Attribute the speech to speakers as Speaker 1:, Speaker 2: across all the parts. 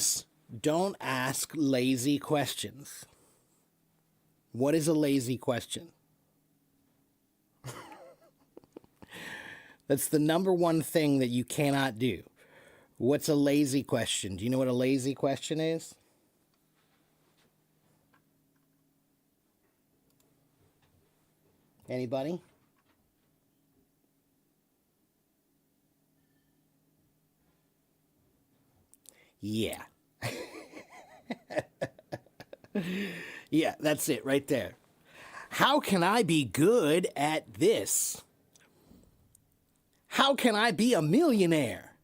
Speaker 1: Please don't ask lazy questions. What is a lazy question? That's the number one thing that you cannot do. What's a lazy question? Do you know what a lazy question is? Anybody? Yeah. Yeah, that's it right there. How can I be good at this? How can I be a millionaire?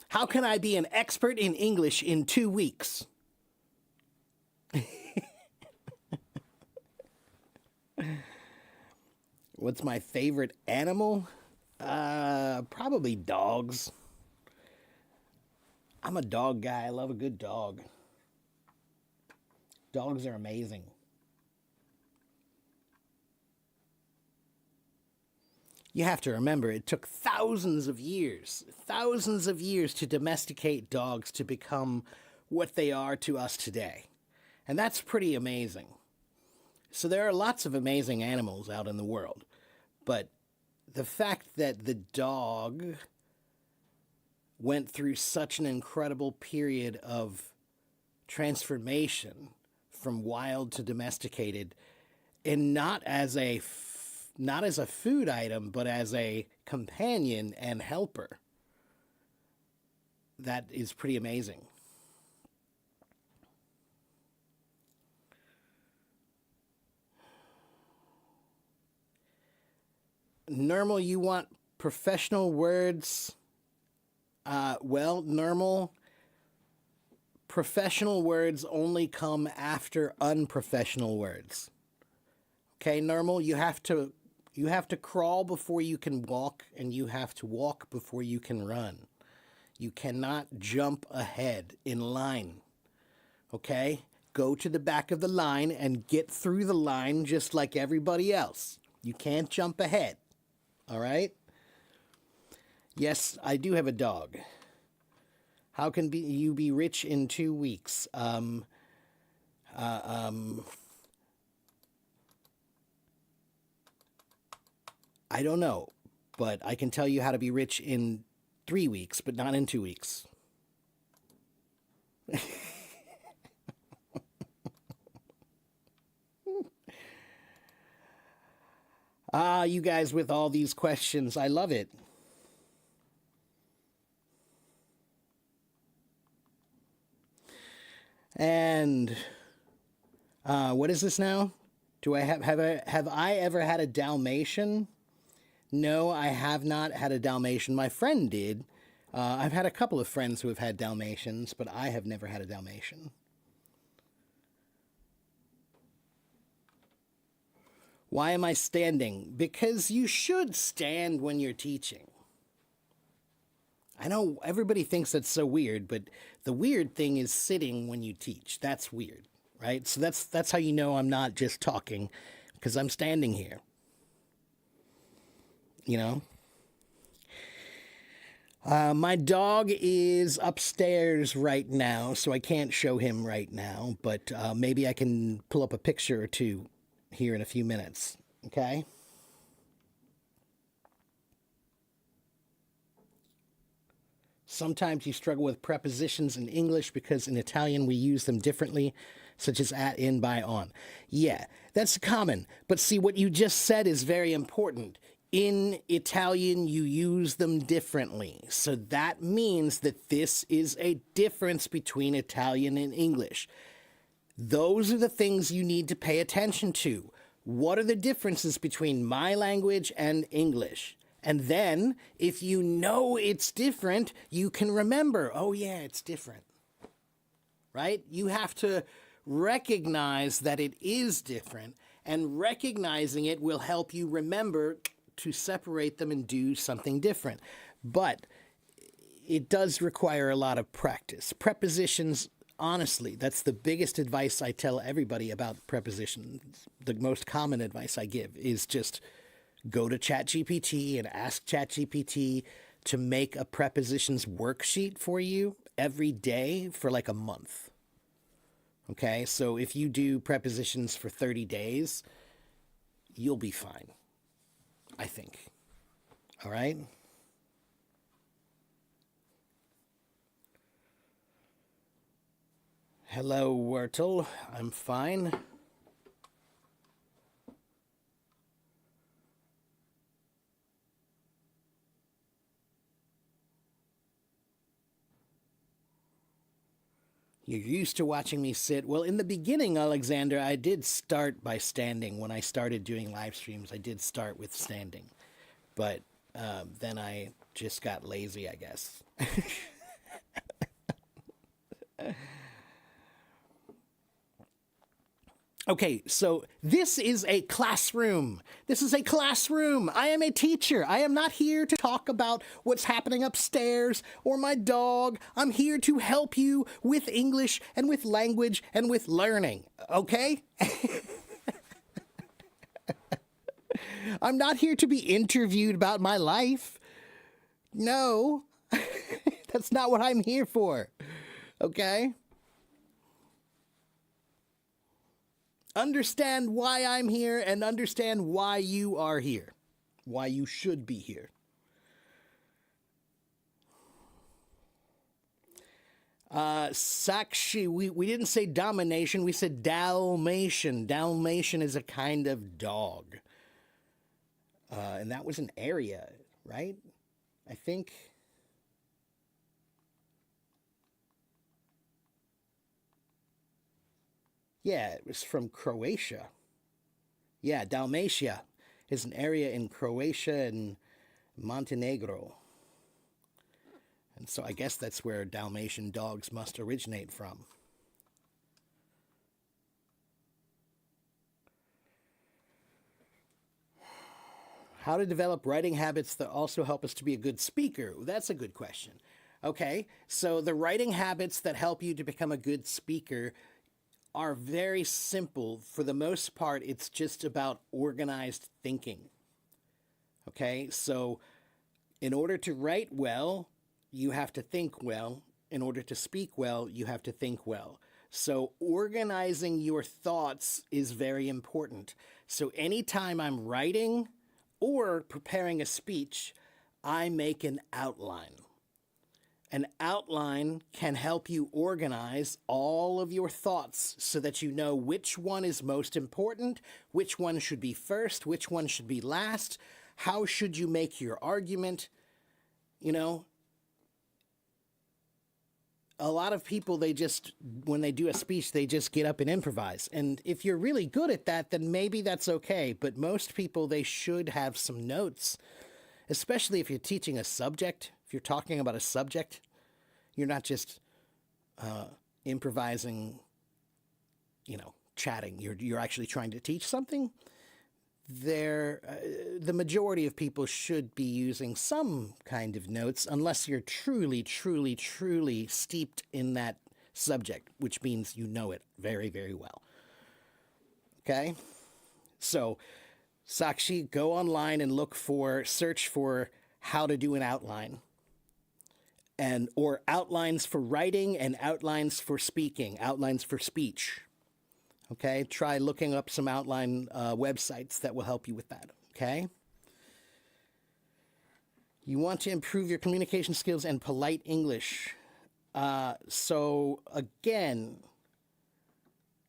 Speaker 1: How can I be an expert in English in 2 weeks? What's my favorite animal? Probably dogs. I'm a dog guy. I love a good dog. Dogs are amazing. You have to remember, it took thousands of years to domesticate dogs to become what they are to us today. And that's pretty amazing. So there are lots of amazing animals out in the world. But the fact that the dog went through such an incredible period of transformation from wild to domesticated, and not as a food item, but as a companion and helper, that is pretty amazing. Normal, you want professional words? Well, normal, professional words only come after unprofessional words. Okay, normal, you have to crawl before you can walk, and you have to walk before you can run. You cannot jump ahead in line. Okay? Go to the back of the line and get through the line just like everybody else. You can't jump ahead. All right? Yes, I do have a dog. How can you be rich in 2 weeks? I don't know, but I can tell you how to be rich in 3 weeks, but not in 2 weeks. You guys with all these questions, I love it. And what is this now? Do I have I ever had a Dalmatian? No, I have not had a Dalmatian. My friend did. I've had a couple of friends who have had Dalmatians, but I have never had a Dalmatian. Why am I standing? Because you should stand when you're teaching. I know everybody thinks that's so weird, but the weird thing is sitting when you teach. That's weird, right? So that's how you know I'm not just talking, because I'm standing here. You know? My dog is upstairs right now, so I can't show him right now, but maybe I can pull up a picture or two here in a few minutes, okay? Sometimes you struggle with prepositions in English because in Italian we use them differently, such as at, in, by, on. Yeah, that's common, but see, what you just said is very important. In Italian, you use them differently. So that means that this is a difference between Italian and English. Those are the things you need to pay attention to. What are the differences between my language and English? And then, if you know it's different, you can remember, oh yeah, it's different. Right? You have to recognize that it is different, and recognizing it will help you remember to separate them and do something different. But it does require a lot of practice. Prepositions, honestly, that's the biggest advice I tell everybody about prepositions. The most common advice I give is just go to ChatGPT and ask ChatGPT to make a prepositions worksheet for you every day for like a month. Okay, so if you do prepositions for 30 days, you'll be fine, I think. All right? Hello, Wurtle. I'm fine. You're used to watching me sit. Well, in the beginning, Alexander, I did start by standing. When I started doing live streams, I did start with standing. But then I just got lazy, I guess. Okay, so this is a classroom. This is a classroom. I am a teacher. I am not here to talk about what's happening upstairs or my dog. I'm here to help you with English and with language and with learning, okay? I'm not here to be interviewed about my life. No, that's not what I'm here for, okay? Understand why I'm here and understand why you are here, why you should be here. Sakshi, we didn't say domination, we said Dalmatian. Dalmatian is a kind of dog. And that was an area, right? I think. Yeah, it was from Croatia. Yeah, Dalmatia is an area in Croatia and Montenegro. And so I guess that's where Dalmatian dogs must originate from. How to develop writing habits that also help us to be a good speaker? That's a good question. Okay, so the writing habits that help you to become a good speaker are very simple. For the most part, it's just about organized thinking. Okay, so in order to write well, you have to think well. In order to speak well, you have to think well. So organizing your thoughts is very important. So anytime I'm writing or preparing a speech, I make an outline. An outline can help you organize all of your thoughts so that you know which one is most important, which one should be first, which one should be last, how should you make your argument. You know, a lot of people, when they do a speech, they just get up and improvise. And if you're really good at that, then maybe that's okay. But most people, they should have some notes, especially if you're teaching a subject. If you're talking about a subject, you're not just improvising, chatting. You're actually trying to teach something. The majority of people should be using some kind of notes, unless you're truly, truly, truly steeped in that subject, which means you know it very, very well. Okay? So, Sakshi, go online and search for how to do an outline. Or outlines for writing and outlines for speaking, outlines for speech. Okay, try looking up some outline websites that will help you with that, okay? You want to improve your communication skills and polite English. So, again,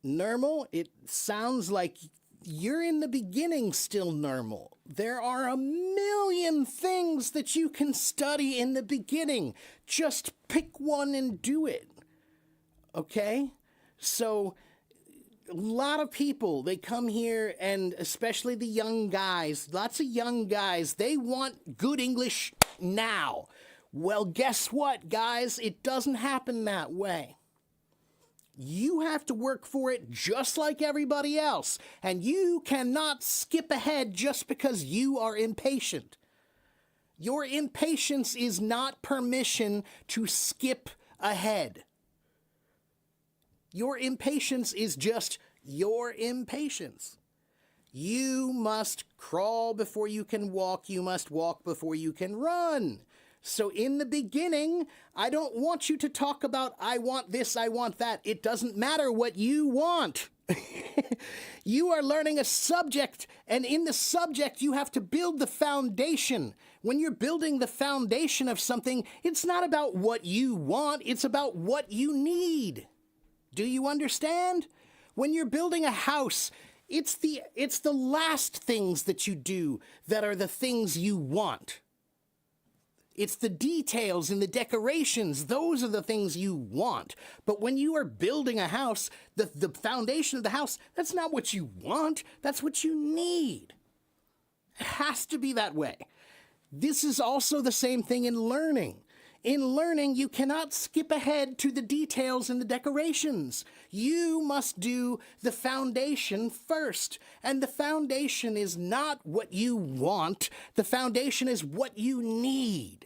Speaker 1: Nirmal, it sounds like you're in the beginning still, Nirmal. There are a million things that you can study in the beginning. Just pick one and do it, okay? So, a lot of people, they come here, and especially the young guys, lots of young guys, they want good English now. Well, guess what, guys? It doesn't happen that way. You have to work for it just like everybody else, and you cannot skip ahead just because you are impatient. Your impatience is not permission to skip ahead. Your impatience is just your impatience. You must crawl before you can walk. You must walk before you can run. So in the beginning, I don't want you to talk about, I want this, I want that. It doesn't matter what you want. You are learning a subject, and in the subject, you have to build the foundation. When you're building the foundation of something, it's not about what you want, it's about what you need. Do you understand? When you're building a house, it's the last things that you do that are the things you want. It's the details and the decorations. Those are the things you want. But when you are building a house, the foundation of the house, that's not what you want. That's what you need. It has to be that way. This is also the same thing in learning. In learning, you cannot skip ahead to the details and the decorations. You must do the foundation first. And the foundation is not what you want. The foundation is what you need.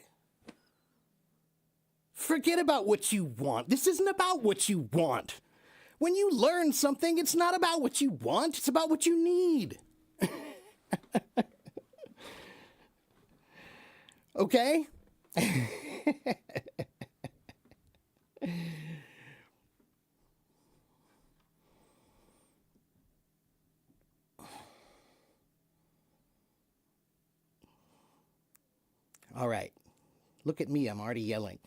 Speaker 1: Forget about what you want. This isn't about what you want. When you learn something, it's not about what you want. It's about what you need. Okay? All right. Look at me, I'm already yelling.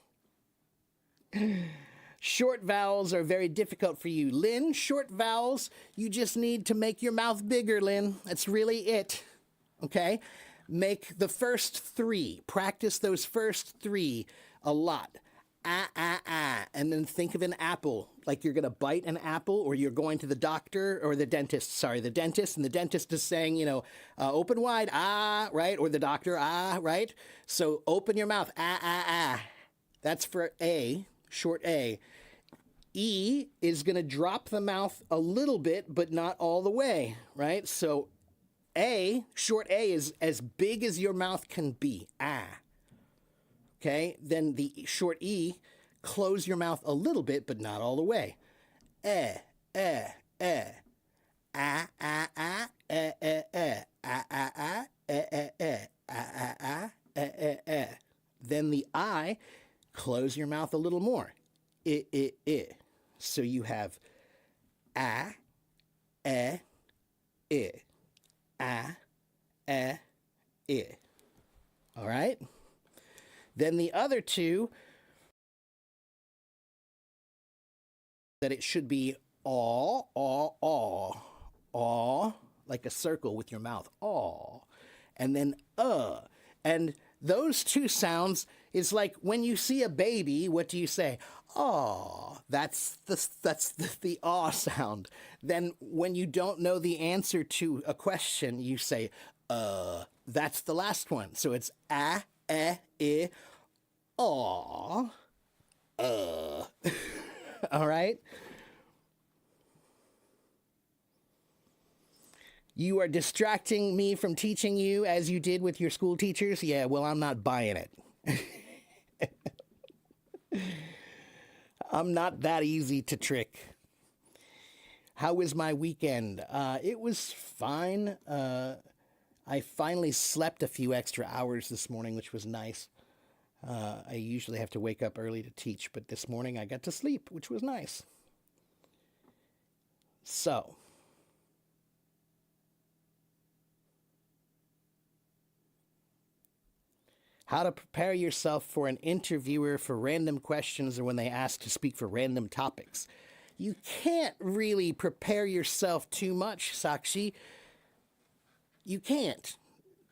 Speaker 1: Short vowels are very difficult for you. Lynn, short vowels, you just need to make your mouth bigger, Lynn. That's really it. Okay? Make the first three. Practice those first three a lot. Ah, ah, ah. And then think of an apple, like you're going to bite an apple, or you're going to the doctor or the dentist. Sorry, the dentist. And the dentist is saying, open wide, ah, right? Or the doctor, ah, right? So open your mouth, ah, ah, ah. That's for A, short A. E is going to drop the mouth a little bit, but not all the way, right? So A, short A is as big as your mouth can be, ah. Okay, then the short E, close your mouth a little bit, but not all the way. Eh, eh, eh. Ah, ah, ah, eh, eh, eh. Ah, ah, ah, eh, eh, eh. Ah, ah, ah, eh, eh, eh. Then the I, close your mouth a little more. I, I, I. So you have ah, eh, I. Ah, eh, I. All right? Then the other two, that it should be aw, aw, aw, aw, like a circle with your mouth, aw, and then and those two sounds is like when you see a baby, what do you say? Aw, that's the aw sound. Then when you don't know the answer to a question, you say that's the last one. So it's ah, eh, I, aw, all right? You are distracting me from teaching you as you did with your school teachers? Yeah, well, I'm not buying it. I'm not that easy to trick. How was my weekend? It was fine. I finally slept a few extra hours this morning, which was nice. I usually have to wake up early to teach, but this morning I got to sleep, which was nice. So, how to prepare yourself for an interviewer for random questions or when they ask to speak for random topics. You can't really prepare yourself too much, Sakshi. You can't.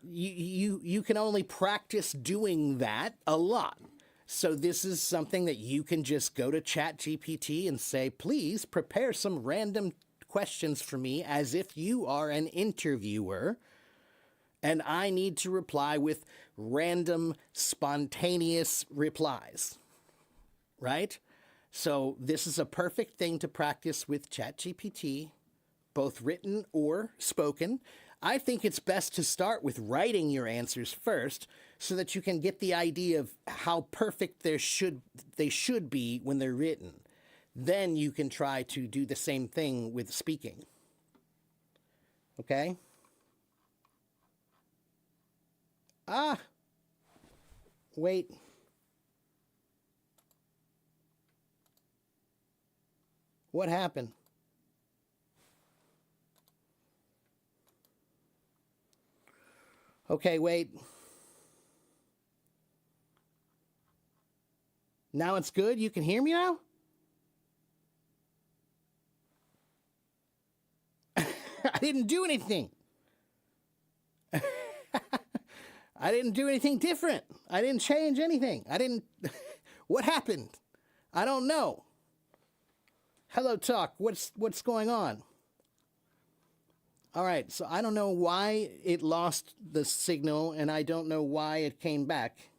Speaker 1: You can only practice doing that a lot. So this is something that you can just go to ChatGPT and say, please prepare some random questions for me as if you are an interviewer. And I need to reply with random, spontaneous replies. Right? So this is a perfect thing to practice with ChatGPT, both written or spoken. I think it's best to start with writing your answers first so that you can get the idea of how perfect they should be when they're written. Then you can try to do the same thing with speaking. Okay? Ah, wait. What happened? Okay, wait. Now it's good? You can hear me now? I didn't do anything. I didn't do anything different. I didn't change anything. I didn't. What happened? I don't know. Hello, Talk. What's going on? All right, so I don't know why it lost the signal, and I don't know why it came back.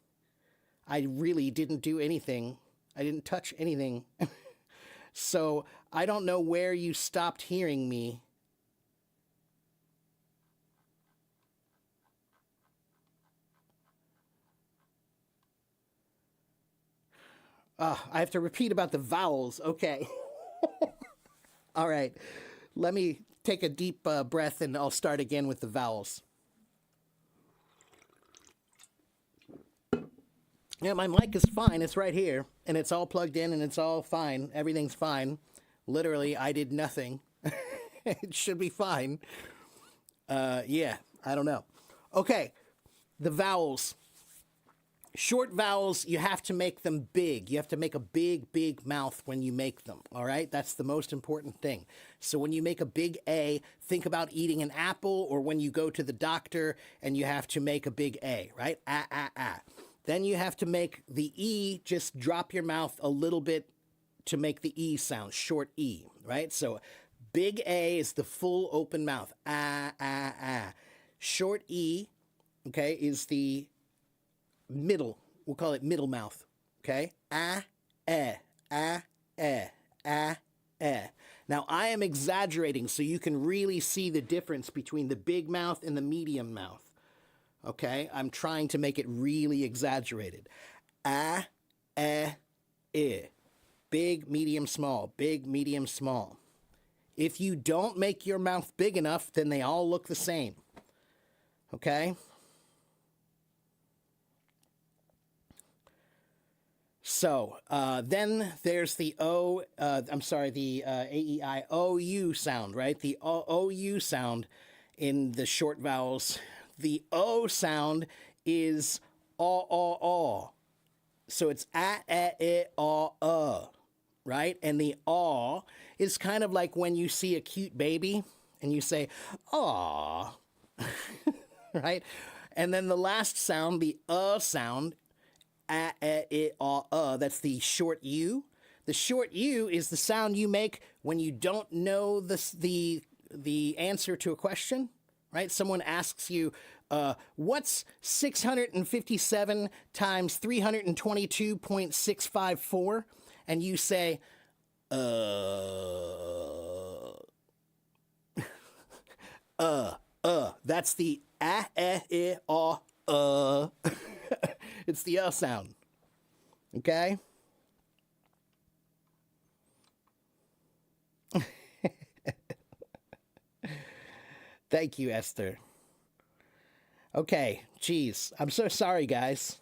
Speaker 1: I really didn't do anything. I didn't touch anything. So I don't know where you stopped hearing me. I have to repeat about the vowels. Okay. All right. Let me take a deep breath and I'll start again with the vowels. Yeah, my mic is fine. It's right here and it's all plugged in and it's all fine. Everything's fine. Literally, I did nothing. It should be fine. Yeah, I don't know. Okay, the vowels. Short vowels, you have to make them big. You have to make a big, big mouth when you make them. All right? That's the most important thing. So when you make a big A, think about eating an apple or when you go to the doctor and you have to make a big A, right? Ah, ah, ah. Then you have to make the E, just drop your mouth a little bit to make the E sound, short E, right? So big A is the full open mouth. Ah, ah, ah. Short E, okay, is the middle. We'll call it middle mouth. Okay? Ah, eh, ah, eh, ah, eh. Now, I am exaggerating so you can really see the difference between the big mouth and the medium mouth. Okay? I'm trying to make it really exaggerated. Ah, eh, eh. Big, medium, small. Big, medium, small. If you don't make your mouth big enough, then they all look the same. Okay? So then there's the O, the A-E-I-O-U sound, right? The O-U sound in the short vowels. The O sound is aw. So it's a, right? And the aw is kind of like when you see a cute baby and you say, aw, right? And then the last sound, the sound, that's the short U. The short U is the sound you make when you don't know the answer to a question, right? Someone asks you, what's 657 times 322.654? And you say, that's the It's the sound. Okay? Thank you, Esther. Okay, geez. I'm so sorry, guys.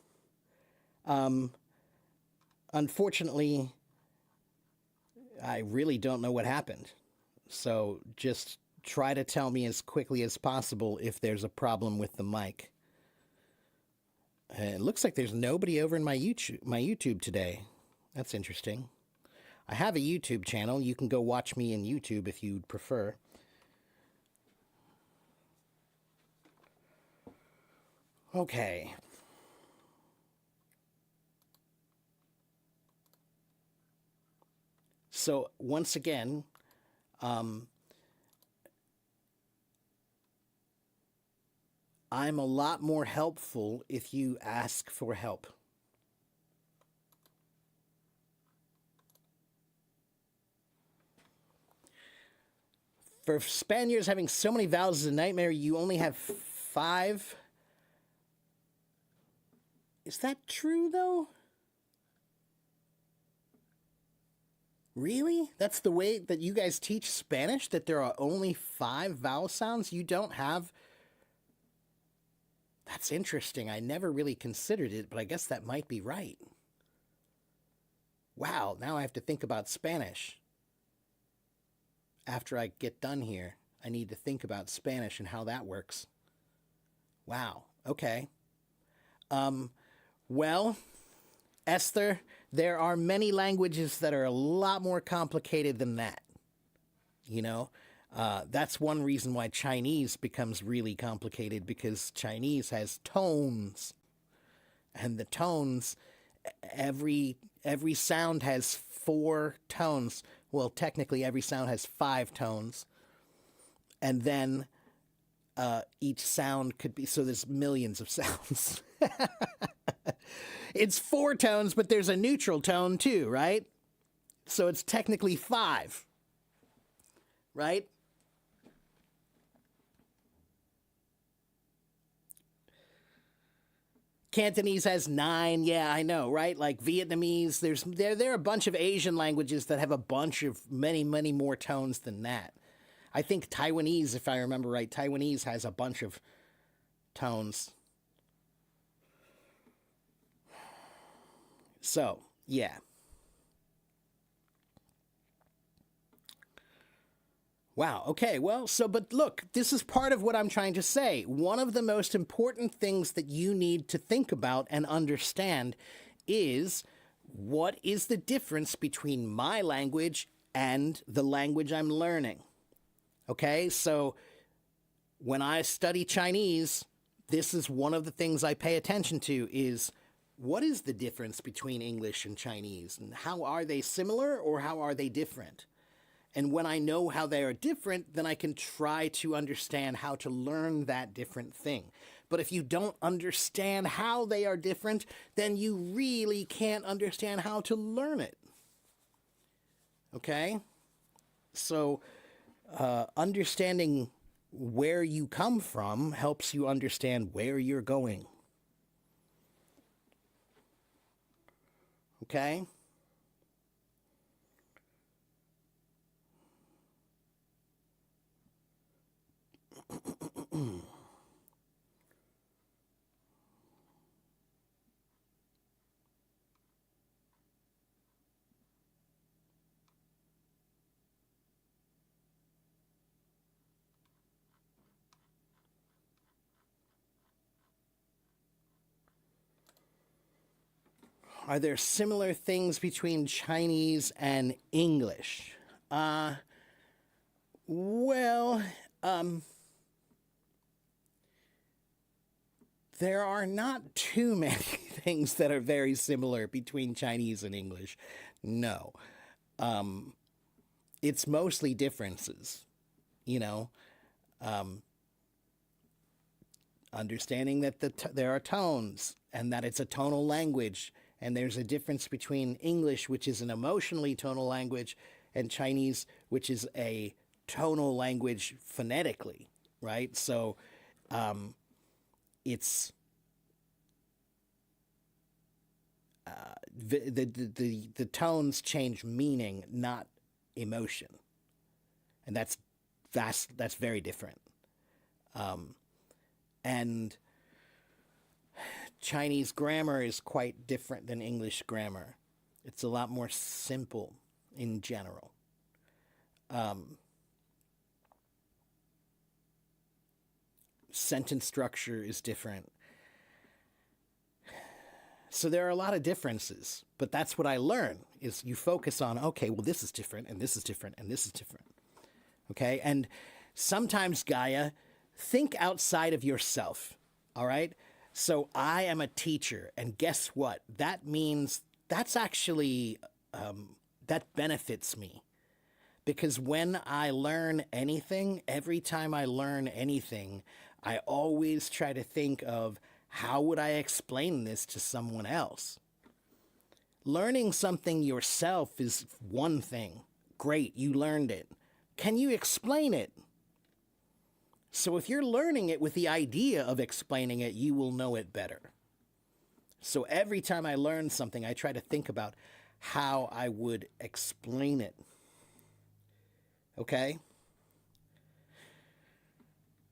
Speaker 1: Unfortunately, I really don't know what happened. So just try to tell me as quickly as possible if there's a problem with the mic. It looks like there's nobody over in my YouTube today. That's interesting. I have a YouTube channel. You can go watch me in YouTube if you'd prefer. Okay. So once again, I'm a lot more helpful if you ask for help. For Spaniards having so many vowels is a nightmare. You only have 5. Is that true, though? Really? That's the way that you guys teach Spanish? That there are only 5 vowel sounds? You don't have... That's interesting. I never really considered it, but I guess that might be right. Wow, now I have to think about Spanish. After I get done here, I need to think about Spanish and how that works. Wow, okay. Well, Esther, there are many languages that are a lot more complicated than that. You know, that's one reason why Chinese becomes really complicated because Chinese has tones, and the tones, every sound has four tones. Well, technically, every sound has five tones, and then each sound could be so there's millions of sounds. It's four tones, but there's a neutral tone too, right? So it's technically five, right? Cantonese has nine. Yeah, I know, right? Like Vietnamese, there are a bunch of Asian languages that have a bunch of many more tones than that. I think Taiwanese, if I remember right, Taiwanese has a bunch of tones. So, yeah. Wow. Okay. Well, but look, this is part of what I'm trying to say. One of the most important things that you need to think about and understand is what is the difference between my language and the language I'm learning. Okay. So when I study Chinese, this is one of the things I pay attention to is what is the difference between English and Chinese and how are they similar or how are they different? And when I know how they are different, then I can try to understand how to learn that different thing. But if you don't understand how they are different, then you really can't understand how to learn it. Okay? So, understanding where you come from helps you understand where you're going. Okay? Are there similar things between Chinese and English? Uh, well, um, there are not too many things that are very similar between Chinese and English. No. Um, it's mostly differences, you know, understanding that there are tones and that it's a tonal language. And there's a difference between English, which is an emotionally tonal language, and Chinese, which is a tonal language phonetically, right? So it's the tones change meaning, not emotion, and that's very different. And Chinese grammar is quite different than English grammar. It's a lot more simple in general. Sentence structure is different. So there are a lot of differences, but that's what I learn is you focus on, okay, well, this is different and this is different and this is different. Okay. And sometimes, Gaia, think outside of yourself. All right. So I am a teacher, and guess what? That means that's actually, that benefits me. Because when I learn anything, every time I learn anything, I always try to think of how would I explain this to someone else? Learning something yourself is one thing. Great, you learned it. Can you explain it? So if you're learning it with the idea of explaining it, you will know it better. So every time I learn something, I try to think about how I would explain it. Okay?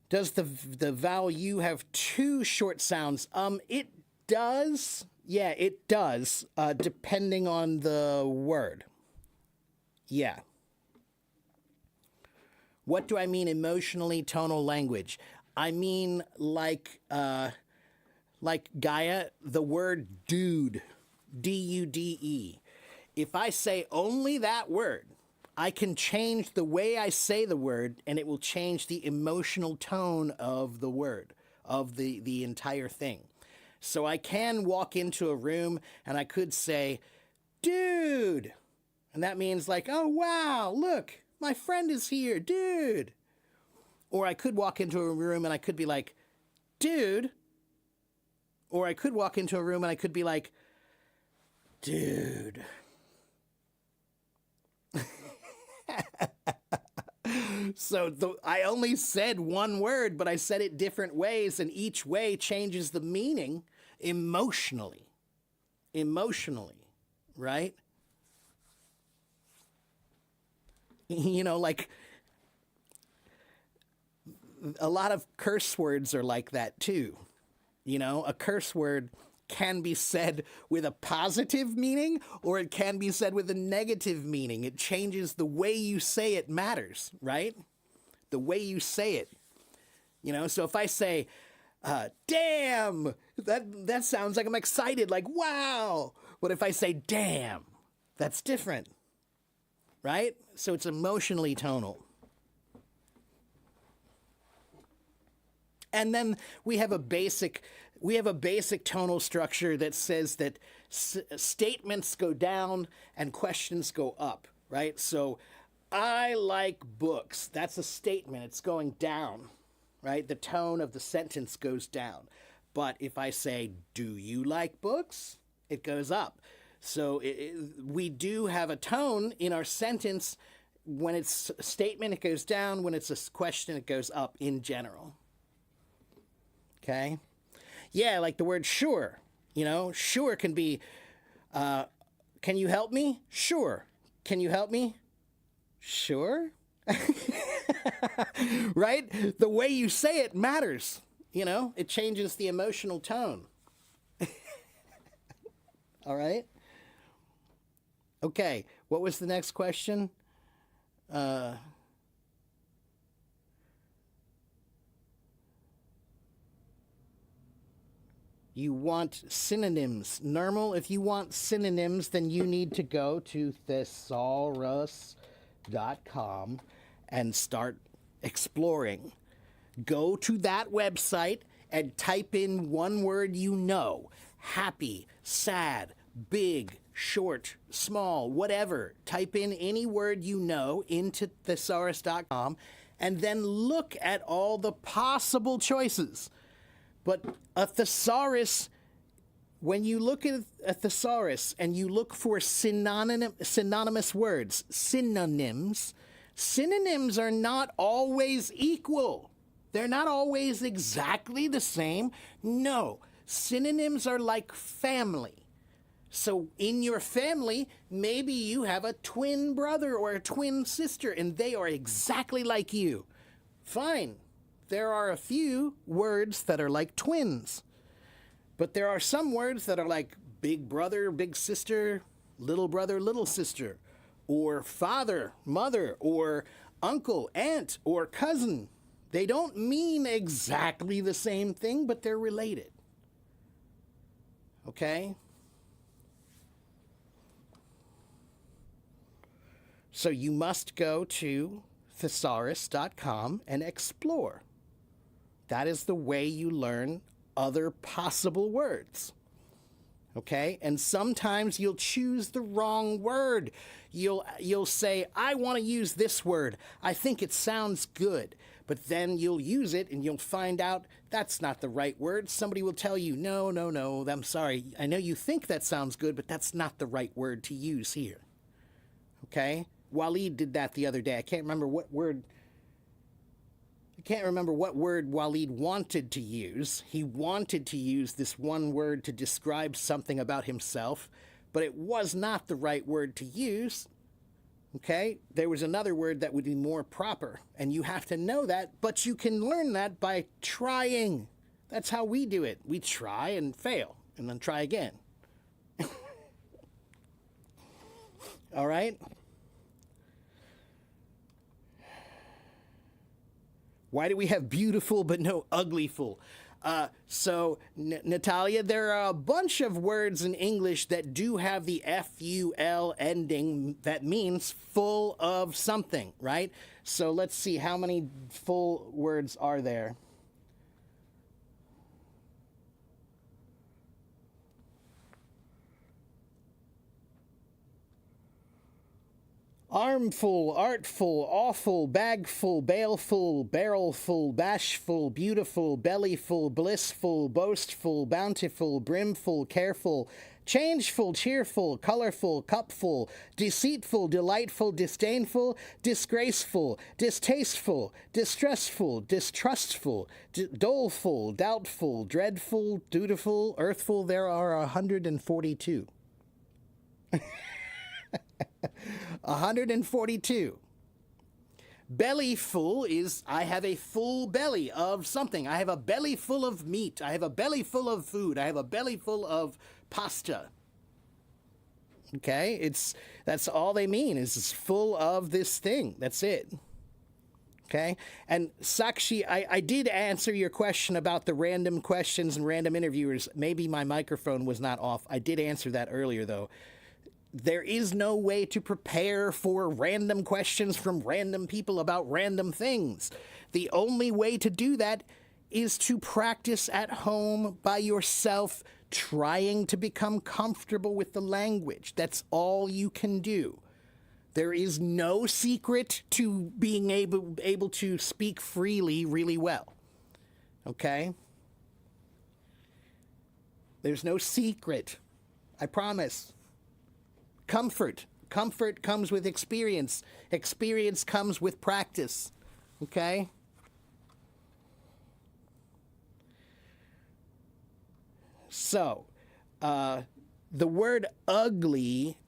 Speaker 1: Does the vowel U have two short sounds? It does. Yeah, it does, depending on the word. Yeah. What do I mean emotionally tonal language? I mean like Gaia, the word dude, D-U-D-E. If I say only that word, I can change the way I say the word, and it will change the emotional tone of the word, of the entire thing. So I can walk into a room and I could say, dude. And that means like, oh, wow, look, my friend is here, dude. Or I could walk into a room and I could be like, dude. Or I could walk into a room and I could be like, dude. So I only said one word, but I said it different ways, and each way changes the meaning emotionally. Emotionally, right? You know, like a lot of curse words are like that too. You know, a curse word can be said with a positive meaning or it can be said with a negative meaning. It changes the way you say it matters, right? The way you say it. You know, so if I say, damn, that sounds like I'm excited, like, wow. But if I say, damn, that's different, right? So it's emotionally tonal. And then we have a basic tonal structure that says that statements go down and questions go up, right? So I like books. That's a statement. It's going down, right? The tone of the sentence goes down. But if I say, do you like books? It goes up. So we do have a tone in our sentence. When it's a statement, it goes down. When it's a question, it goes up in general. Okay? Yeah, like the word sure. You know, sure can be, can you help me? Sure. Can you help me? Sure. Right? The way you say it matters. You know, it changes the emotional tone. All right? Okay, what was the next question? You want synonyms. Normal, if you want synonyms, then you need to go to thesaurus.com and start exploring. Go to that website and type in one word you know. Happy, sad, big, short, small, whatever. Type in any word you know into thesaurus.com and then look at all the possible choices. But a thesaurus, when you look at a thesaurus and you look for synonymous words, synonyms are not always equal. They're not always exactly the same. No, synonyms are like family. So in your family, maybe you have a twin brother or a twin sister and they are exactly like you. Fine. There are a few words that are like twins. But there are some words that are like big brother, big sister, little brother, little sister, or father, mother, or uncle, aunt, or cousin. They don't mean exactly the same thing, but they're related. Okay? So you must go to thesaurus.com and explore. That is the way you learn other possible words. Okay? And sometimes you'll choose the wrong word. You'll say, I want to use this word. I think it sounds good. But then you'll use it and you'll find out that's not the right word. Somebody will tell you, no, I'm sorry. I know you think that sounds good, but that's not the right word to use here. Okay? Waleed did that the other day. I can't remember what word Waleed wanted to use. He wanted to use this one word to describe something about himself, but it was not the right word to use. Okay? There was another word that would be more proper, and you have to know that, but you can learn that by trying. That's how we do it. We try and fail, and then try again. All right? Why do we have beautiful but no uglyful? Natalia, there are a bunch of words in English that do have the FUL ending that means full of something, right? So let's see, how many full words are there? Armful, artful, awful, bagful, baleful, barrelful, bashful, beautiful, bellyful, blissful, boastful, bountiful, brimful, careful, changeful, cheerful, colorful, cupful, deceitful, delightful, disdainful, disgraceful, distasteful, distressful, distrustful, doleful, doubtful, dreadful, dutiful, earthful. There are 142. 142. Belly full is I have a full belly of something. I have a belly full of meat. I have a belly full of food. I have a belly full of pasta. Okay? That's all they mean is full of this thing. That's it. Okay? And Sakshi, I did answer your question about the random questions and random interviewers. Maybe my microphone was not off. I did answer that earlier, though. There is no way to prepare for random questions from random people about random things. The only way to do that is to practice at home by yourself, trying to become comfortable with the language. That's all you can do. There is no secret to being able to speak freely really well. Okay? There's no secret. I promise. Comfort. Comfort comes with experience. Experience comes with practice. Okay? So, the word ugly,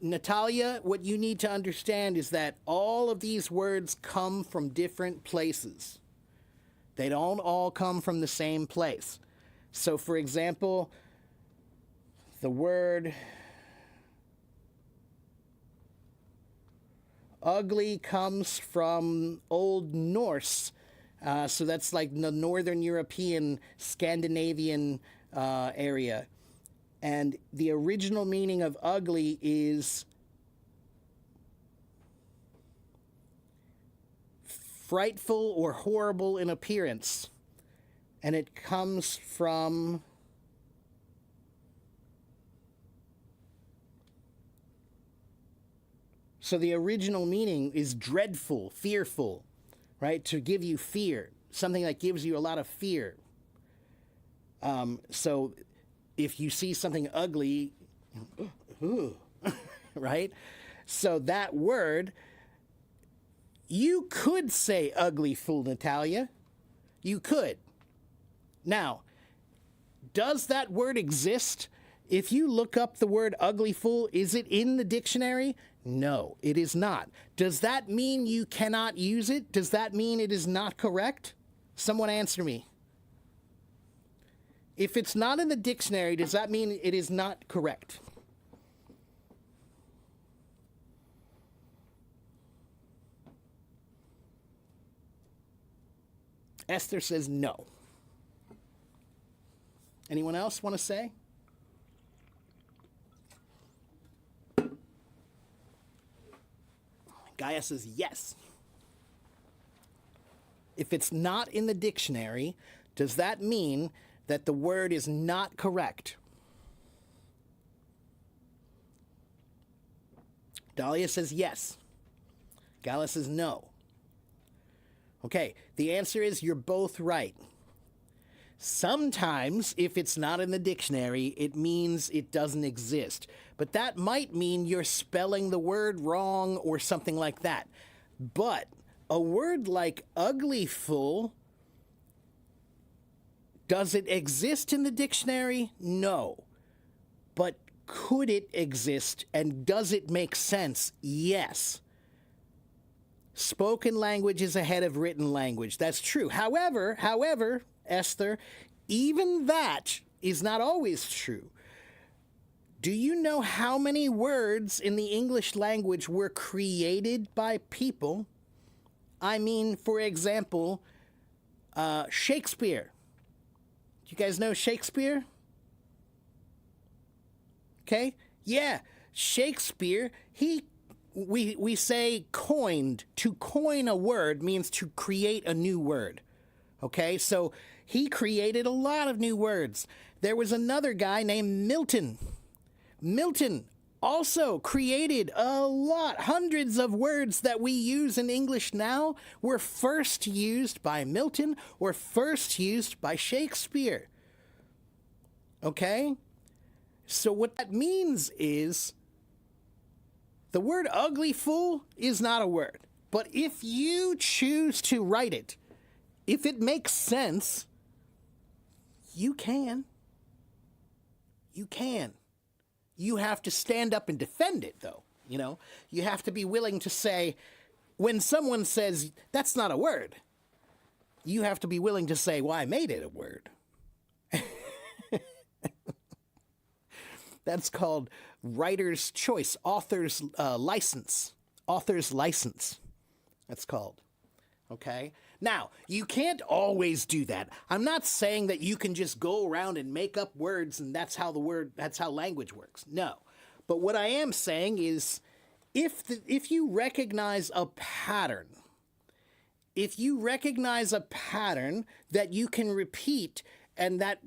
Speaker 1: Natalia, what you need to understand is that all of these words come from different places. They don't all come from the same place. So, for example, the word ugly comes from Old Norse. So that's like the Northern European, Scandinavian area. And the original meaning of ugly is frightful or horrible in appearance. And it comes from so the original meaning is dreadful, fearful, right? To give you fear, something that gives you a lot of fear. So if you see something ugly, right? So that word, you could say ugly fool, Natalia. You could. Now, does that word exist? If you look up the word ugly fool, is it in the dictionary? No, it is not. Does that mean you cannot use it? Does that mean it is not correct? Someone answer me. If it's not in the dictionary, does that mean it is not correct? Esther says no. Anyone else want to say? Gaia says yes. If it's not in the dictionary, does that mean that the word is not correct? Dahlia says yes. Gaia says no. Okay, the answer is you're both right. Sometimes, if it's not in the dictionary, it means it doesn't exist. But that might mean you're spelling the word wrong or something like that. But a word like uglyful, does it exist in the dictionary? No. But Could it exist and does it make sense? Yes. Spoken language is ahead of written language. That's true. However, Esther, even that is not always true. Do you know how many words in the English language were created by people? I mean, for example, Shakespeare. Do you guys know Shakespeare? Okay? Yeah, Shakespeare, we say coined. To coin a word means to create a new word. Okay? So he created a lot of new words. There was another guy named Milton. Milton also created a lot. Hundreds of words that we use in English now were first used by Milton or first used by Shakespeare. Okay? So what that means is the word ugly fool is not a word. But if you choose to write it, if it makes sense, you can. You can. You have to stand up and defend it, though. You know, you have to be willing to say, when someone says, that's not a word, you have to be willing to say, well, I made it a word. That's called writer's choice, author's license. Author's license, that's called. Okay? Now, you can't always do that. I'm not saying that you can just go around and make up words and that's how language works. No. But what I am saying is if you recognize a pattern, that you can repeat and that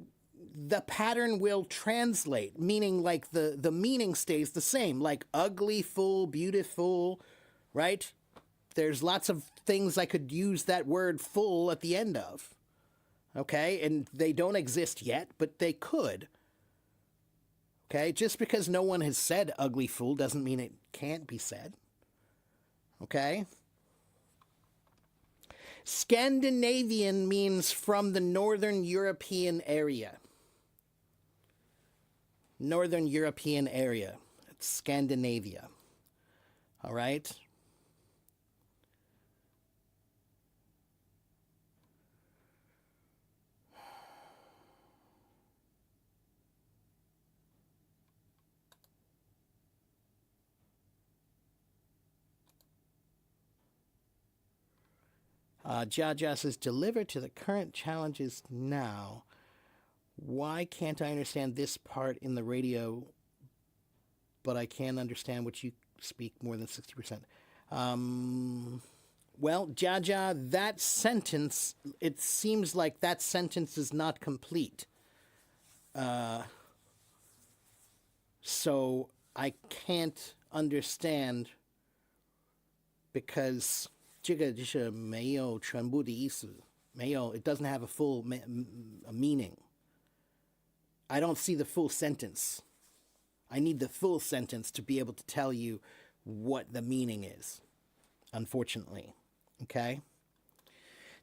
Speaker 1: the pattern will translate, meaning like the meaning stays the same, like ugly, fool, beautiful, right? There's lots of things I could use that word full at the end of. Okay? And they don't exist yet, but they could. Okay? Just because no one has said ugly fool doesn't mean it can't be said. Okay? Scandinavian means from the Northern European area. Northern European area. It's Scandinavia. All right? Jaja says, deliver to the current challenges now. Why can't I understand this part in the radio, but I can understand what you speak more than 60%? Well, Jaja, that sentence, it seems like that sentence is not complete. So I can't understand because 这个就是没有全部的意思，没有, it doesn't have a full meaning. I don't see the full sentence. I need the full sentence to be able to tell you what the meaning is, unfortunately. Okay?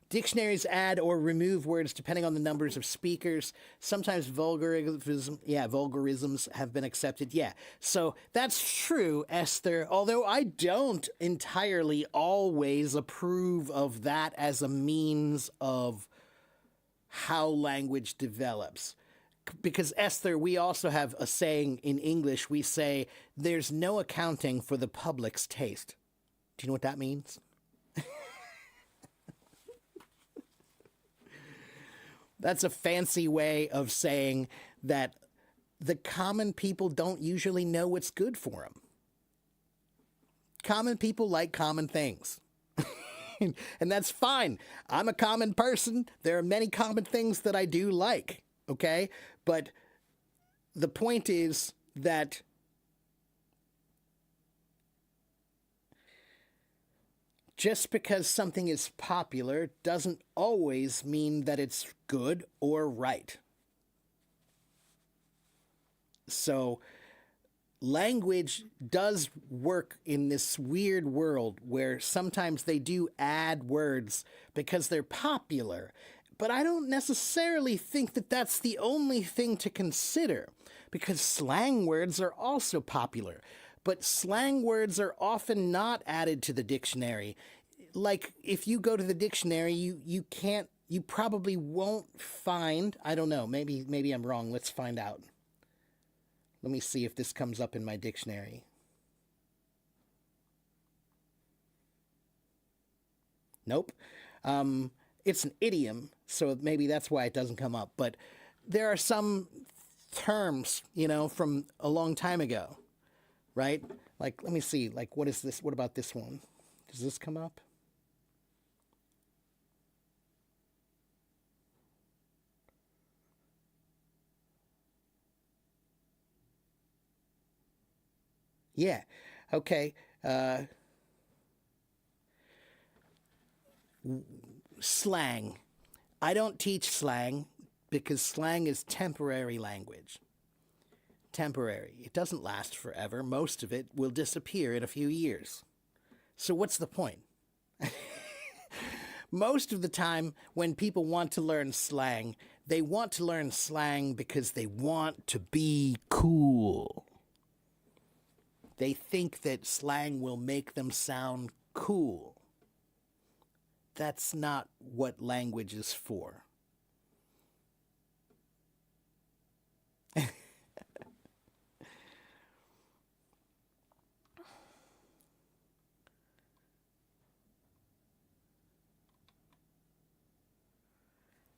Speaker 1: Dictionaries add or remove words depending on the numbers of speakers. Sometimes vulgarisms have been accepted. Yeah, so that's true, Esther, although I don't entirely always approve of that as a means of how language develops. Because, Esther, we also have a saying in English. We say, there's no accounting for the public's taste. Do you know what that means? That's a fancy way of saying that the common people don't usually know what's good for them. Common people like common things. And that's fine. I'm a common person. There are many common things that I do like, okay? But the point is that just because something is popular doesn't always mean that it's good or right. So language does work in this weird world where sometimes they do add words because they're popular. But I don't necessarily think that that's the only thing to consider. because slang words are also popular. But slang words are often not added to the dictionary. Like if you go to the dictionary, you can't you probably won't find, I don't know, maybe I'm wrong. Let's find out. Let me see if this comes up in my dictionary. Nope. It's an idiom, so maybe that's why it doesn't come up. But there are some terms, from a long time ago, right? Like, let me see. Like, what is this? What about this one? Does this come up? Yeah. Okay. Slang. I don't teach slang because slang is temporary language. Temporary. It doesn't last forever. Most of it will disappear in a few years. So what's the point? Most of the time, when people want to learn slang, they want to learn slang because they want to be cool. They think that slang will make them sound cool. That's not what language is for.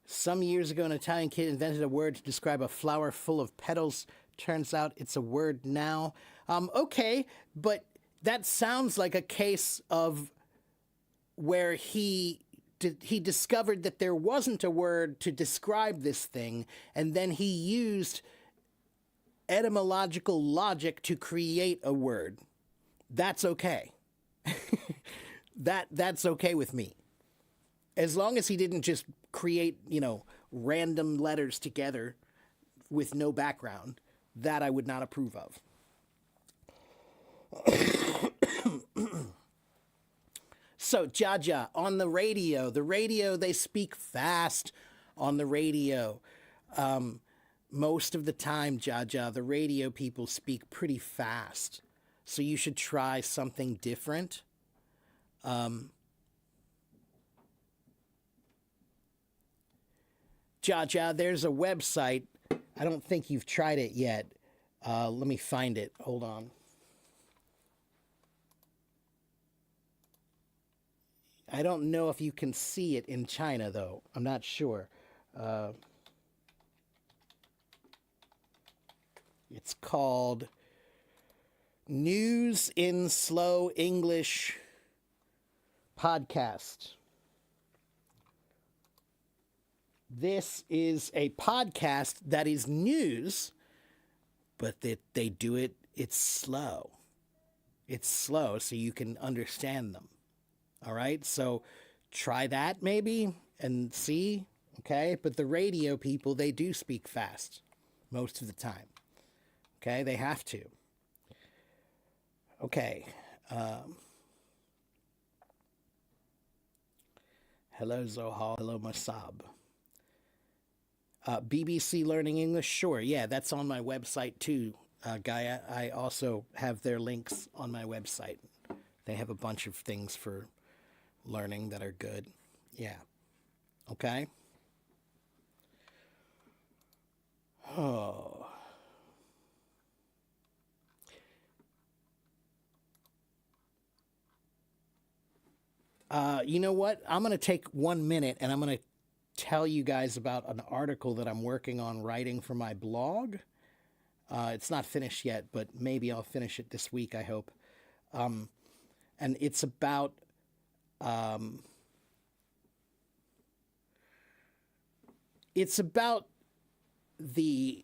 Speaker 1: Some years ago, an Italian kid invented a word to describe a flower full of petals. Turns out it's a word now. Okay, but that sounds like a case of where he discovered that there wasn't a word to describe this thing, and then he used etymological logic to create a word. That's okay. That's okay with me. As long as he didn't just create, random letters together with no background, that I would not approve of. So, Jaja, on the radio, they speak fast on the radio. Most of the time, Jaja, the radio people speak pretty fast. So you should try something different. Jaja, there's a website. I don't think you've tried it yet. Let me find it. Hold on. I don't know if you can see it in China, though. I'm not sure. It's called News in Slow English Podcast. This is a podcast that is news, but they do it, it's slow. It's slow so you can understand them. All right, so try that maybe and see, okay? But the radio people, they do speak fast most of the time, okay? They have to. Okay. Hello, Zohal. Hello, Masab. BBC Learning English, sure, yeah, that's on my website too, Gaia. I also have their links on my website. They have a bunch of things for learning that are good. Yeah. Okay. Oh. You know what? I'm going to take 1 minute and I'm going to tell you guys about an article that I'm working on writing for my blog. It's not finished yet, but maybe I'll finish it this week, I hope. And it's about the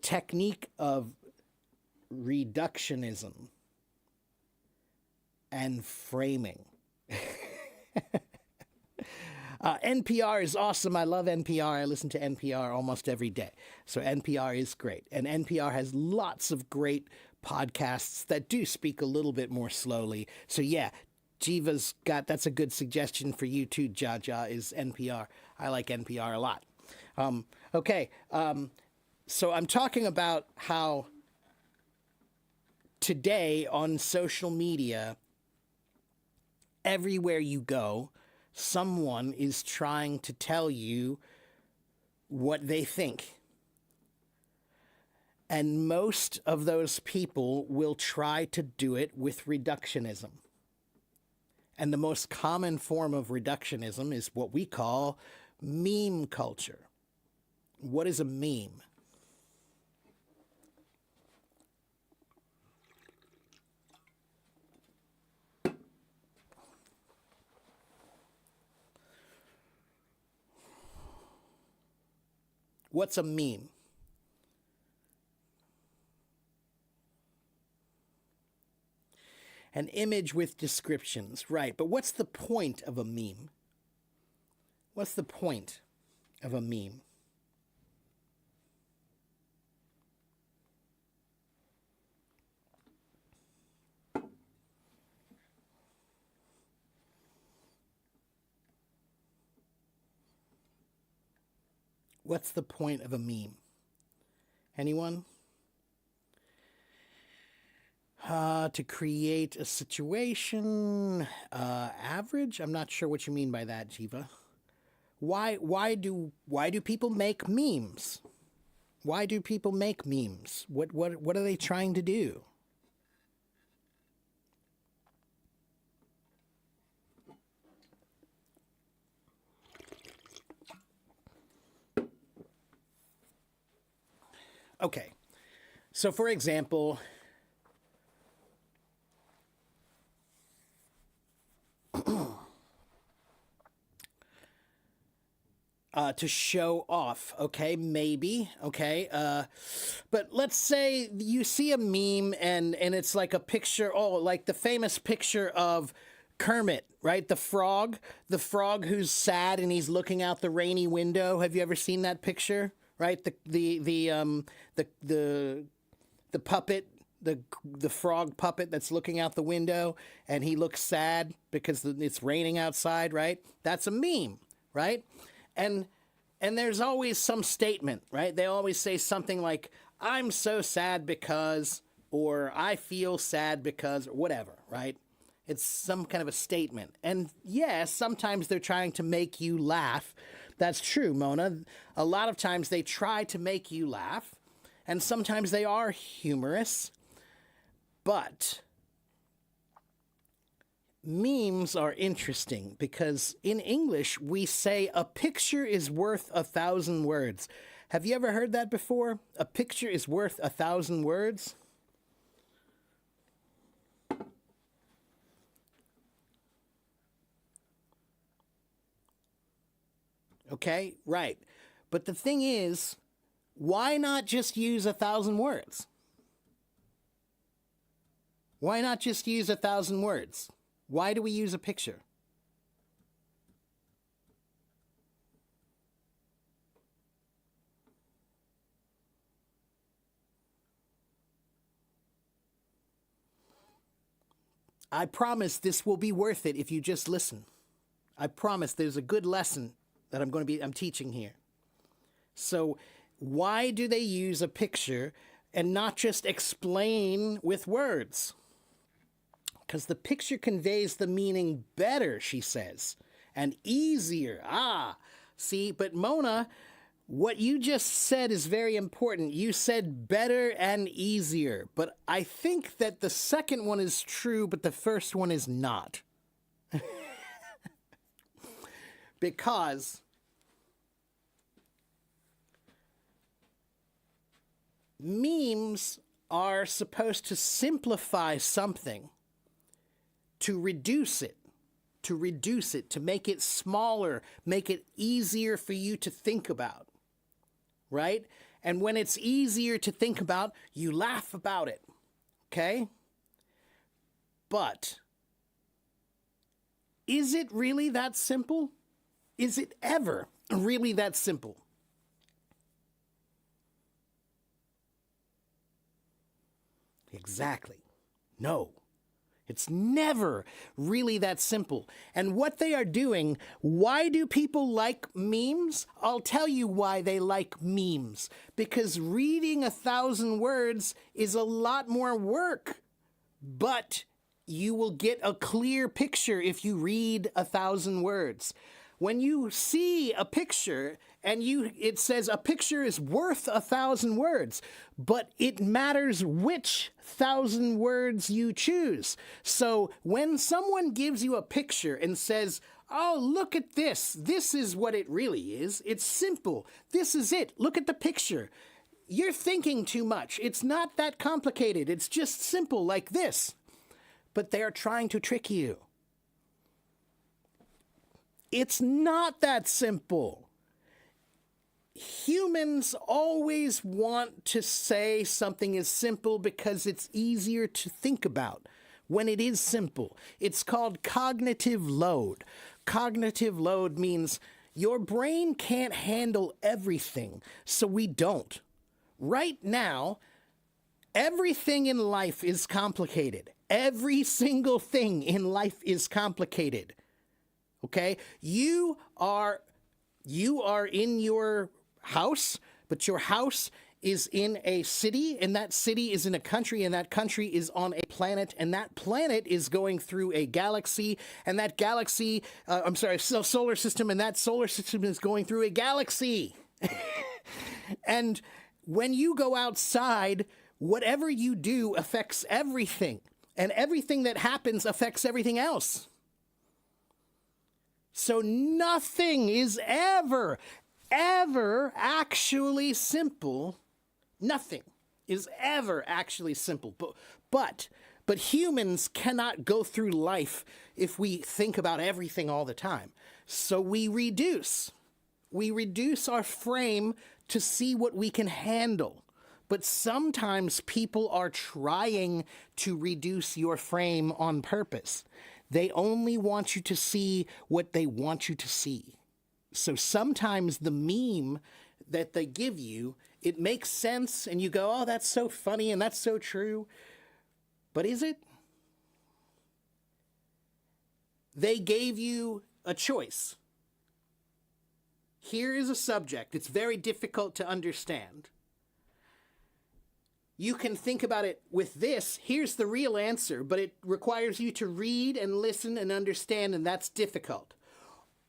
Speaker 1: technique of reductionism and framing. NPR is awesome. I love NPR. I listen to NPR almost every day. So NPR is great. And NPR has lots of great podcasts that do speak a little bit more slowly. So yeah, that's a good suggestion for you too, Jaja, is NPR. I like NPR a lot. Okay. So I'm talking about how today on social media, everywhere you go, someone is trying to tell you what they think. And most of those people will try to do it with reductionism. And the most common form of reductionism is what we call meme culture. What is a meme? What's a meme? An image with descriptions, right. But what's the point of a meme? What's the point of a meme? What's the point of a meme? Anyone? To create a situation, average? I'm not sure what you mean by that, Jiva. Why do people make memes? Why do people make memes? What are they trying to do? Okay. So for example, to show off, okay, maybe, okay, but let's say you see a meme and it's like a picture, oh, like the famous picture of Kermit, right, the frog who's sad and he's looking out the rainy window. Have you ever seen that picture? Right, the puppet, the frog puppet that's looking out the window and he looks sad because it's raining outside, right? That's a meme, right? And and there's always some statement, right? They always say something like I'm so sad because, or I feel sad because, or whatever, right? It's some kind of a statement. And yes, sometimes they're trying to make you laugh. That's true, Mona. A lot of times they try to make you laugh, and sometimes they are humorous. But memes are interesting because in English we say a picture is worth 1,000 words. Have you ever heard that before? A picture is worth 1,000 words? Okay, right. But the thing is, why not just use 1,000 words? Why not just use 1,000 words? Why do we use a picture? I promise this will be worth it if you just listen. I promise there's a good lesson that I'm teaching here. So, why do they use a picture and not just explain with words? Because the picture conveys the meaning better, she says, and easier. Ah, see, but Mona, what you just said is very important. You said better and easier, but I think that the second one is true, but the first one is not. Because memes are supposed to simplify something, to reduce it, to make it smaller, make it easier for you to think about, right? And when it's easier to think about, you laugh about it, okay? But is it really that simple? Is it ever really that simple? Exactly. No. It's never really that simple. And what they are doing, why do people like memes? I'll tell you why they like memes. Because reading 1,000 words is a lot more work. But you will get a clear picture if you read 1,000 words. When you see a picture and it says a picture is worth 1,000 words, but it matters which 1,000 words you choose. So when someone gives you a picture and says, oh, look at this. This is what it really is. It's simple. This is it. Look at the picture. You're thinking too much. It's not that complicated. It's just simple like this. But they are trying to trick you. It's not that simple. Humans always want to say something is simple because it's easier to think about when it is simple. It's called cognitive load. Cognitive load means your brain can't handle everything, so we don't. Right now, everything in life is complicated. Every single thing in life is complicated. Okay? You are in your house, but your house is in a city, and that city is in a country, and that country is on a planet, and that planet is going through a galaxy, and that galaxy, solar system, and that solar system is going through a galaxy. And when you go outside, whatever you do affects everything, and everything that happens affects everything else. So nothing is ever actually simple. Nothing is ever actually simple. But humans cannot go through life if we think about everything all the time. So we reduce. We reduce our frame to see what we can handle. But sometimes people are trying to reduce your frame on purpose. They only want you to see what they want you to see. So sometimes the meme that they give you, it makes sense and you go, oh, that's so funny and that's so true. But is it? They gave you a choice. Here is a subject. It's very difficult to understand. You can think about it with this. Here's the real answer, but it requires you to read and listen and understand, and that's difficult.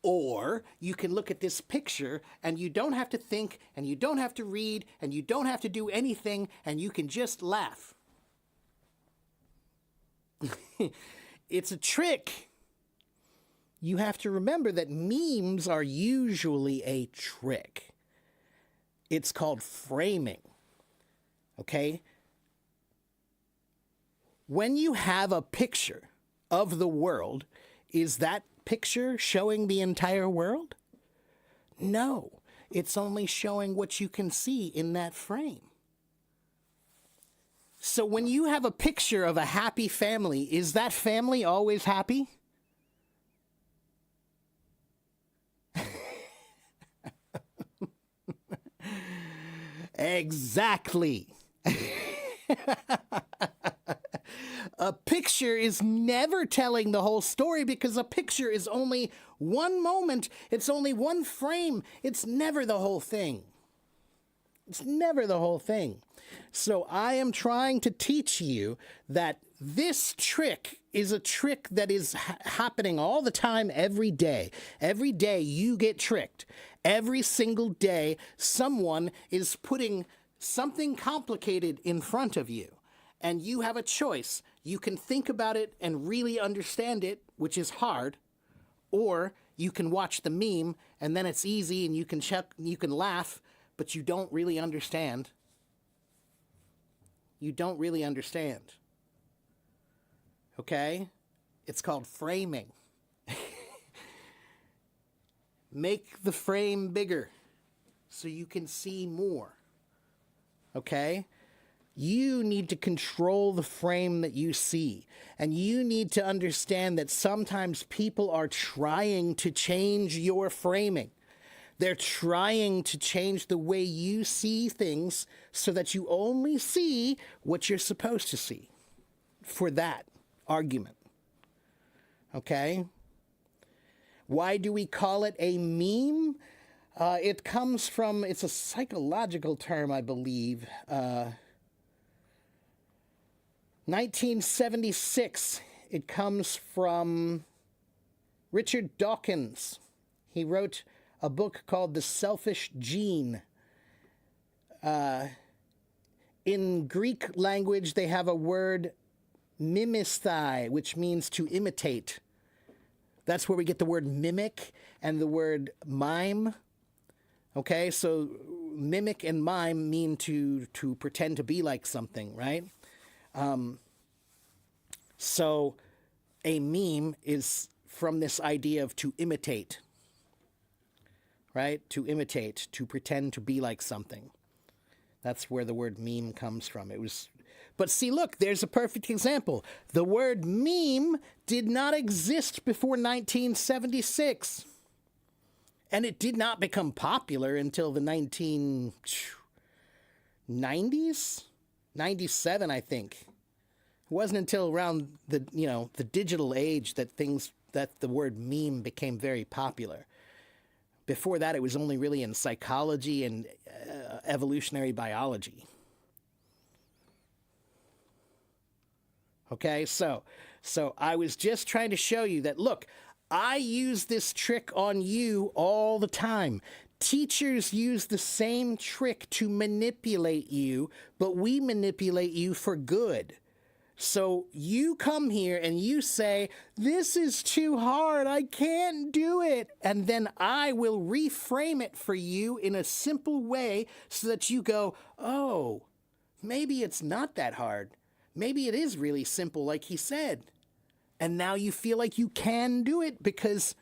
Speaker 1: Or you can look at this picture, and you don't have to think, and you don't have to read, and you don't have to do anything, and you can just laugh. It's a trick. You have to remember that memes are usually a trick. It's called framing. Okay? When you have a picture of the world, is that picture showing the entire world? No, it's only showing what you can see in that frame. So when you have a picture of a happy family, is that family always happy? Exactly. A picture is never telling the whole story because a picture is only one moment. It's only one frame. It's never the whole thing. It's never the whole thing. So I am trying to teach you that this trick is a trick that is happening all the time, every day. Every day you get tricked. Every single day someone is putting something complicated in front of you. And you have a choice. You can think about it and really understand it, which is hard, or you can watch the meme and then it's easy and you can laugh, but you don't really understand. You don't really understand. Okay? It's called framing. Make the frame bigger so you can see more. Okay? You need to control the frame that you see. And you need to understand that sometimes people are trying to change your framing. They're trying to change the way you see things so that you only see what you're supposed to see. For that. argument. Okay? Why do we call it a meme? It comes from, it's a psychological term, I believe. 1976. It comes from Richard Dawkins. He wrote a book called The Selfish Gene. In Greek language, they have a word mimesthai, which means to imitate. That's where we get the word mimic and the word mime. Okay, so mimic and mime mean to pretend to be like something, right? So a meme is from this idea of to imitate, right? To imitate, to pretend to be like something. That's where the word meme comes from. But see, look, there's a perfect example. The word meme did not exist before 1976. And it did not become popular until the 1990s? 97, I think. It wasn't until around the digital age that the word meme became very popular. Before that, it was only really in psychology and evolutionary biology. Okay, so I was just trying to show you that, look, I use this trick on you all the time. Teachers use the same trick to manipulate you, but we manipulate you for good. So you come here and you say, this is too hard, I can't do it. And then I will reframe it for you in a simple way so that you go, oh, maybe it's not that hard. Maybe it is really simple, like he said. And now you feel like you can do it because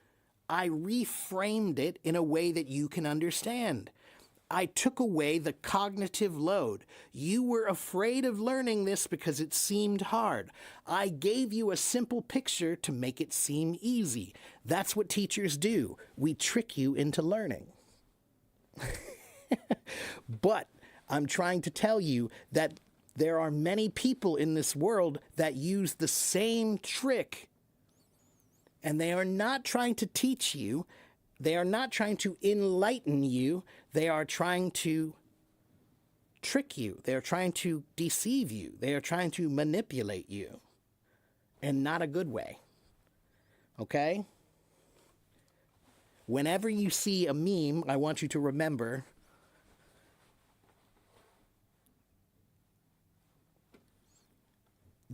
Speaker 1: I reframed it in a way that you can understand. I took away the cognitive load. You were afraid of learning this because it seemed hard. I gave you a simple picture to make it seem easy. That's what teachers do. We trick you into learning. But I'm trying to tell you that there are many people in this world that use the same trick, and they are not trying to teach you. They are not trying to enlighten you. They are trying to trick you. They are trying to deceive you. They are trying to manipulate you, and not a good way. Okay? Whenever you see a meme, I want you to remember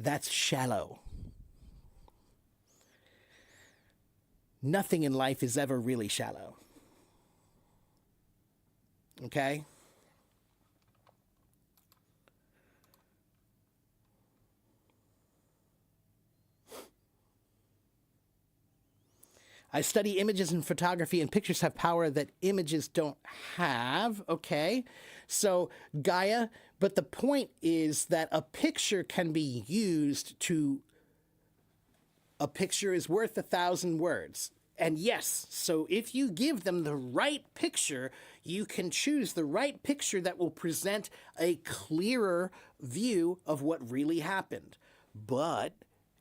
Speaker 1: that's shallow. Nothing in life is ever really shallow. Okay? I study images in photography, and pictures have power that images don't have. Okay? So, Gaia, but the point is that a picture can be used to... A picture is worth 1,000 words. And yes, so if you give them the right picture, you can choose the right picture that will present a clearer view of what really happened. But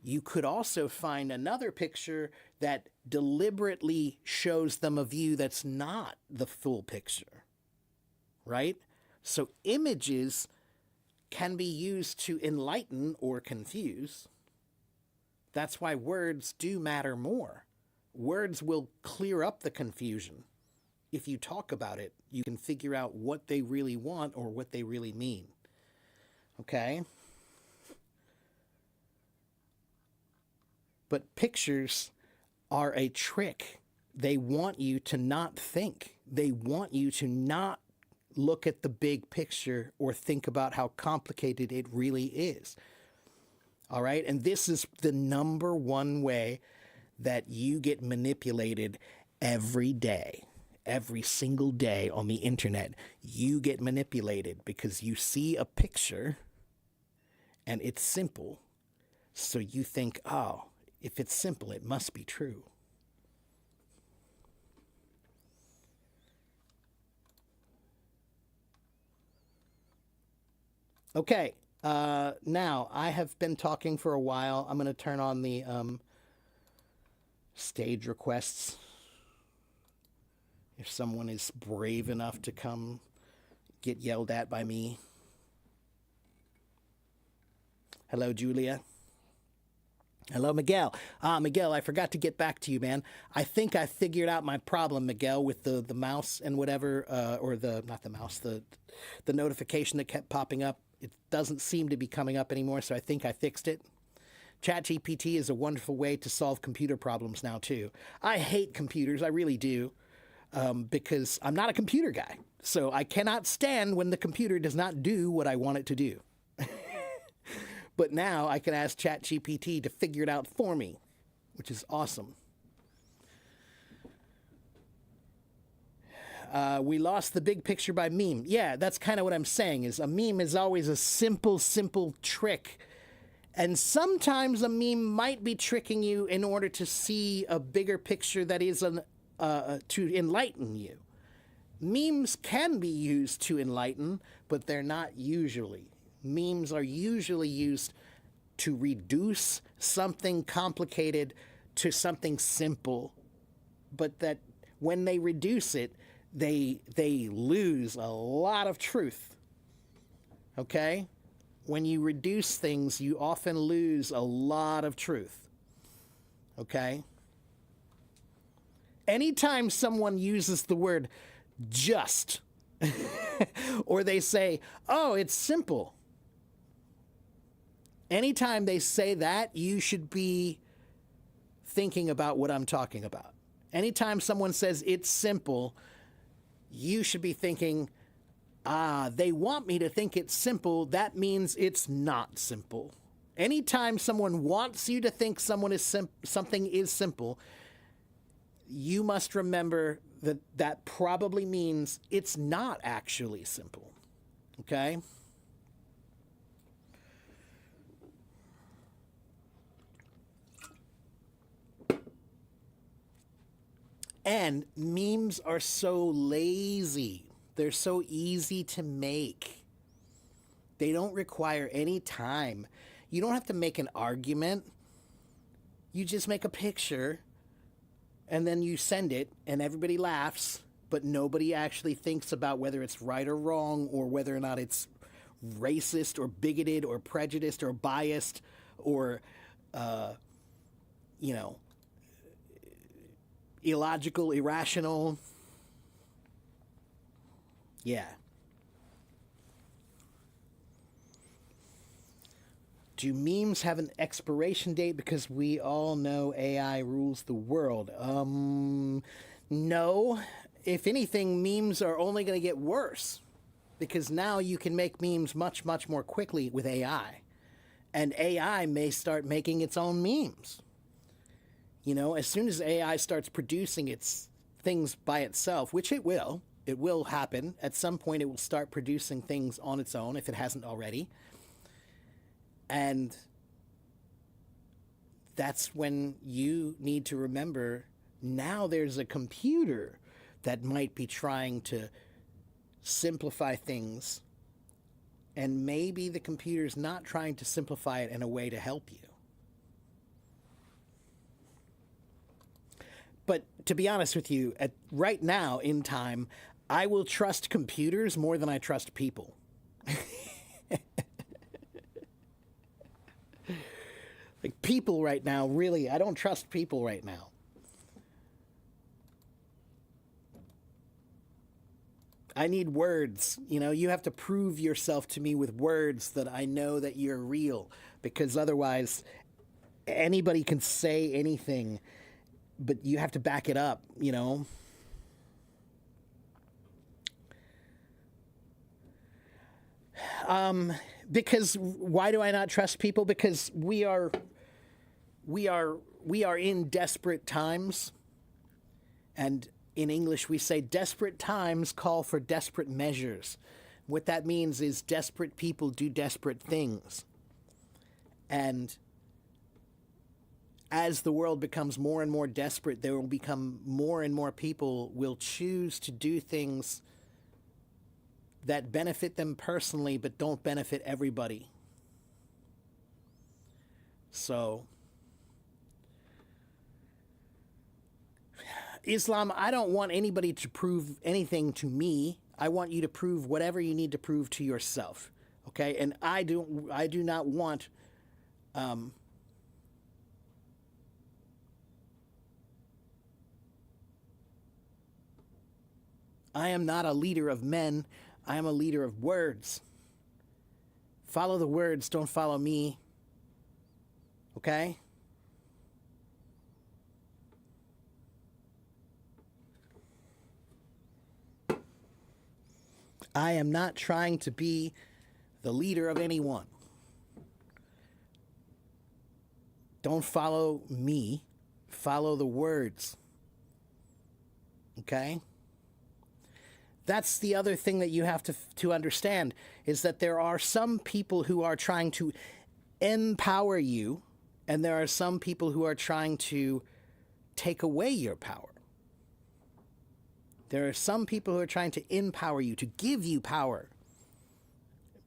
Speaker 1: you could also find another picture that deliberately shows them a view that's not the full picture, right? So images can be used to enlighten or confuse. That's why words do matter more. Words will clear up the confusion. If you talk about it, you can figure out what they really want or what they really mean. Okay? But pictures are a trick. They want you to not think. They want you to not look at the big picture or think about how complicated it really is. All right? And this is the number one way that you get manipulated every day. Every single day on the internet, you get manipulated because you see a picture and it's simple. So you think, oh, if it's simple, it must be true. Okay, Now, I have been talking for a while. I'm going to turn on the stage requests. If someone is brave enough to come get yelled at by me. Hello, Julia. Hello, Miguel. Miguel, I forgot to get back to you, man. I think I figured out my problem, Miguel, with the mouse and whatever, or not the mouse, the notification that kept popping up. It doesn't seem to be coming up anymore, so I think I fixed it. ChatGPT is a wonderful way to solve computer problems now, too. I hate computers, I really do, because I'm not a computer guy. So I cannot stand when the computer does not do what I want it to do. But now I can ask ChatGPT to figure it out for me, which is awesome. We lost the big picture by meme. Yeah, that's kind of what I'm saying, is a meme is always a simple trick. And sometimes a meme might be tricking you in order to see a bigger picture that is to enlighten you. Memes can be used to enlighten, but they're not usually. Memes are usually used to reduce something complicated to something simple, but that when they reduce it, they lose a lot of truth. Okay? When you reduce things, you often lose a lot of truth. Okay? Anytime someone uses the word just, or they say, oh, it's simple. Anytime they say that, you should be thinking about what I'm talking about. Anytime someone says it's simple, you should be thinking, they want me to think it's simple. That means it's not simple. Anytime someone wants you to think something is simple, you must remember that probably means it's not actually simple. Okay? And memes are so lazy. They're so easy to make. They don't require any time. You don't have to make an argument. You just make a picture and then you send it and everybody laughs, but nobody actually thinks about whether it's right or wrong or whether or not it's racist or bigoted or prejudiced or biased or, illogical, irrational. Yeah. Do memes have an expiration date? Because we all know AI rules the world. No. If anything, memes are only going to get worse. Because now you can make memes much, much more quickly with AI. And AI may start making its own memes. As soon as AI starts producing its things by itself, which it will happen. At some point, it will start producing things on its own if it hasn't already. And that's when you need to remember, now there's a computer that might be trying to simplify things. And maybe the computer's not trying to simplify it in a way to help you. But to be honest with you, right now in time, I will trust computers more than I trust people. Like people right now, really, I don't trust people right now. I need words. You have to prove yourself to me with words that I know that you're real, because otherwise anybody can say anything. But you have to back it up, Because why do I not trust people? Because we are in desperate times. And in English, we say desperate times call for desperate measures. What that means is desperate people do desperate things. And as the world becomes more and more desperate, there will become more and more people will choose to do things that benefit them personally but don't benefit everybody. So, Islam, I don't want anybody to prove anything to me. I want you to prove whatever you need to prove to yourself. Okay? And I do not want I am not a leader of men. I am a leader of words. Follow the words, don't follow me. Okay? I am not trying to be the leader of anyone. Don't follow me. Follow the words. Okay? That's the other thing that you have to understand, is that there are some people who are trying to empower you, and there are some people who are trying to take away your power. There are some people who are trying to empower you, to give you power.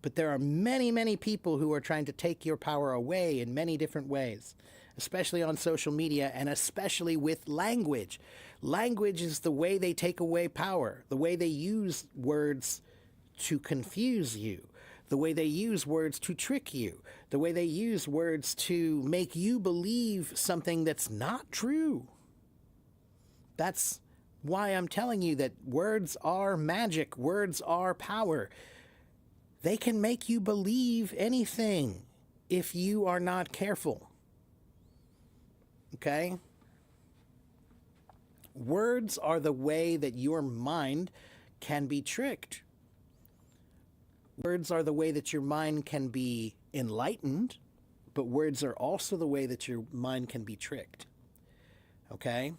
Speaker 1: But there are many, many people who are trying to take your power away in many different ways, especially on social media and especially with language. Language is the way they take away power, the way they use words to confuse you, the way they use words to trick you, the way they use words to make you believe something that's not true. That's why I'm telling you that words are magic, words are power. They can make you believe anything if you are not careful. Okay? Words are the way that your mind can be tricked. Words are the way that your mind can be enlightened, but words are also the way that your mind can be tricked. Okay?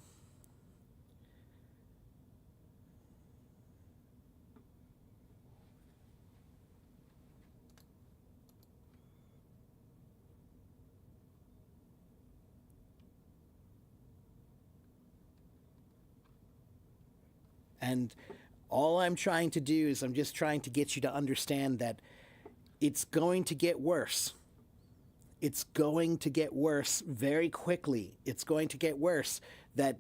Speaker 1: And all I'm trying to do is I'm just trying to get you to understand that it's going to get worse. It's going to get worse very quickly. It's going to get worse. That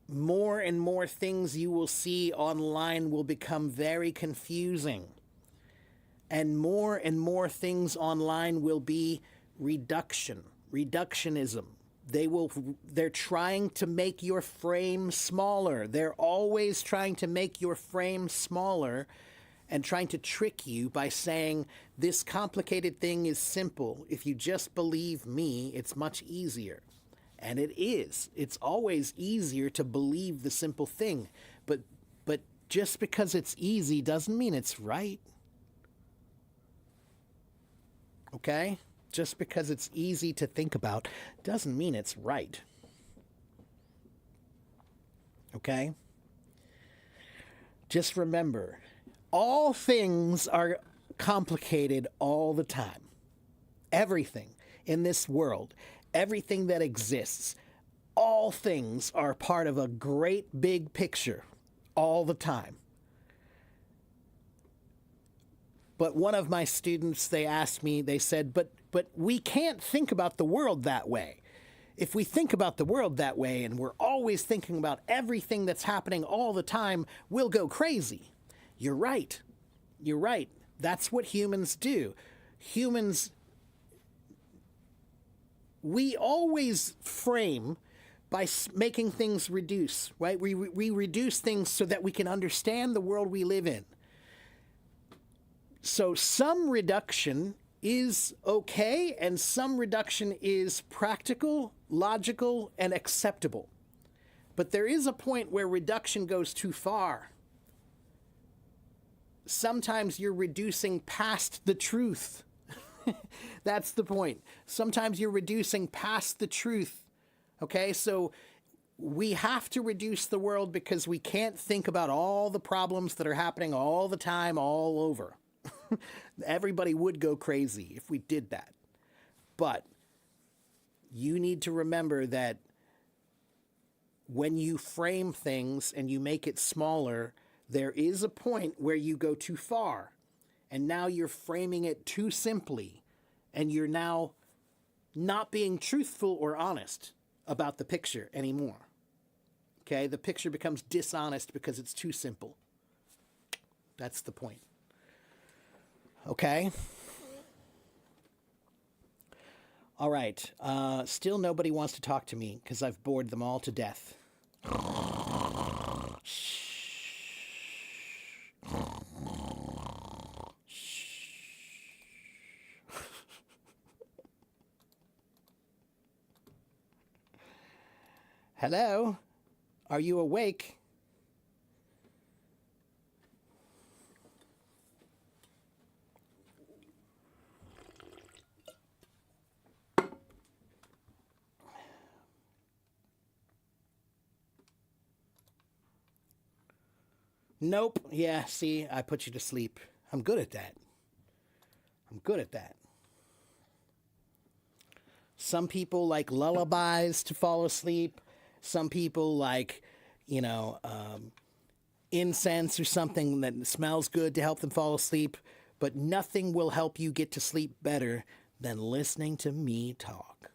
Speaker 1: more and more things you will see online will become very confusing. And more things online will be reductionism. They're trying to make your frame smaller. They're always trying to make your frame smaller and trying to trick you by saying this complicated thing is simple. If you just believe me, it's much easier. And it is. It's always easier to believe the simple thing. But just because it's easy doesn't mean it's right. Okay? Just because it's easy to think about doesn't mean it's right. Okay? Just remember, all things are complicated all the time. Everything in this world, everything that exists, all things are part of a great big picture all the time. But one of my students, they asked me, they said, but we can't think about the world that way. If we think about the world that way and we're always thinking about everything that's happening all the time, we'll go crazy. You're right. You're right. That's what humans do. Humans, we always frame by making things reduce, right? We reduce things so that we can understand the world we live in. So some reduction is okay, and some reduction is practical, logical, and acceptable. But there is a point where reduction goes too far. Sometimes you're reducing past the truth. That's the point. Sometimes you're reducing past the truth. Okay, so we have to reduce the world because we can't think about all the problems that are happening all the time, all over. Everybody would go crazy if we did that. But you need to remember that when you frame things and you make it smaller, there is a point where you go too far. And now you're framing it too simply. And you're now not being truthful or honest about the picture anymore. Okay, the picture becomes dishonest because it's too simple. That's the point. Okay? All right. Still nobody wants to talk to me because I've bored them all to death. Hello? Are you awake? Nope. Yeah, see, I put you to sleep. I'm good at that. I'm good at that. Some people like lullabies to fall asleep. Some people like, incense or something that smells good to help them fall asleep. But nothing will help you get to sleep better than listening to me talk.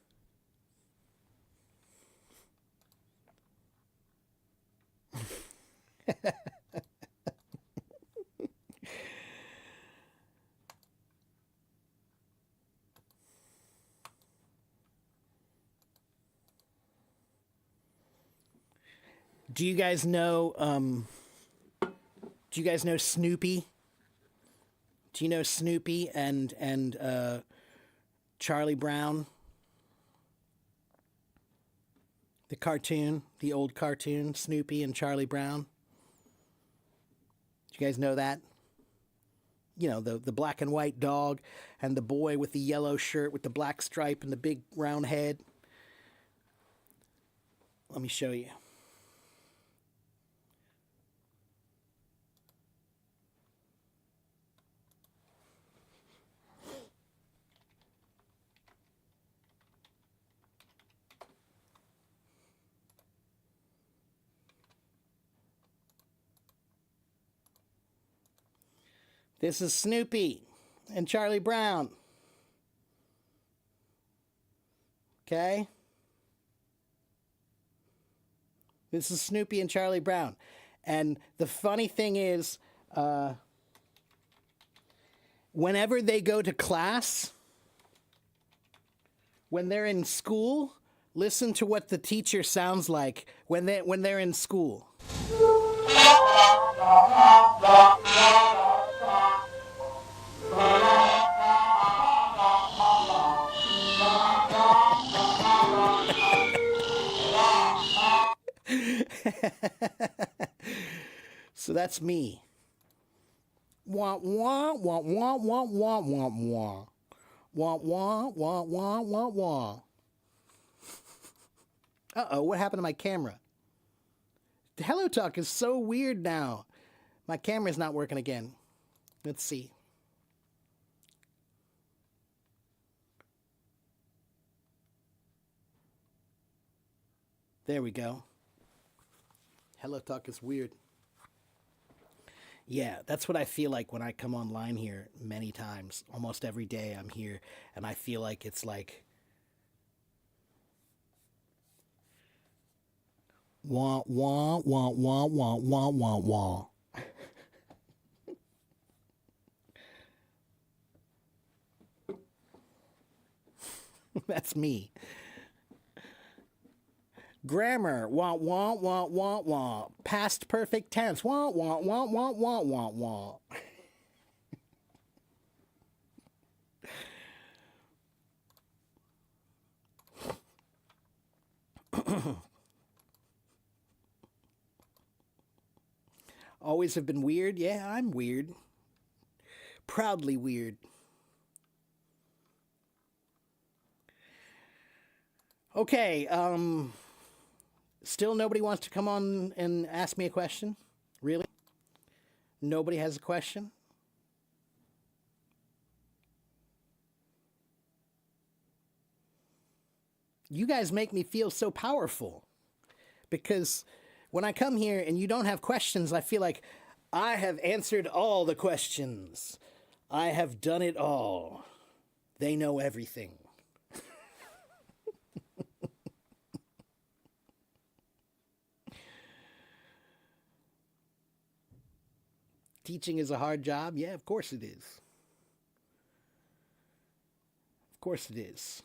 Speaker 1: Do you guys know? Do you guys know Snoopy? Do you know Snoopy and Charlie Brown? The cartoon, the old cartoon, Snoopy and Charlie Brown. Do you guys know that? You know, the black and white dog and the boy with the yellow shirt with the black stripe and the big round head. Let me show you. This is Snoopy and Charlie Brown. Okay? This is Snoopy and Charlie Brown. And the funny thing is, whenever they go to class, when they're in school, listen to what the teacher sounds like when they're in school. So that's me. Wah wah wah wah wah wah wah wah. Wah wah wah wah wah wah. Uh-oh, what happened to my camera? The Hello Talk is so weird now. My camera's not working again. Let's see. There we go. Hello Talk is weird. Yeah, that's what I feel like when I come online here many times. Almost every day I'm here, and I feel like it's like wah wah wah wah wah wah wah wah. That's me. Grammar, wah wah wah wah wah. Past perfect tense, wah wah wah wah wah wah wah. Always have been weird? Yeah, I'm weird. Proudly weird. Okay, still nobody wants to come on and ask me a question? Really? Nobody has a question? You guys make me feel so powerful because when I come here and you don't have questions, I feel like I have answered all the questions. I have done it all. They know everything. teaching is a hard job? Yeah, of course it is. Of course it is.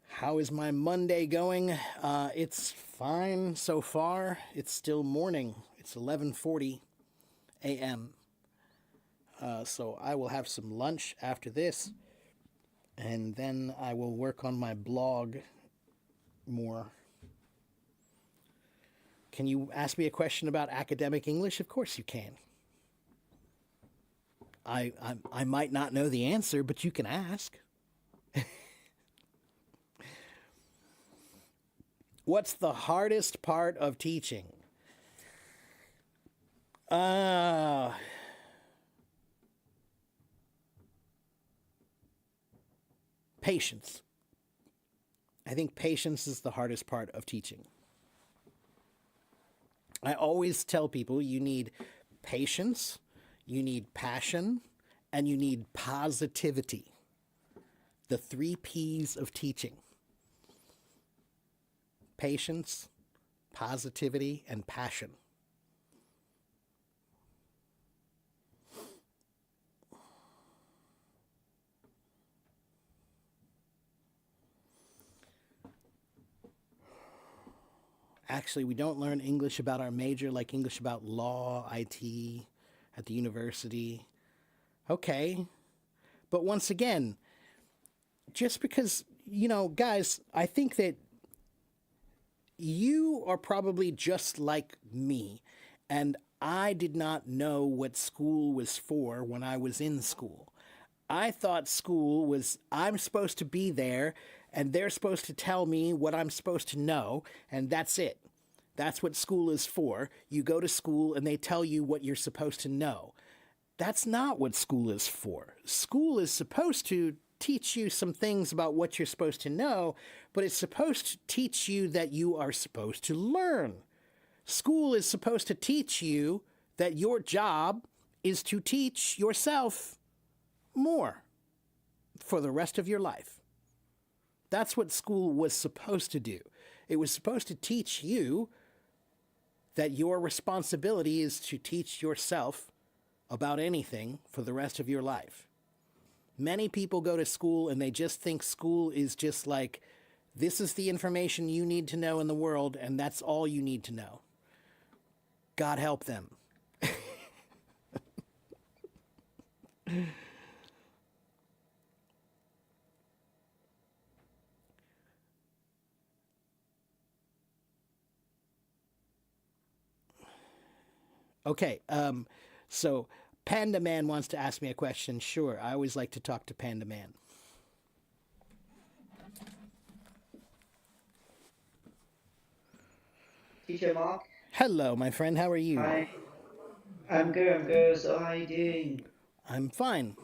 Speaker 1: How is my Monday going? It's fine so far. It's still morning. It's 11:40 a.m. So I will have some lunch after this, and then I will work on my blog more. Can you ask me a question about academic English? Of course you can. I might not know the answer, but you can ask. What's the hardest part of teaching? Uh, Patience. I think patience is the hardest part of teaching. I always tell people you need patience, you need passion, and you need positivity. The three P's of teaching: patience, positivity, and passion. Actually, we don't learn English about our major like English about law, IT, at the university. Okay. But once again, just because, guys, I think that you are probably just like me. And I did not know what school was for when I was in school. I thought school was, I'm supposed to be there and they're supposed to tell me what I'm supposed to know, and that's it. That's what school is for. You go to school and they tell you what you're supposed to know. That's not what school is for. School is supposed to teach you some things about what you're supposed to know, but it's supposed to teach you that you are supposed to learn. School is supposed to teach you that your job is to teach yourself more for the rest of your life. That's what school was supposed to do. It was supposed to teach you that your responsibility is to teach yourself about anything for the rest of your life. Many people go to school and they just think school is just like, this is the information you need to know in the world, and that's all you need to know. God help them. Okay, so Panda Man wants to ask me a question. Sure, I always like to talk to Panda Man.
Speaker 2: Teacher Mark,
Speaker 1: Hello, my friend. How are you?
Speaker 2: hi. I'm good, I'm good. So how are you doing?
Speaker 1: I'm fine.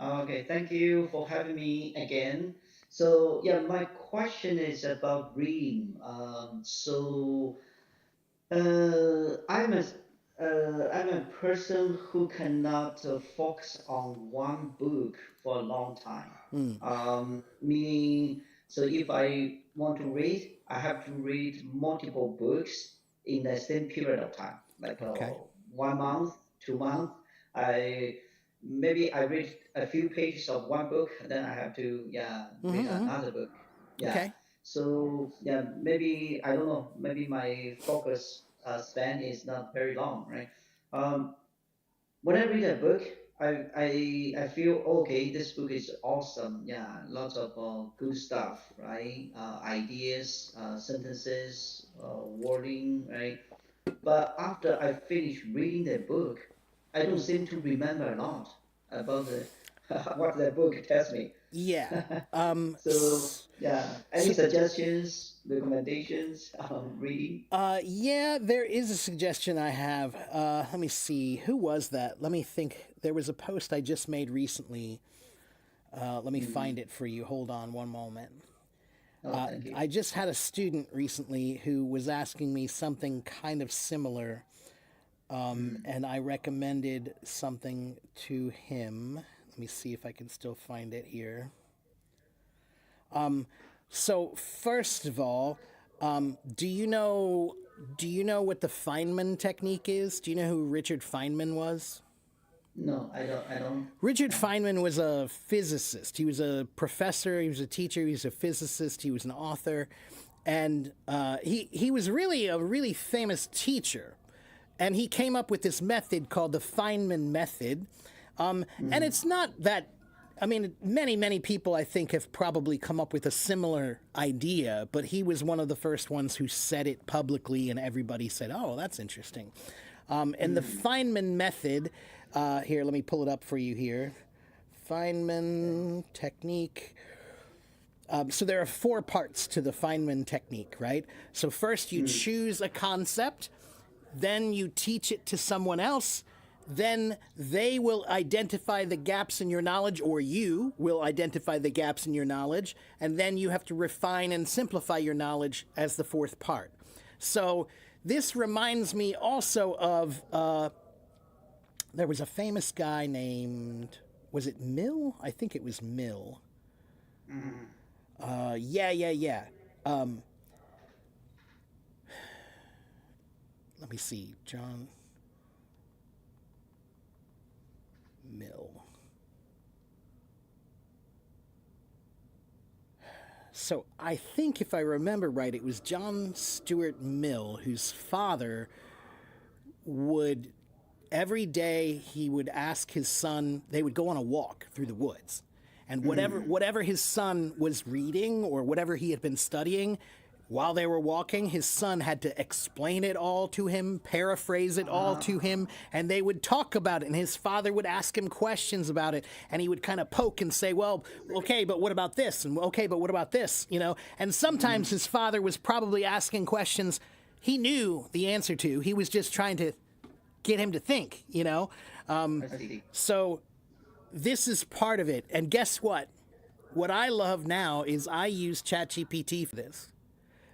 Speaker 2: Okay, thank you for having me again. So yeah, my question is about reading. I'm a person who cannot focus on one book for a long time.
Speaker 1: Hmm.
Speaker 2: Meaning, so if I want to read, I have to read multiple books in the same period of time, like
Speaker 1: Okay.
Speaker 2: 1 month, 2 months. I maybe I read a few pages of one book, then I have to read
Speaker 1: Mm-hmm.
Speaker 2: another book. Yeah.
Speaker 1: Okay.
Speaker 2: So yeah, maybe I don't know. Maybe my focus span is not very long, right? Um, when I read a book, I feel okay. This book is awesome. Yeah, lots of good stuff, right? Ideas, sentences, wording, right? But after I finish reading the book, I don't seem to remember a lot about the what the book tells me.
Speaker 1: Yeah.
Speaker 2: So yeah, any
Speaker 1: So,
Speaker 2: suggestions, recommendations, reading?
Speaker 1: yeah, there is a suggestion I have. Let me see. Who was that? Let me think. There was a post I just made recently. Let me
Speaker 2: Mm.
Speaker 1: find it for you. Hold on one moment.
Speaker 2: Oh, thank you.
Speaker 1: I just had a student recently who was asking me something kind of similar,
Speaker 2: Mm.
Speaker 1: and I recommended something to him. Let me see if I can still find it here. So first of all, do you know what the Feynman technique is? Do you know who Richard Feynman was?
Speaker 2: No, I don't
Speaker 1: Richard
Speaker 2: know.
Speaker 1: Feynman was a physicist. He was a professor. He was a teacher. He was a physicist. He was an author, and he was really a really famous teacher. And he came up with this method called the Feynman method. And it's not that. I mean, many people I think have probably come up with a similar idea, but he was one of the first ones who said it publicly, and everybody said, "Oh, that's interesting." And the Feynman method. Here, let me pull it up for you here. Feynman technique. So there are four parts to the Feynman technique, right? So first you choose a concept, then you teach it to someone else, then they will identify the gaps in your knowledge, or you will identify the gaps in your knowledge, and then you have to refine and simplify your knowledge as the fourth part. So this reminds me also of there was a famous guy named, was it Mill? I think it was Mill. Yeah. Let me see, John Mill. So I think, if I remember right, it was John Stuart Mill, whose father would, every day he would ask his son, they would go on a walk through the woods. And whatever his son was reading or whatever he had been studying, while they were walking, his son had to explain it all to him, paraphrase it all to him, and they would talk about it. And his father would ask him questions about it, and he would kind of poke and say, "Well, okay, but what about this? And okay, but what about this?" You know. And sometimes his father was probably asking questions he knew the answer to. He was just trying to get him to think. You know.
Speaker 2: I see.
Speaker 1: So this is part of it. And guess what? What I love now is I use ChatGPT for this.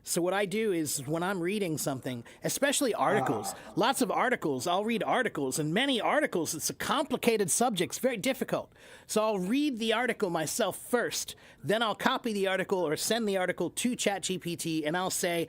Speaker 1: So what I do is when I'm reading something, especially articles, lots of articles, I'll read articles, and many articles, it's a complicated subject, it's very difficult. So I'll read the article myself first, then I'll copy the article or send the article to ChatGPT, and I'll say,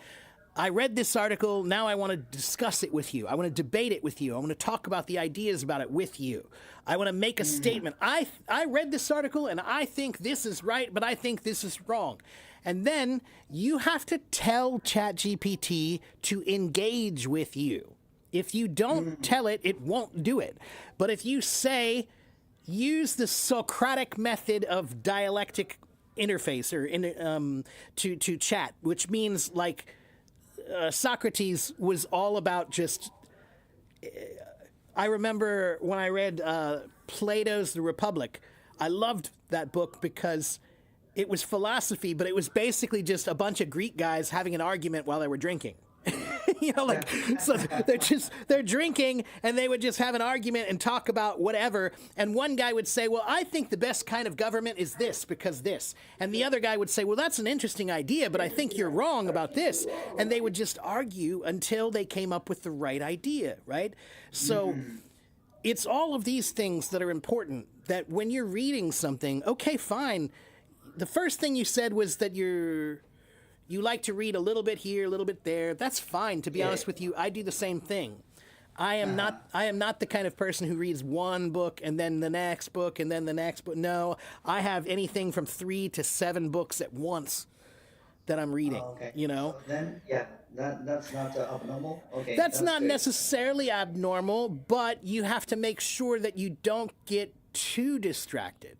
Speaker 1: I read this article, now I want to discuss it with you. I want to debate it with you. I want to talk about the ideas about it with you. I want to make a statement. I read this article and I think this is right, but I think this is wrong. And then you have to tell ChatGPT to engage with you. If you don't tell it, it won't do it. But if you say, use the Socratic method of dialectic interface or to chat, which means like Socrates was all about just. I remember when I read Plato's The Republic, I loved that book because it was philosophy, but it was basically just a bunch of Greek guys having an argument while they were drinking. You know, like, so they're drinking and they would just have an argument and talk about whatever. And one guy would say, well, I think the best kind of government is this because this. And the other guy would say, well, that's an interesting idea, but I think you're wrong about this. And they would just argue until they came up with the right idea, right? So it's all of these things that are important, that when you're reading something, okay, fine. The first thing you said was that you like to read a little bit here, a little bit there. That's fine. To be honest with you, I do the same thing. I am not the kind of person who reads one book and then the next book and then the next book. No, I have anything from 3 to 7 books at once that I'm reading.
Speaker 2: Okay.
Speaker 1: You know,
Speaker 2: So then, yeah, that's not abnormal. Okay,
Speaker 1: that's
Speaker 2: that's
Speaker 1: not
Speaker 2: good.
Speaker 1: necessarily abnormal, but you have to make sure that you don't get too distracted.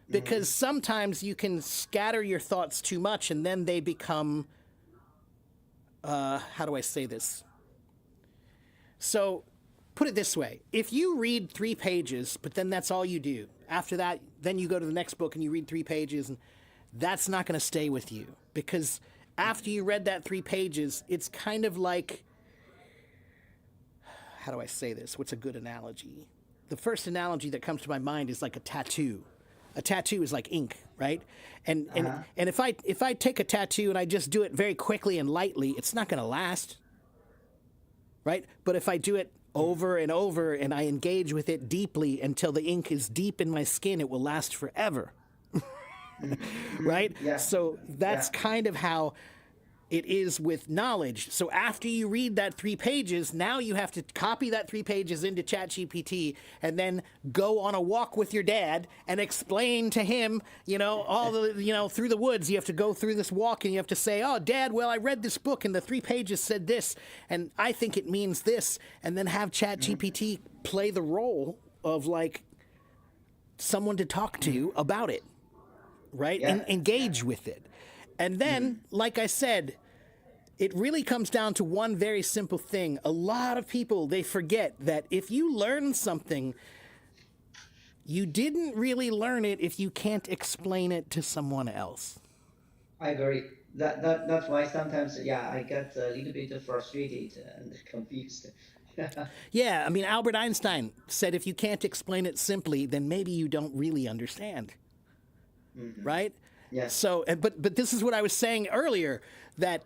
Speaker 1: Because sometimes you can scatter your thoughts too much and then they become, how do I say this? So put it this way. If you read 3 pages, but then that's all you do, after that, then you go to the next book and you read 3 pages, and that's not going to stay with you. Because after you read that 3 pages, it's kind of like, how do I say this? What's a good analogy? The first analogy that comes to my mind is like a tattoo. A tattoo is like ink, right? And if I take a tattoo and I just do it very quickly and lightly, it's not going to last, right? But if I do it over and over and I engage with it deeply until the ink is deep in my skin, it will last forever. right?
Speaker 2: Yeah,
Speaker 1: So that's
Speaker 2: yeah,
Speaker 1: kind of how it is with knowledge. So after you read that 3 pages, now you have to copy that 3 pages into ChatGPT and then go on a walk with your dad and explain to him, all the, through the woods. You have to go through this walk and you have to say, oh, Dad, well, I read this book and the 3 pages said this, and I think it means this. And then have ChatGPT play the role of like someone to talk to about it, right?
Speaker 2: yeah,
Speaker 1: And engage with it. And then, like I said, it really comes down to one very simple thing. A lot of people, they forget that if you learn something, you didn't really learn it if you can't explain it to someone else.
Speaker 2: I agree. That's why sometimes, yeah, I get a little bit frustrated and confused.
Speaker 1: Yeah, I mean, Albert Einstein said if you can't explain it simply, then maybe you don't really understand, right?
Speaker 2: Yes.
Speaker 1: So, but this is what I was saying earlier, that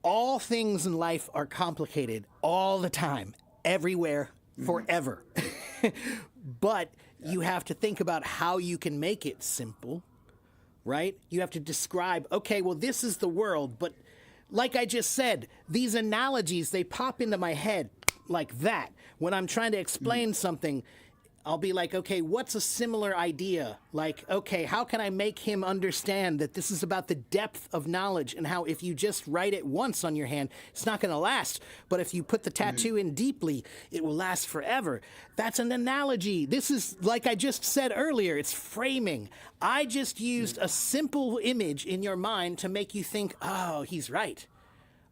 Speaker 1: all things in life are complicated all the time, everywhere, forever. But you have to think about how you can make it simple, right? You have to describe, okay, well, this is the world, but like I just said, these analogies, they pop into my head like that. When I'm trying to explain something, I'll be like, okay, what's a similar idea? Like, okay, how can I make him understand that this is about the depth of knowledge and how if you just write it once on your hand, it's not going to last. But if you put the tattoo in deeply, it will last forever. That's an analogy. This is, like I just said earlier, it's framing. I just used a simple image in your mind to make you think, oh, he's right.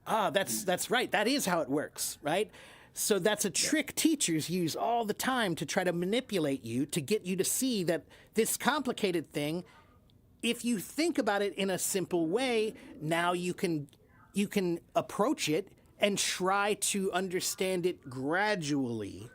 Speaker 1: Ah, that's right. That is how it works, right? So that's a trick teachers use all the time to try to manipulate you to get you to see that this complicated thing, if you think about it in a simple way, now you can approach it and try to understand it gradually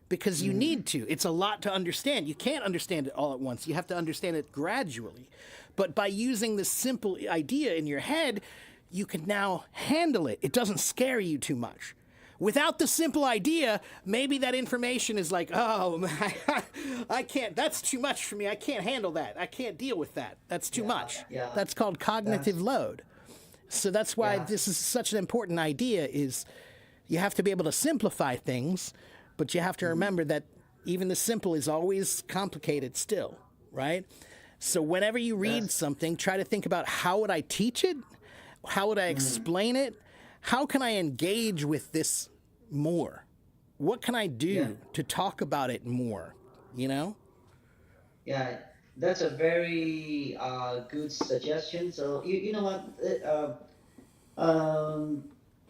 Speaker 1: because you need to. It's a lot to understand. You can't understand it all at once. You have to understand it gradually. But by using this simple idea in your head, you can now handle it. It doesn't scare you too much. Without the simple idea, maybe that information is like, oh, I can't, that's too much for me. I can't handle that. I can't deal with that. That's too much.
Speaker 2: Yeah.
Speaker 1: That's called cognitive load. So that's why
Speaker 2: Yeah.
Speaker 1: this is such an important idea is you have to be able to simplify things, but you have to remember that even the simple is always complicated still, right? So whenever you read something, try to think about how would I teach it? How would I explain it? How can I engage with this more? What can I do to talk about it more? You know?
Speaker 2: Yeah, that's a very good suggestion. So you know what?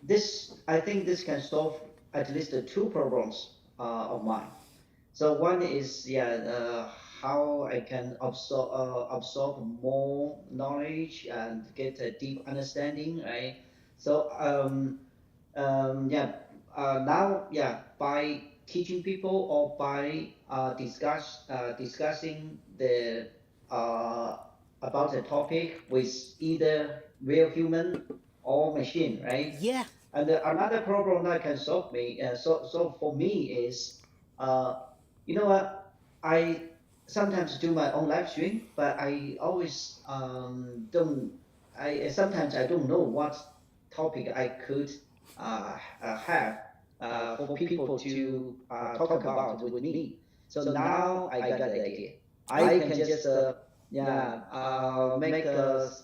Speaker 2: This I think this can solve at least the two problems of mine. So one is how I can absorb more knowledge and get a deep understanding, right? So now by teaching people or by discussing the uh, about the topic with either real human or machine, right?
Speaker 1: Yeah.
Speaker 2: And another problem that can solve for me is, uh, you know what? I sometimes do my own live stream, but I always don't. I sometimes I don't know what topic I could have for people to talk about with me. So now I got the idea. I can just make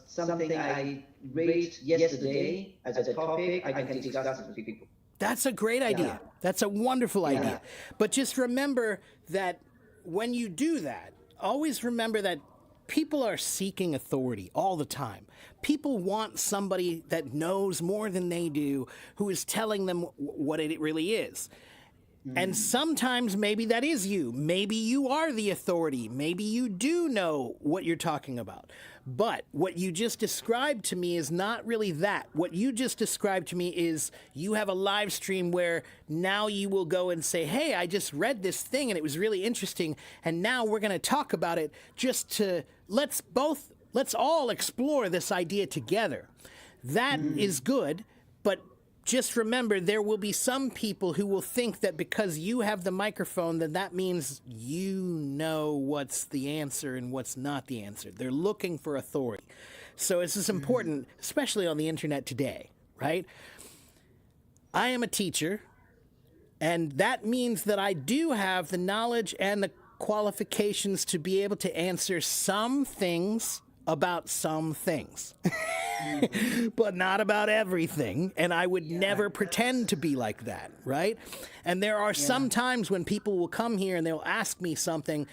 Speaker 2: something I read yesterday as a topic. I can discuss it with people.
Speaker 1: That's a great idea. That's a wonderful idea. But just remember that when you do that, always remember that people are seeking authority all the time. People want somebody that knows more than they do, who is telling them what it really is. And sometimes maybe that is you. Maybe you are the authority. Maybe you do know what you're talking about. But what you just described to me is not really that. What you just described to me is you have a live stream where now you will go and say, hey, I just read this thing and it was really interesting. And now we're going to talk about it just to let's all explore this idea together. That is good, but just remember there will be some people who will think that because you have the microphone, then that means you know what's the answer and what's not the answer. They're looking for authority. So this is important, especially on the internet today, right? I am a teacher, and that means that I do have the knowledge and the qualifications to be able to answer some things about some things, but not about everything. And I would never pretend to be like that, right? And there are some times when people will come here and they'll ask me something.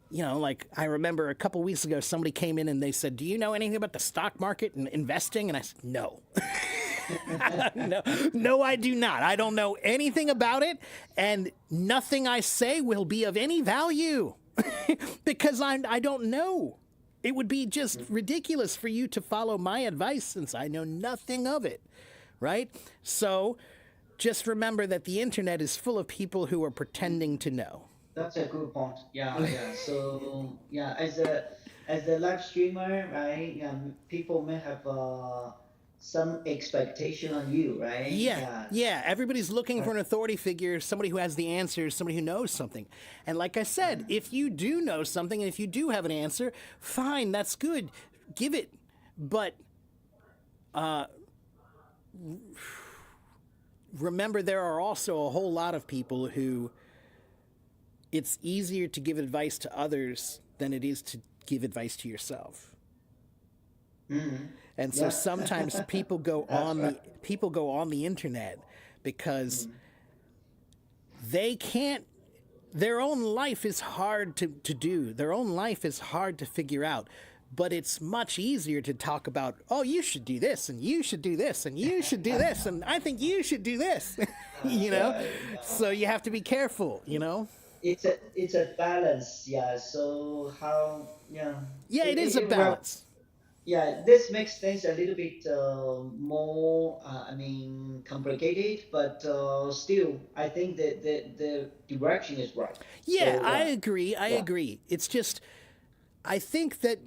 Speaker 1: You know, like I remember a couple weeks ago, somebody came in and they said, "Do you know anything about the stock market and investing?" And I said, "No." No, I do not. I don't know anything about it, and nothing I say will be of any value because I don't know. It would be just ridiculous for you to follow my advice since I know nothing of it, right? So just remember that the internet is full of people who are pretending to know.
Speaker 2: That's a good point. Yeah, yeah. So yeah, as a live streamer, right? People may have some expectation on you, right?
Speaker 1: Yeah,
Speaker 2: Yeah.
Speaker 1: yeah. Everybody's looking for an authority figure, somebody who has the answers, somebody who knows something. And like I said, if you do know something and if you do have an answer, fine, that's good. Give it. But remember, there are also a whole lot of people who it's easier to give advice to others than it is to give advice to yourself. And so
Speaker 2: Yeah.
Speaker 1: sometimes people go
Speaker 2: That's
Speaker 1: on
Speaker 2: right.
Speaker 1: the internet because they can't their own life is hard to do. Their own life is hard to figure out. But it's much easier to talk about, oh, you should do this, and you should do this, and you should do this, and I think you should do this. you know? So you have to be careful, you know?
Speaker 2: It's a balance. Yeah. So how? Yeah.
Speaker 1: Yeah, it is a
Speaker 2: Well,
Speaker 1: balance.
Speaker 2: yeah, this makes things a little bit more, I mean, complicated, but still, I think that the direction is right.
Speaker 1: Yeah,
Speaker 2: So
Speaker 1: I
Speaker 2: yeah,
Speaker 1: agree. I
Speaker 2: yeah.
Speaker 1: agree. It's just, I think that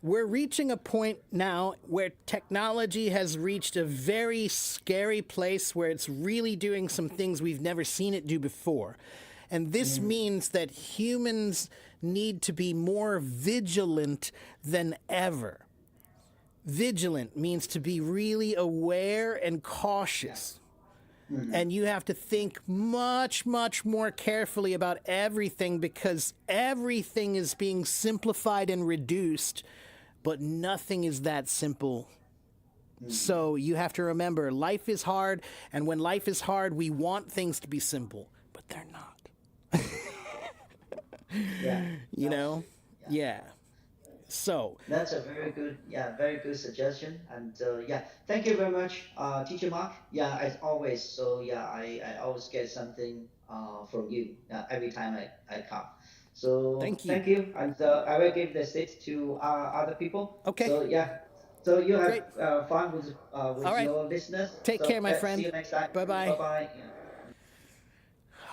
Speaker 1: we're reaching a point now where technology has reached a very scary place where it's really doing some things we've never seen it do before. And this means that humans need to be more vigilant than ever. Vigilant means to be really aware and cautious. And you have to think much, much more carefully about everything because everything is being simplified and reduced, but nothing is that simple. So you have to remember life is hard, and when life is hard, we want things to be simple, but they're not.
Speaker 2: Yeah.
Speaker 1: You
Speaker 2: That's
Speaker 1: know?
Speaker 2: yeah.
Speaker 1: Yeah. So,
Speaker 2: That's a very good, yeah, very good suggestion. And yeah, thank you very much, Teacher Mark. Yeah, as always. So yeah, I always get something from you every time I come. So
Speaker 1: thank you.
Speaker 2: thank you, and I will give the seat to other people.
Speaker 1: Okay,
Speaker 2: So yeah, so you have
Speaker 1: great.
Speaker 2: fun
Speaker 1: All
Speaker 2: with
Speaker 1: right.
Speaker 2: your listeners.
Speaker 1: Take care,
Speaker 2: So
Speaker 1: my
Speaker 2: let's see
Speaker 1: friend.
Speaker 2: you next time.
Speaker 1: Bye
Speaker 2: Bye
Speaker 1: bye.
Speaker 2: bye.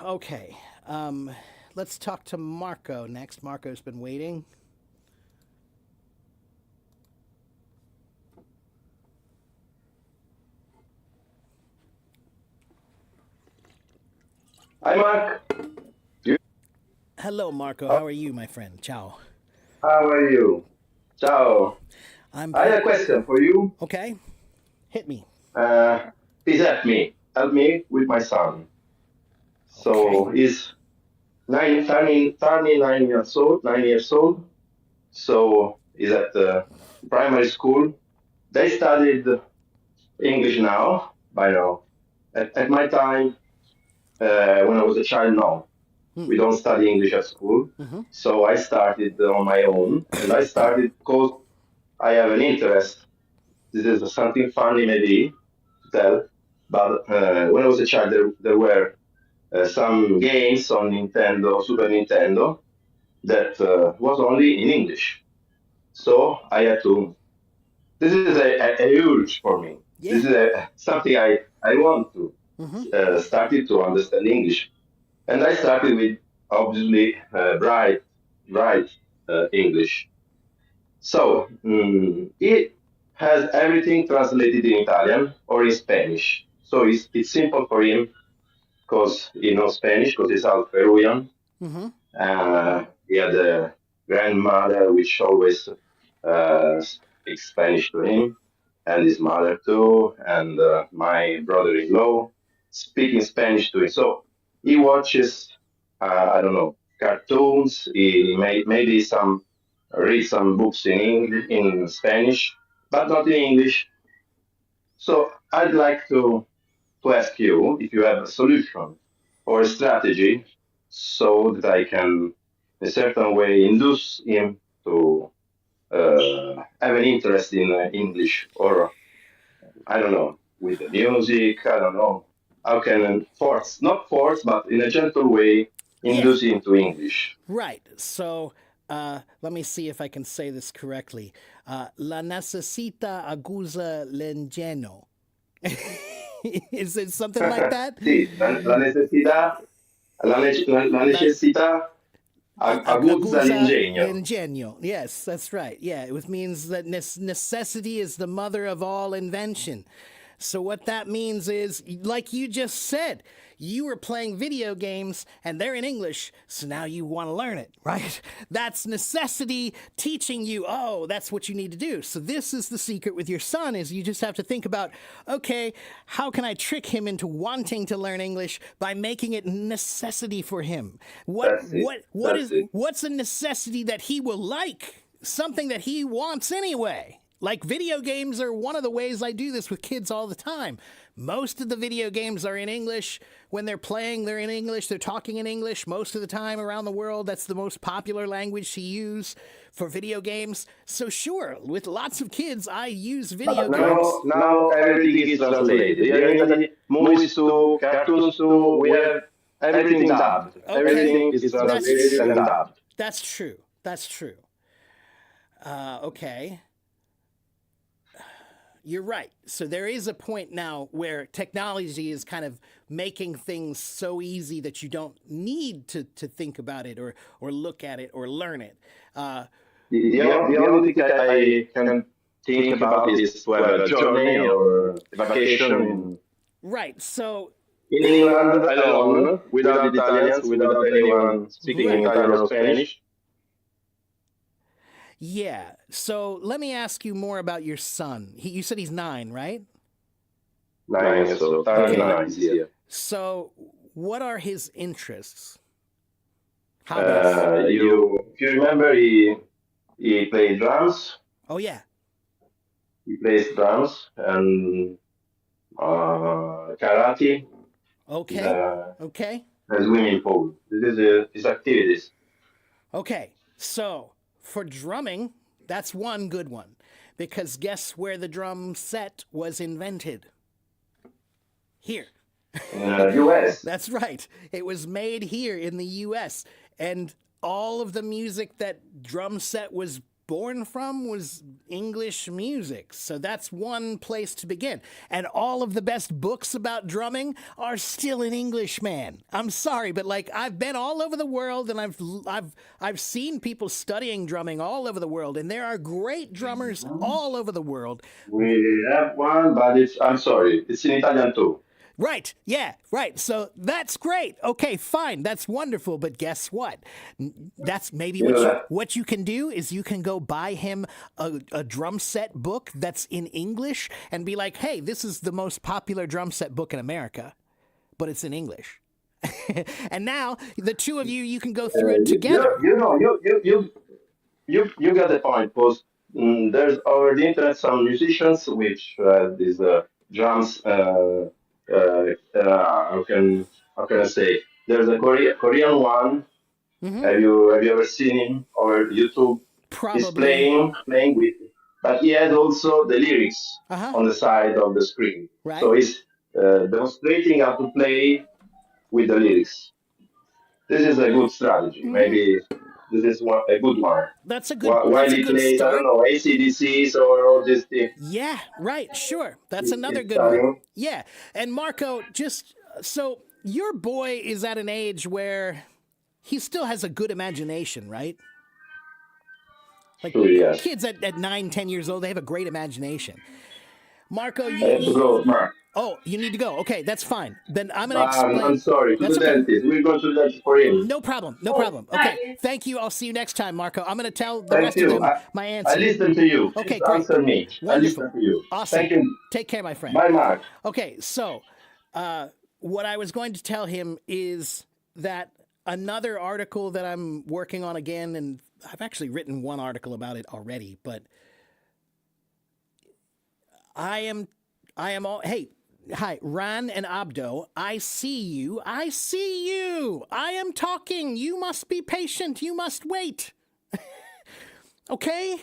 Speaker 1: Okay. Let's talk to Marco next. Marco's been waiting.
Speaker 3: Hi, Mark. You-
Speaker 1: Hello, Marco. How are you, my friend? Ciao.
Speaker 3: How are you? Ciao.
Speaker 1: I'm
Speaker 3: I have a
Speaker 1: pretty.
Speaker 3: question for you.
Speaker 1: Okay. Hit me.
Speaker 3: Uh, Please help me. Help me with my son.
Speaker 1: Okay.
Speaker 3: So he's 39 years old, 9 years old. So he's at the primary school. They studied English now, by now. At my time, when I was a child, no.
Speaker 1: Hmm.
Speaker 3: We don't study English at school.
Speaker 1: Mm-hmm.
Speaker 3: So I started on my own, and I started because I have an interest. This is something funny, maybe, to tell. But when I was a child, there were some games on Nintendo, Super Nintendo, that was only in English. So I had to. This is a huge for me.
Speaker 1: Yeah.
Speaker 3: This is something I want to
Speaker 1: Mm-hmm.
Speaker 3: started to understand English, and I started with obviously bright English. So has everything translated in Italian or in Spanish. So it's simple for him because he knows Spanish because he's half Peruvian.
Speaker 1: Mm-hmm.
Speaker 3: He had a grandmother which always speaks Spanish to him, and his mother too, and my brother-in-law speaking Spanish to him. So he watches, I don't know, cartoons. He maybe some read some books in English, in Spanish, but not in English. So I'd like to ask you if you have a solution or a strategy so that I can, in a certain way, induce him to have an interest in English, or I don't know, with the music, I don't know. How can force, not force, but in a gentle way,
Speaker 1: Yeah.
Speaker 3: induce him to English?
Speaker 1: Right. So let me see if I can say this correctly. La necesita aguza l'ingegno. Is it something like that?
Speaker 3: Sì, la necessità, la
Speaker 1: La,
Speaker 3: necessità aguzza
Speaker 1: aguza
Speaker 3: l'ingegno.
Speaker 1: l'ingegno. Yes, that's right. Yeah, it means that necessity is the mother of all invention. So what that means is, like you just said, you were playing video games and they're in English, so now you want to learn it, right? That's necessity teaching you, oh, that's what you need to do. So this is the secret with your son is you just have to think about, okay, how can I trick him into wanting to learn English by making it necessity for him?
Speaker 3: That's it. That's it.
Speaker 1: What's a necessity that he will like? Something that he wants anyway. Like video games are one of the ways I do this with kids all the time. Most of the video games are in English. When they're playing, they're in English. They're talking in English most of the time around the world. That's the most popular language to use for video games. So sure, with lots of kids, I use video
Speaker 3: But
Speaker 1: games.
Speaker 3: now everything is translated. Even movies to cartoons to we have everything dubbed.
Speaker 1: Okay.
Speaker 3: Everything is translated and dubbed.
Speaker 1: That's true. That's true. Okay. You're right. So there is a point now where technology is kind of making things so easy that you don't need to think about it or look at it or learn it.
Speaker 3: The only thing I can think about is to have a journey or a vacation
Speaker 1: Right. So
Speaker 3: in England alone, without the Italians, without anyone speaking
Speaker 1: Right.
Speaker 3: Italian or Spanish.
Speaker 1: yeah. So let me ask you more about your son. You said he's 9, right?
Speaker 3: 9 years old.
Speaker 1: Okay.
Speaker 3: 9 this year.
Speaker 1: So what are his interests? Hobbies?
Speaker 3: If you remember, he played drums.
Speaker 1: Oh yeah.
Speaker 3: He plays drums and karate.
Speaker 1: Okay. Okay.
Speaker 3: The swimming pool. This is his activities.
Speaker 1: Okay. So for drumming, that's one good one. Because guess where the drum set was invented? Here.
Speaker 3: In the US.
Speaker 1: That's right. It was made here in the US. And all of the music that drum set was born from was English music. So that's one place to begin. And all of the best books about drumming are still in English, man. I'm sorry, but like I've been all over the world and I've seen people studying drumming all over the world and there are great drummers all over the world.
Speaker 3: We have one, but I'm sorry, it's in Italian too.
Speaker 1: Right. Yeah. Right. So that's great. Okay. Fine. That's wonderful. But guess what? That's maybe what you can do is you can go buy him a drum set book that's in English and be like, hey, this is the most popular drum set book in America, but it's in English. And now the two of you can go through it together.
Speaker 3: You got the point. Because there's over the internet some musicians which these drums. How can I say? There's a Korean one.
Speaker 1: Mm-hmm.
Speaker 3: Have you ever seen him over YouTube? He's
Speaker 1: Probably.
Speaker 3: playing with, but he has also the lyrics
Speaker 1: Uh-huh.
Speaker 3: on the side of the screen.
Speaker 1: Right.
Speaker 3: So he's demonstrating how to play with the lyrics. This is a good strategy. Maybe this is a good one.
Speaker 1: That's a good.
Speaker 3: While
Speaker 1: That's a
Speaker 3: he
Speaker 1: good
Speaker 3: plays, I
Speaker 1: start.
Speaker 3: don't know, ACDCs or all these things.
Speaker 1: Yeah, right, sure. That's another
Speaker 3: He's
Speaker 1: good one.
Speaker 3: studying.
Speaker 1: Yeah. And Marco, just so your boy is at an age where he still has a good imagination, right? Like
Speaker 3: Sure, yes.
Speaker 1: kids at 9, 10 years old, they have a great imagination. Marco,
Speaker 3: I have to go, Mark.
Speaker 1: oh, you need to go. Okay, that's fine. Then I'm going to explain.
Speaker 3: I'm sorry, to
Speaker 1: That's
Speaker 3: the
Speaker 1: okay.
Speaker 3: dentist. We're going to the dentist for him.
Speaker 1: No problem. No problem. Okay. Thank you. I'll see you next time, Marco. I'm going to tell the
Speaker 3: Thank
Speaker 1: rest of
Speaker 3: you.
Speaker 1: them my
Speaker 3: I
Speaker 1: answer.
Speaker 3: listen to you.
Speaker 1: Okay,
Speaker 3: Please
Speaker 1: great.
Speaker 3: answer me. I
Speaker 1: Wonderful.
Speaker 3: listen to you.
Speaker 1: Awesome.
Speaker 3: Thank you.
Speaker 1: Take care, my friend.
Speaker 3: Bye, Mark.
Speaker 1: Okay, so what I was going to tell him is that another article that I'm working on again, and I've actually written one article about it already, but I am all, hey, hi, Ran and Abdo, I see you. I see you. I am talking. You must be patient. You must wait. Okay?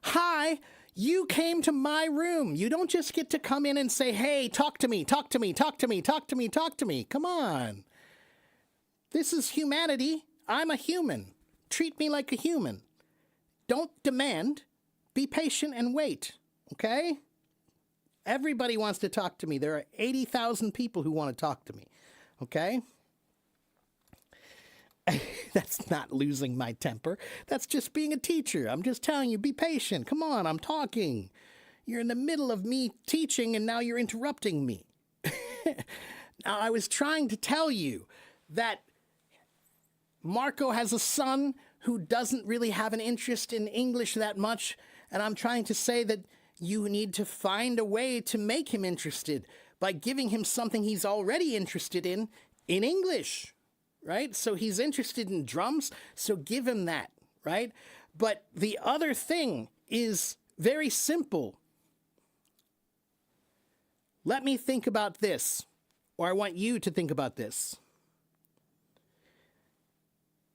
Speaker 1: Hi, you came to my room. You don't just get to come in and say, hey, talk to me, talk to me, talk to me, talk to me, talk to me. Come on. This is humanity. I'm a human. Treat me like a human. Don't demand. Be patient and wait. Okay? Everybody wants to talk to me. There are 80,000 people who want to talk to me. Okay? That's not losing my temper. That's just being a teacher. I'm just telling you, be patient. Come on, I'm talking. You're in the middle of me teaching and now you're interrupting me. Now, I was trying to tell you that Marco has a son who doesn't really have an interest in English that much, and I'm trying to say that you need to find a way to make him interested by giving him something he's already interested in English, right? So he's interested in drums, so give him that, right? But the other thing is very simple. Let me think about this, or I want you to think about this.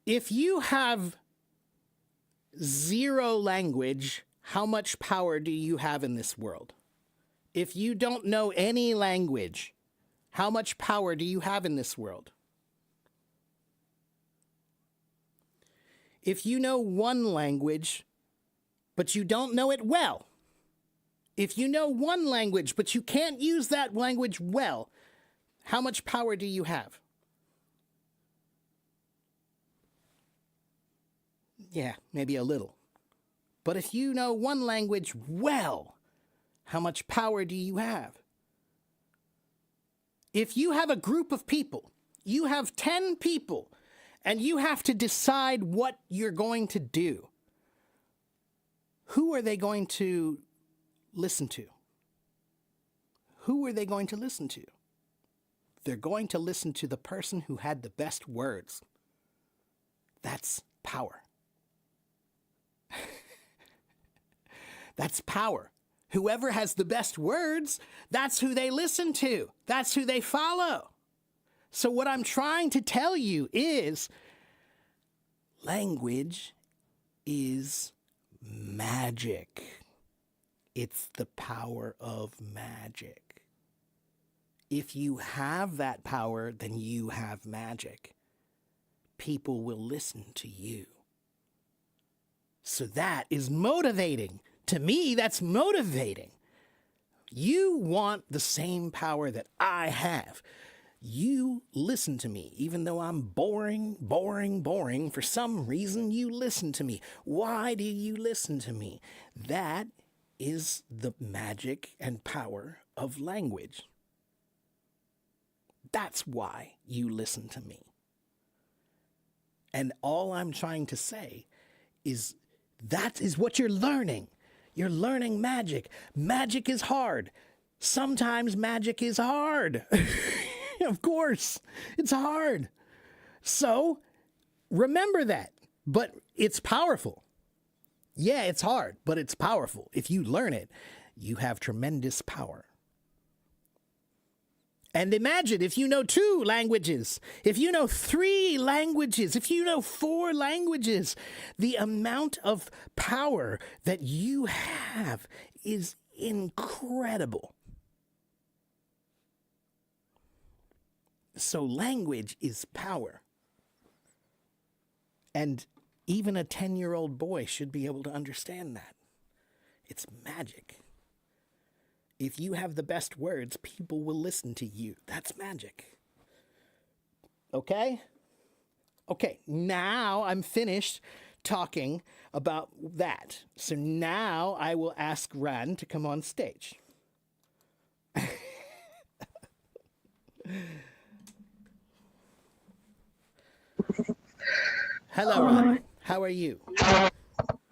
Speaker 1: If you have zero language, how much power do you have in this world? If you don't know any language, how much power do you have in this world? If you know one language, but you don't know it well, if you know one language, but you can't use that language well, how much power do you have? Yeah, maybe a little. But if you know one language well, how much power do you have? If you have a group of people, you have 10 people, and you have to decide what you're going to do, who are they going to listen to? Who are they going to listen to? They're going to listen to the person who had the best words. That's power. That's power. Whoever has the best words, that's who they listen to. That's who they follow. So what I'm trying to tell you is language is magic. It's the power of magic. If you have that power, then you have magic. People will listen to you. So that is motivating. To me, that's motivating. You want the same power that I have. You listen to me, even though I'm boring. For some reason, you listen to me. Why do you listen to me? That is the magic and power of language. That's why you listen to me. And all I'm trying to say is that is what you're learning. You're learning magic. Magic is hard. Sometimes magic is hard. Of course, it's hard. So remember that. But it's powerful. Yeah, it's hard, but it's powerful. If you learn it, you have tremendous power. And imagine if you know 2 languages, if you know 3 languages, if you know 4 languages, the amount of power that you have is incredible. So language is power. And even a 10-year-old boy should be able to understand that. It's magic. If you have the best words, people will listen to you. That's magic. Okay? Okay, now I'm finished talking about that. So now I will ask Ran to come on stage. Hello, Ran. How are you?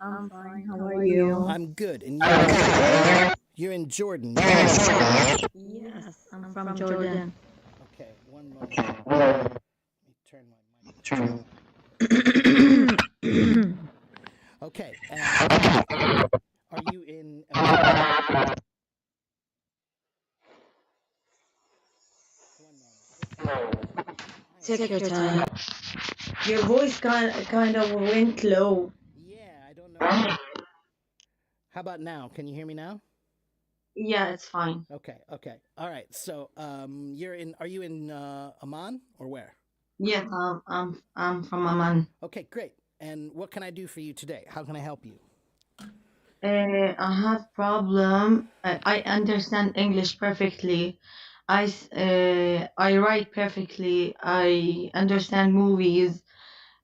Speaker 4: I'm fine. How are you?
Speaker 1: I'm good. And you're in Jordan. Yes.
Speaker 4: Yes, I'm from Jordan.
Speaker 1: Okay, one moment. Let me turn my mic. Okay. Are you in? One moment.
Speaker 4: Take your time. Your voice kind of went low.
Speaker 1: Yeah, I don't know. How about now? Can you hear me now?
Speaker 4: Yeah, it's fine.
Speaker 1: Okay. Okay. All right. So, you're in. Are you in Amman or where?
Speaker 4: Yes, I'm from Amman.
Speaker 1: Okay, great. And what can I do for you today? How can I help you?
Speaker 4: I have problem. I understand English perfectly. I write perfectly. I understand movies.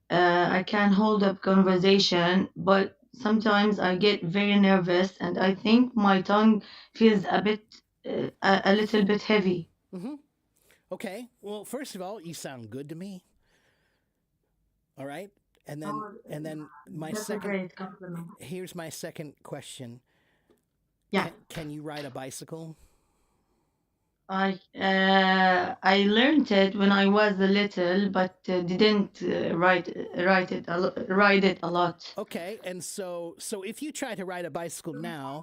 Speaker 4: I can hold up conversation, but sometimes I get very nervous and I think my tongue feels a little bit heavy.
Speaker 1: Mm-hmm. Okay. Well, first of all, you sound good to me. All right.
Speaker 4: Oh,
Speaker 1: And then my
Speaker 4: that's a
Speaker 1: second.
Speaker 4: great compliment.
Speaker 1: Here's my second question.
Speaker 4: Yeah,
Speaker 1: Can you ride a bicycle?
Speaker 4: I learned it when I was a little, but didn't ride it a lot.
Speaker 1: Okay. And so if you try to ride a bicycle now,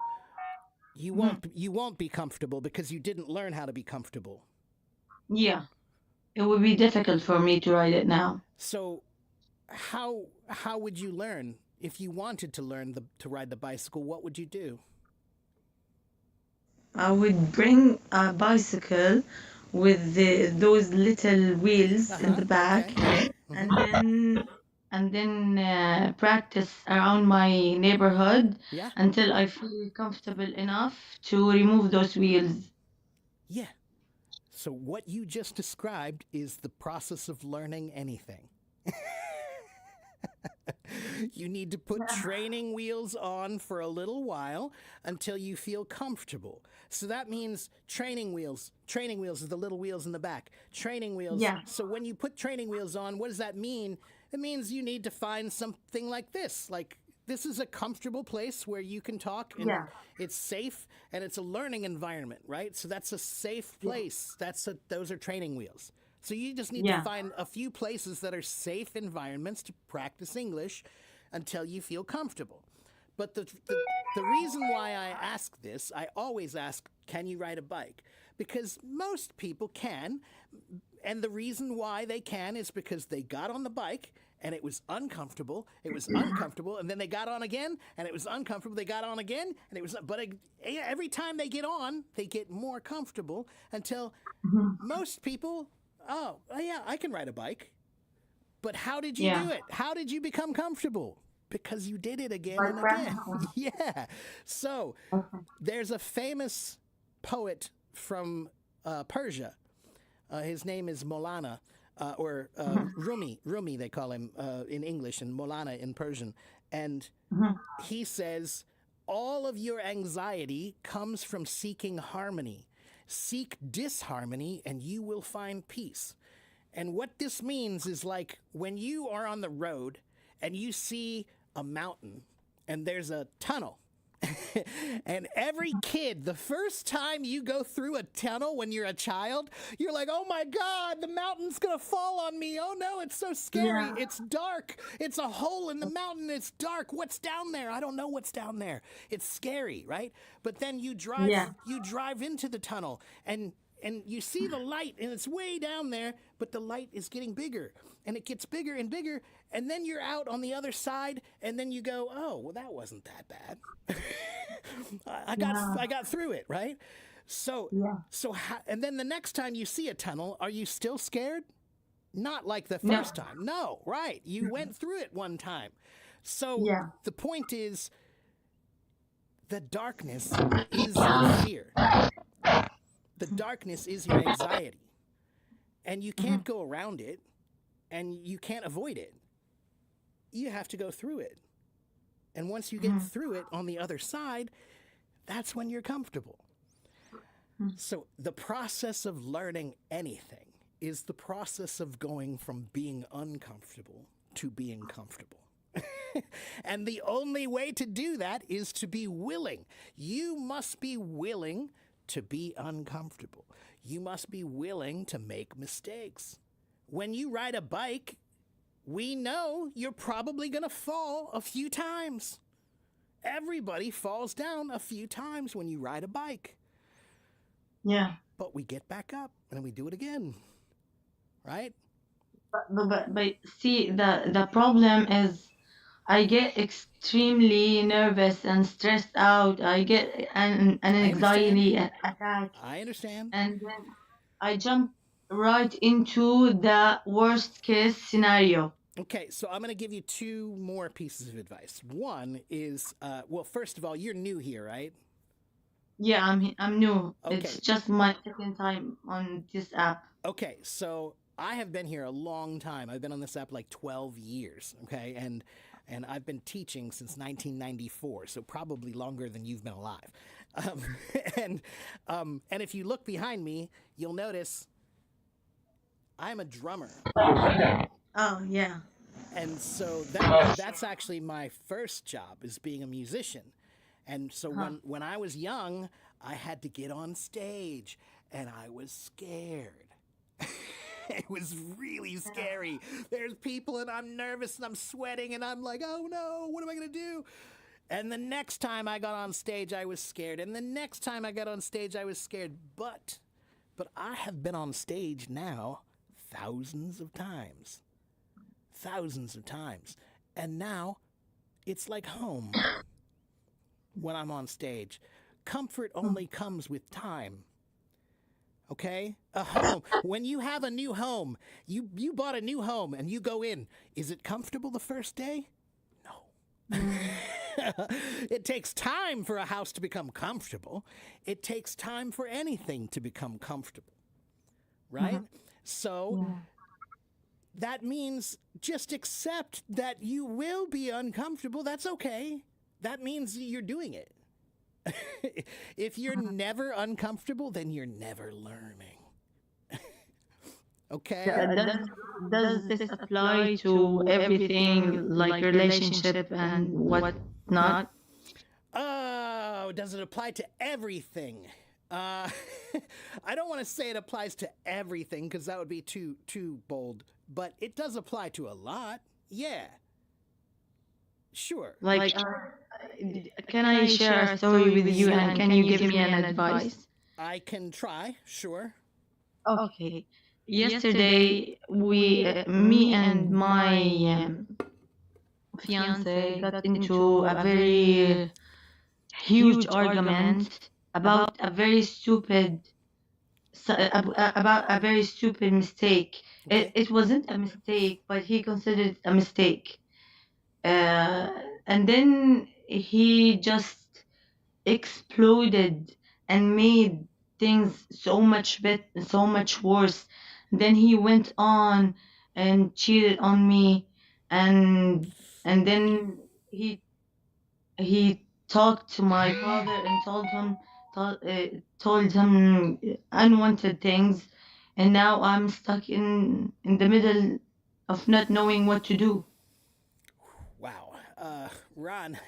Speaker 1: you
Speaker 4: Mhm.
Speaker 1: won't be comfortable because you didn't learn how to be comfortable.
Speaker 4: Yeah, it would be difficult for me to ride it now.
Speaker 1: So how would you learn if you wanted to learn to ride the bicycle? What would you do?
Speaker 4: I would bring a bicycle with those little wheels in the back,
Speaker 1: Okay.
Speaker 4: and then practice around my neighborhood
Speaker 1: Yeah.
Speaker 4: until I feel comfortable enough to remove those wheels.
Speaker 1: Yeah. So what you just described is the process of learning anything. You need to put training wheels on for a little while until you feel comfortable. So that means training wheels. Training wheels are the little wheels in the back. Training wheels.
Speaker 4: Yeah.
Speaker 1: So when you put training wheels on, what does that mean? It means you need to find something like this. Like this is a comfortable place where you can talk and
Speaker 4: Yeah.
Speaker 1: it's safe and it's a learning environment, right? So that's a safe
Speaker 4: Yeah.
Speaker 1: place. Those are training wheels. So you just need to
Speaker 4: Yeah.
Speaker 1: find a few places that are safe environments to practice English until you feel comfortable. But the reason why I ask this, I always ask, can you ride a bike? Because most people can. And the reason why they can is because they got on the bike and it was uncomfortable. It was uncomfortable. And then they got on again and it was uncomfortable. They got on again and it was, but every time they get on, they get more comfortable until most people, oh, yeah, I can ride a bike. But how did you
Speaker 4: Yeah.
Speaker 1: do it? How did you become comfortable? Because you did it again
Speaker 4: By
Speaker 1: and again.
Speaker 4: practicing.
Speaker 1: Yeah. So
Speaker 4: Okay.
Speaker 1: there's a famous poet from Persia. His name is Molana, or Rumi. Rumi, they call him in English, and Molana in Persian. And he says, all of your anxiety comes from seeking harmony. Seek disharmony, and you will find peace. And what this means is like when you are on the road and you see a mountain and there's a tunnel. And every kid, the first time you go through a tunnel when you're a child, you're like, oh my God, the mountain's gonna fall on me. Oh no, it's so scary.
Speaker 4: Yeah.
Speaker 1: It's dark. It's a hole in the mountain. It's dark. What's down there? I don't know what's down there. It's scary, right? But then you
Speaker 4: Yeah.
Speaker 1: drive into the tunnel and you see the light and it's way down there, but the light is getting bigger and it gets bigger and bigger. And then you're out on the other side and then you go, oh, well, that wasn't that bad. I got through it, right? So,
Speaker 4: Yeah.
Speaker 1: and then the next time you see a tunnel, are you still scared? Not like the
Speaker 4: No.
Speaker 1: first time. No, right. You went through it one time. So
Speaker 4: Yeah.
Speaker 1: the point is the darkness is your fear. The darkness is your anxiety. And you can't go around it and you can't avoid it. you have to go through it. And once you get through it on the other side, that's when you're comfortable. So the process of learning anything is the process of going from being uncomfortable to being comfortable. And the only way to do that is to be willing. You must be willing to be uncomfortable. You must be willing to make mistakes. When you ride a bike, we know you're probably going to fall a few times. Everybody falls down a few times when you ride a bike.
Speaker 4: Yeah.
Speaker 1: But we get back up and we do it again. Right?
Speaker 4: But see, the problem is I get extremely nervous and stressed out. I get an anxiety attack,
Speaker 1: I understand.
Speaker 4: and then I jump right into the worst case scenario.
Speaker 1: Okay, so I'm going to give you two more pieces of advice. One is, well, first of all, you're new here, right?
Speaker 4: Yeah, I'm new.
Speaker 1: Okay.
Speaker 4: It's just my second time on this app.
Speaker 1: Okay, so I have been here a long time. I've been on this app like 12 years, okay? And I've been teaching since 1994, so probably longer than you've been alive. And if you look behind me, you'll notice I'm a drummer.
Speaker 4: Oh, yeah.
Speaker 1: And so that's actually my first job, is being a musician. And so when I was young, I had to get on stage, and I was scared. It was really scary. There's people, and I'm nervous, and I'm sweating, and I'm like, oh no, what am I going to do? And the next time I got on stage, I was scared. And the next time I got on stage, I was scared. But I have been on stage now thousands of times. Thousands of times. And now it's like home when I'm on stage. Comfort only comes with time. Okay? A home. When you have a new home, you bought a new home and you go in. Is it comfortable the first day? No. It takes time for a house to become comfortable. It takes time for anything to become comfortable. Right? So that means just accept that you will be uncomfortable. That's okay. That means you're doing it. If you're never uncomfortable, then you're never learning. Okay?
Speaker 4: Does this apply to everything, like relationship and what not?
Speaker 1: Oh, does it apply to everything? I don't want to say it applies to everything because that would be too bold, but it does apply to a lot. Yeah. Sure.
Speaker 4: Like, can I share a story with you, and can you give me an advice?
Speaker 1: I can try, sure.
Speaker 4: Okay. Yesterday, me and my fiance got into a very huge argument about a very stupid mistake.
Speaker 1: Okay.
Speaker 4: It wasn't a mistake, but he considered it a mistake. And then he just exploded and made things so much worse. Then he went on and cheated on me, and then he talked to my father and told him unwanted things, and now I'm stuck in the middle of not knowing what to do.
Speaker 1: Wow. Ron,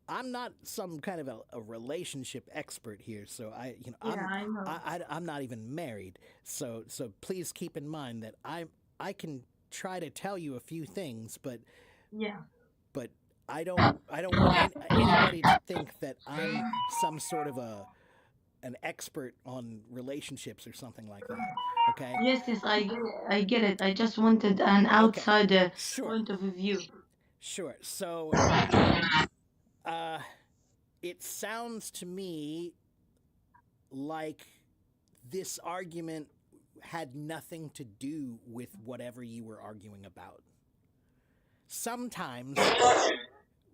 Speaker 1: I'm not some kind of a relationship expert here, so
Speaker 4: I know.
Speaker 1: I'm not even married. So please keep in mind that I can try to tell you a few things, but
Speaker 4: Yeah.
Speaker 1: I don't want anybody to think that I'm some sort of an expert on relationships or something like that. Okay?
Speaker 4: Yes, I get it. I just wanted an outsider
Speaker 1: Sure.
Speaker 4: point of view.
Speaker 1: Sure. So it sounds to me like this argument had nothing to do with whatever you were arguing about. Sometimes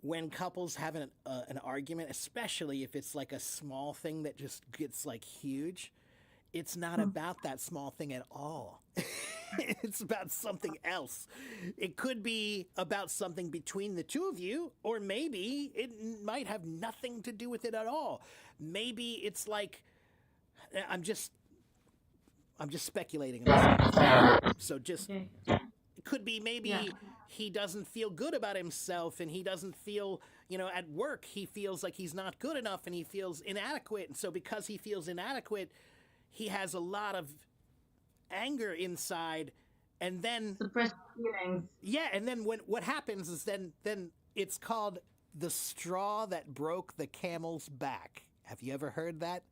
Speaker 1: when couples have an argument, especially if it's like a small thing that just gets like huge, it's not about that small thing at all. It's about something else. It could be about something between the two of you, or maybe it might have nothing to do with it at all. Maybe it's like I'm just I'm just speculating. So just
Speaker 4: Okay.
Speaker 1: it could be
Speaker 4: Yeah.
Speaker 1: maybe he doesn't feel good about himself and he doesn't feel, at work he feels like he's not good enough and he feels inadequate. And so because he feels inadequate, he has a lot of anger inside. And then
Speaker 4: Suppressed feelings.
Speaker 1: yeah, and then what happens is then it's called the straw that broke the camel's back. Have you ever heard that?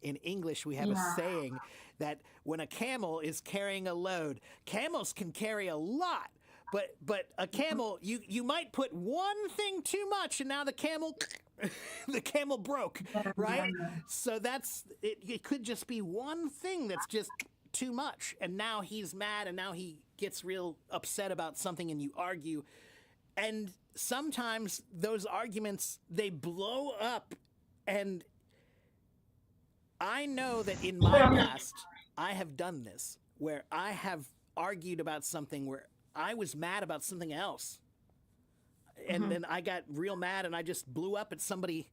Speaker 1: In English, we have a
Speaker 4: Yeah.
Speaker 1: saying that when a camel is carrying a load, camels can carry a lot, but a camel, you might put one thing too much, and now the camel the camel broke, right? So that's it. It could just be one thing that's just too much, and now he's mad, and now he gets real upset about something, and you argue, and sometimes those arguments they blow up, and I know that in my past, I have done this where I have argued about something where I was mad about something else. And then I got real mad and I just blew up at somebody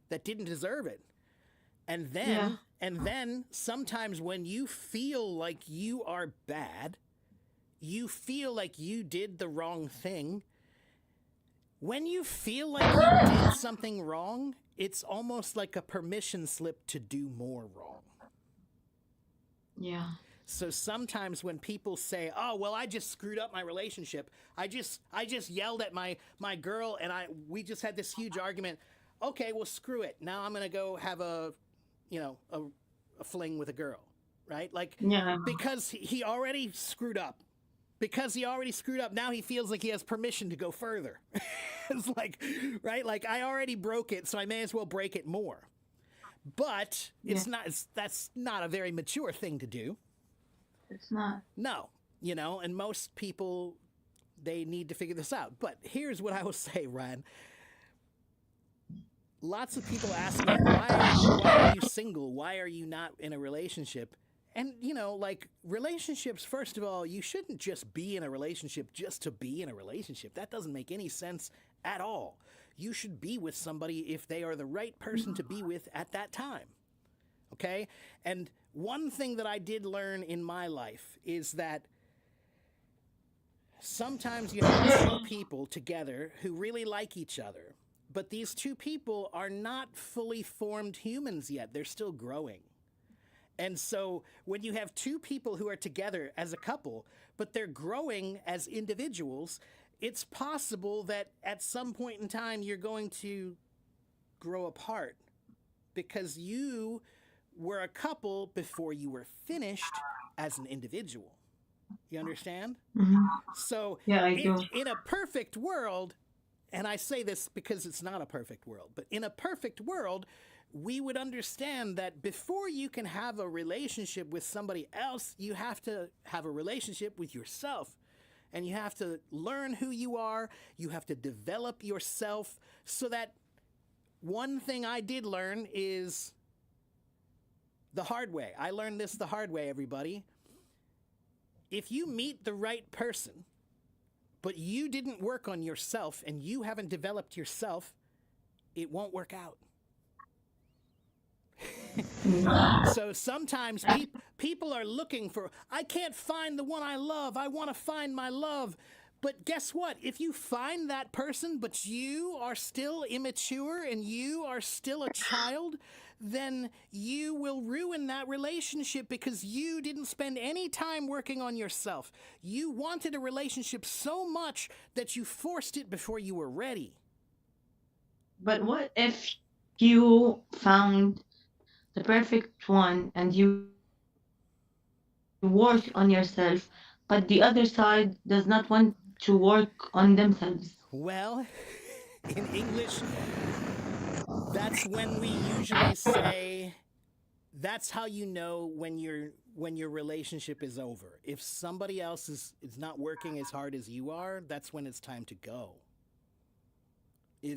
Speaker 1: that didn't deserve it. And then,
Speaker 4: Yeah.
Speaker 1: and then sometimes when you feel like you are bad, you feel like you did the wrong thing. When you feel like you did something wrong, it's almost like a permission slip to do more wrong.
Speaker 4: Yeah.
Speaker 1: So sometimes when people say, "Oh, well, I just screwed up my relationship. I just yelled at my girl and we just had this huge argument." Okay, well, screw it. Now I'm going to go have a fling with a girl, right? Like
Speaker 4: Yeah.
Speaker 1: because he already screwed up. Because he already screwed up, now he feels like he has permission to go further. It's like, right? Like I already broke it, so I may as well break it more. But that's not a very mature thing to do.
Speaker 4: It's not.
Speaker 1: No, and most people they need to figure this out. But here's what I will say, Ryan. Lots of people ask me, why are you single? Why are you not in a relationship? And, like relationships, first of all, you shouldn't just be in a relationship just to be in a relationship. That doesn't make any sense at all. You should be with somebody if they are the right person to be with at that time. Okay? And one thing that I did learn in my life is that sometimes you have two people together who really like each other, but these two people are not fully formed humans yet. They're still growing. And so when you have two people who are together as a couple, but they're growing as individuals, it's possible that at some point in time you're going to grow apart because you were a couple before you were finished as an individual. You understand?
Speaker 4: Mhm.
Speaker 1: So
Speaker 4: Yeah, I do.
Speaker 1: in a perfect world, and I say this because it's not a perfect world, but in a perfect world, we would understand that before you can have a relationship with somebody else, you have to have a relationship with yourself. And you have to learn who you are. You have to develop yourself so that one thing I did learn is the hard way. I learned this the hard way, everybody. If you meet the right person, but you didn't work on yourself and you haven't developed yourself, it won't work out. So sometimes people are looking for, I can't find the one I love. I want to find my love. But guess what? If you find that person, but you are still immature and you are still a child, then you will ruin that relationship because you didn't spend any time working on yourself. You wanted a relationship so much that you forced it before you were ready.
Speaker 4: But what if you found the perfect one and you work on yourself, but the other side does not want to work on themselves?
Speaker 1: Well, in English, that's when we usually say that's how you know when your relationship is over. If somebody else is not working as hard as you are, that's when it's time to go.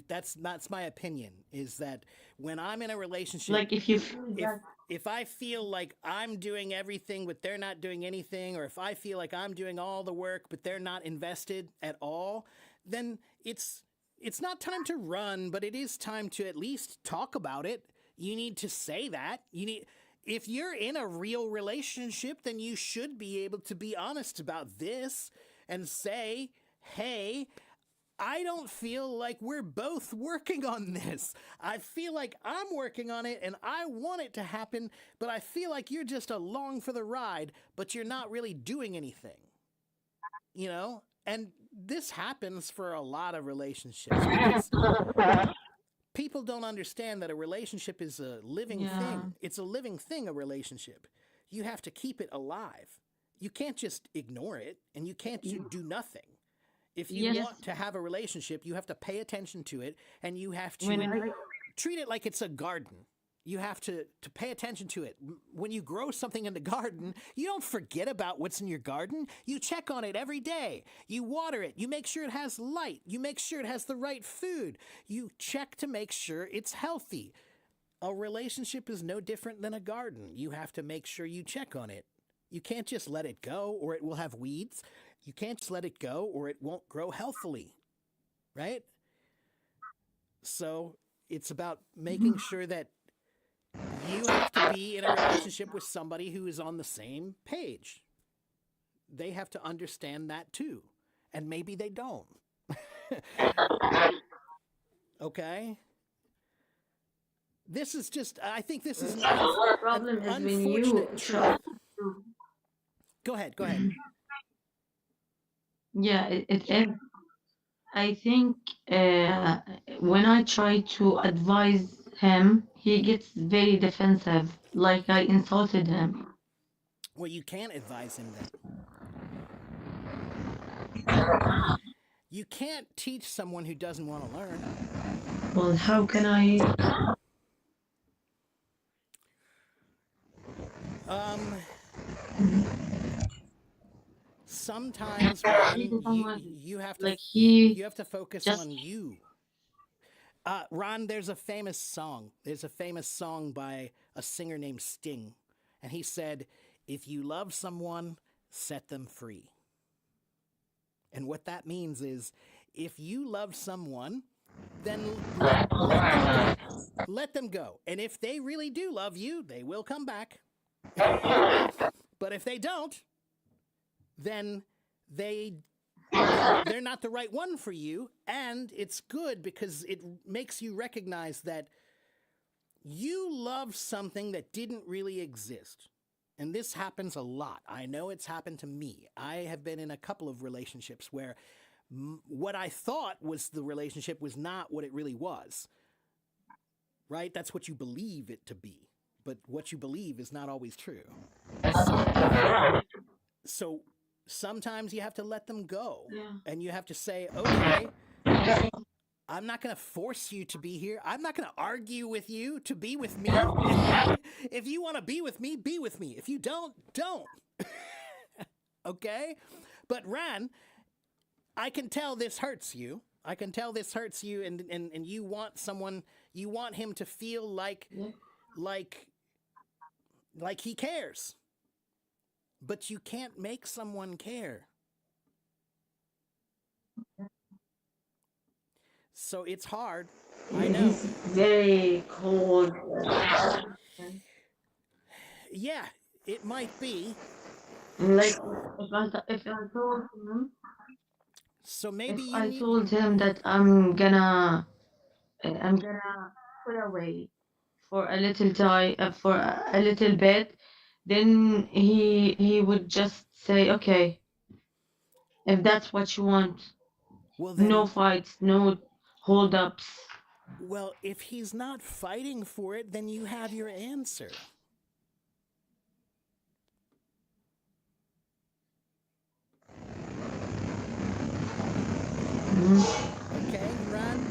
Speaker 1: That's my opinion, is that when I'm in a relationship,
Speaker 4: Like if you feel
Speaker 1: if
Speaker 4: that.
Speaker 1: if I feel like I'm doing everything but they're not doing anything, or if I feel like I'm doing all the work but they're not invested at all, then it's not time to run, but it is time to at least talk about it. You need to say that. If you're in a real relationship, then you should be able to be honest about this and say, "Hey, I don't feel like we're both working on this. I feel like I'm working on it and I want it to happen, but I feel like you're just along for the ride, but you're not really doing anything." You know? And this happens for a lot of relationships because people don't understand that a relationship is a living
Speaker 4: Yeah.
Speaker 1: thing. It's a living thing, a relationship. You have to keep it alive. You can't just ignore it and you can't do nothing. If you
Speaker 4: Yes.
Speaker 1: want to have a relationship, you have to pay attention to it and you have to
Speaker 4: When I
Speaker 1: treat it like it's a garden. You have to pay attention to it. When you grow something in the garden, you don't forget about what's in your garden. You check on it every day. You water it. You make sure it has light. You make sure it has the right food. You check to make sure it's healthy. A relationship is no different than a garden. You have to make sure you check on it. You can't just let it go or it will have weeds. You can't just let it go or it won't grow healthily, right? So it's about making sure that you have to be in a relationship with somebody who is on the same page. They have to understand that too. And maybe they don't. Okay? This is just, I think this is
Speaker 4: the problem
Speaker 1: an
Speaker 4: is when you
Speaker 1: unfortunate
Speaker 4: try
Speaker 1: truth.
Speaker 4: to,
Speaker 1: Go ahead, go ahead.
Speaker 4: yeah, it is. I think when I try to advise him, he gets very defensive, like I insulted him.
Speaker 1: Well, you can't advise him then. You can't teach someone who doesn't want to learn.
Speaker 4: Well, how can I?
Speaker 1: Sometimes,
Speaker 4: He
Speaker 1: Ron,
Speaker 4: doesn't want
Speaker 1: you have to
Speaker 4: like he
Speaker 1: you have to focus
Speaker 4: just
Speaker 1: on you. Ron, there's a famous song. There's a famous song by a singer named Sting, and he said, "If you love someone, set them free." And what that means is, if you love someone, then let them go. Let them go. And if they really do love you, they will come back. But if they don't, then they're not the right one for you. And it's good because it makes you recognize that you love something that didn't really exist. And this happens a lot. I know it's happened to me. I have been in a couple of relationships where what I thought was the relationship was not what it really was. Right? That's what you believe it to be. But what you believe is not always true. So sometimes you have to let them go.
Speaker 4: Yeah.
Speaker 1: And you have to say, okay, I'm not going to force you to be here. I'm not going to argue with you to be with me. If you want to be with me, be with me. If you don't, don't. Okay? But Ran, I can tell this hurts you. I can tell this hurts you and you want someone, you want him to feel like he cares. But you can't make someone care. So it's hard. I know.
Speaker 4: He's very cold.
Speaker 1: Yeah, it might be.
Speaker 4: Like if I told him,
Speaker 1: So maybe
Speaker 4: if
Speaker 1: you
Speaker 4: I
Speaker 1: need.
Speaker 4: told him that I'm gonna put away for a little time, for a little bit, then he would just say, okay, if that's what you want,
Speaker 1: Well
Speaker 4: no
Speaker 1: then,
Speaker 4: fights, no hold-ups.
Speaker 1: well, if he's not fighting for it, then you have your answer. Okay, Ron?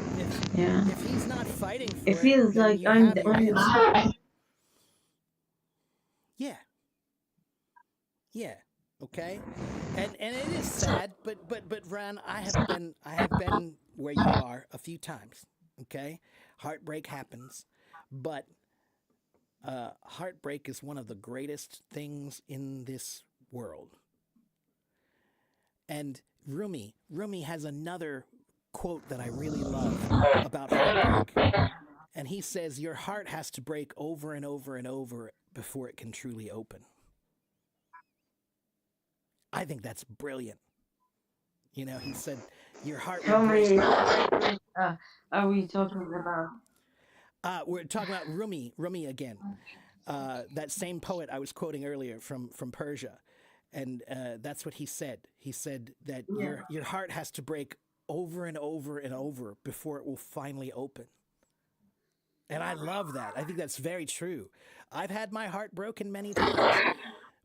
Speaker 4: Yeah.
Speaker 1: If he's not fighting for
Speaker 4: It
Speaker 1: it,
Speaker 4: feels
Speaker 1: then
Speaker 4: like
Speaker 1: you
Speaker 4: I'm
Speaker 1: have
Speaker 4: the
Speaker 1: your
Speaker 4: only
Speaker 1: answer.
Speaker 4: one.
Speaker 1: Yeah. Yeah. Okay. And it is sad, but Ron, I have been where you are a few times. Okay? Heartbreak happens. But Heartbreak is one of the greatest things in this world. And Rumi has another quote that I really love about heartbreak. And he says, your heart has to break over and over and over before it can truly open. I think that's brilliant. You know, he said, your heart will
Speaker 4: How
Speaker 1: break.
Speaker 4: many are we talking about?
Speaker 1: We're talking about Rumi again. That same poet I was quoting earlier from Persia. And that's what he said. He said that your heart has to break over and over and over before it will finally open. And I love that. I think that's very true. I've had my heart broken many times,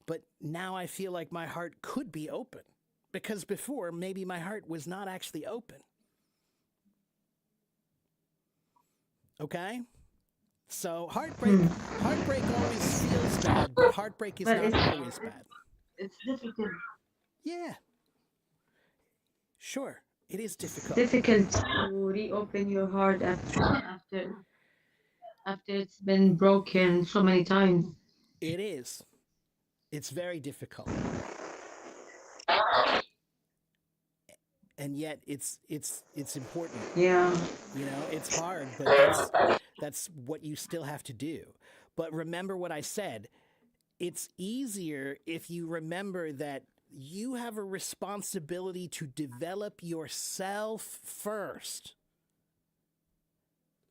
Speaker 1: but now I feel like my heart could be open because before maybe my heart was not actually open. Okay? So heartbreak always feels bad, but heartbreak is
Speaker 4: But
Speaker 1: not
Speaker 4: it's
Speaker 1: always bad.
Speaker 4: it's difficult.
Speaker 1: Yeah, sure. It is difficult.
Speaker 4: Difficult to reopen your heart after it's been broken so many times.
Speaker 1: It is. It's very difficult. And yet it's important.
Speaker 4: Yeah.
Speaker 1: You know, it's hard, but that's what you still have to do. But remember what I said. It's easier if you remember that you have a responsibility to develop yourself first.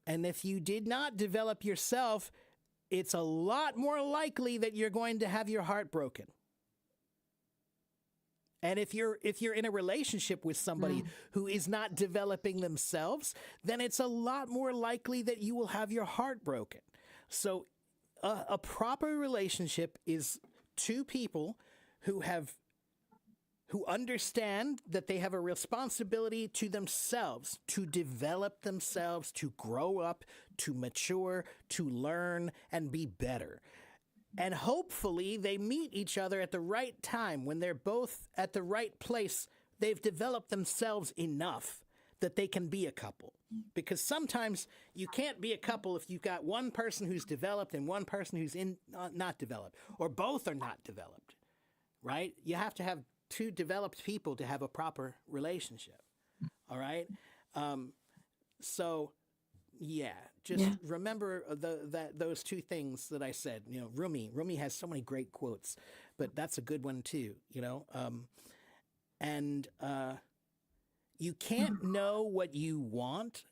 Speaker 1: And if you did not develop yourself, it's a lot more likely that you're going to have your heart broken. And if you're in a relationship with somebody who is not developing themselves, then it's a lot more likely that you will have your heart broken. So a proper relationship is two people who understand that they have a responsibility to themselves to develop themselves, to grow up, to mature, to learn and be better. And hopefully they meet each other at the right time when they're both at the right place. They've developed themselves enough that they can be a couple. Because sometimes you can't be a couple if you've got one person who's developed and one person who's not developed, or both are not developed, right? You have to have two developed people to have a proper relationship, all right? So... yeah, just remember those two things that I said. You know, Rumi has so many great quotes, but that's a good one too. You know, and you can't know what you want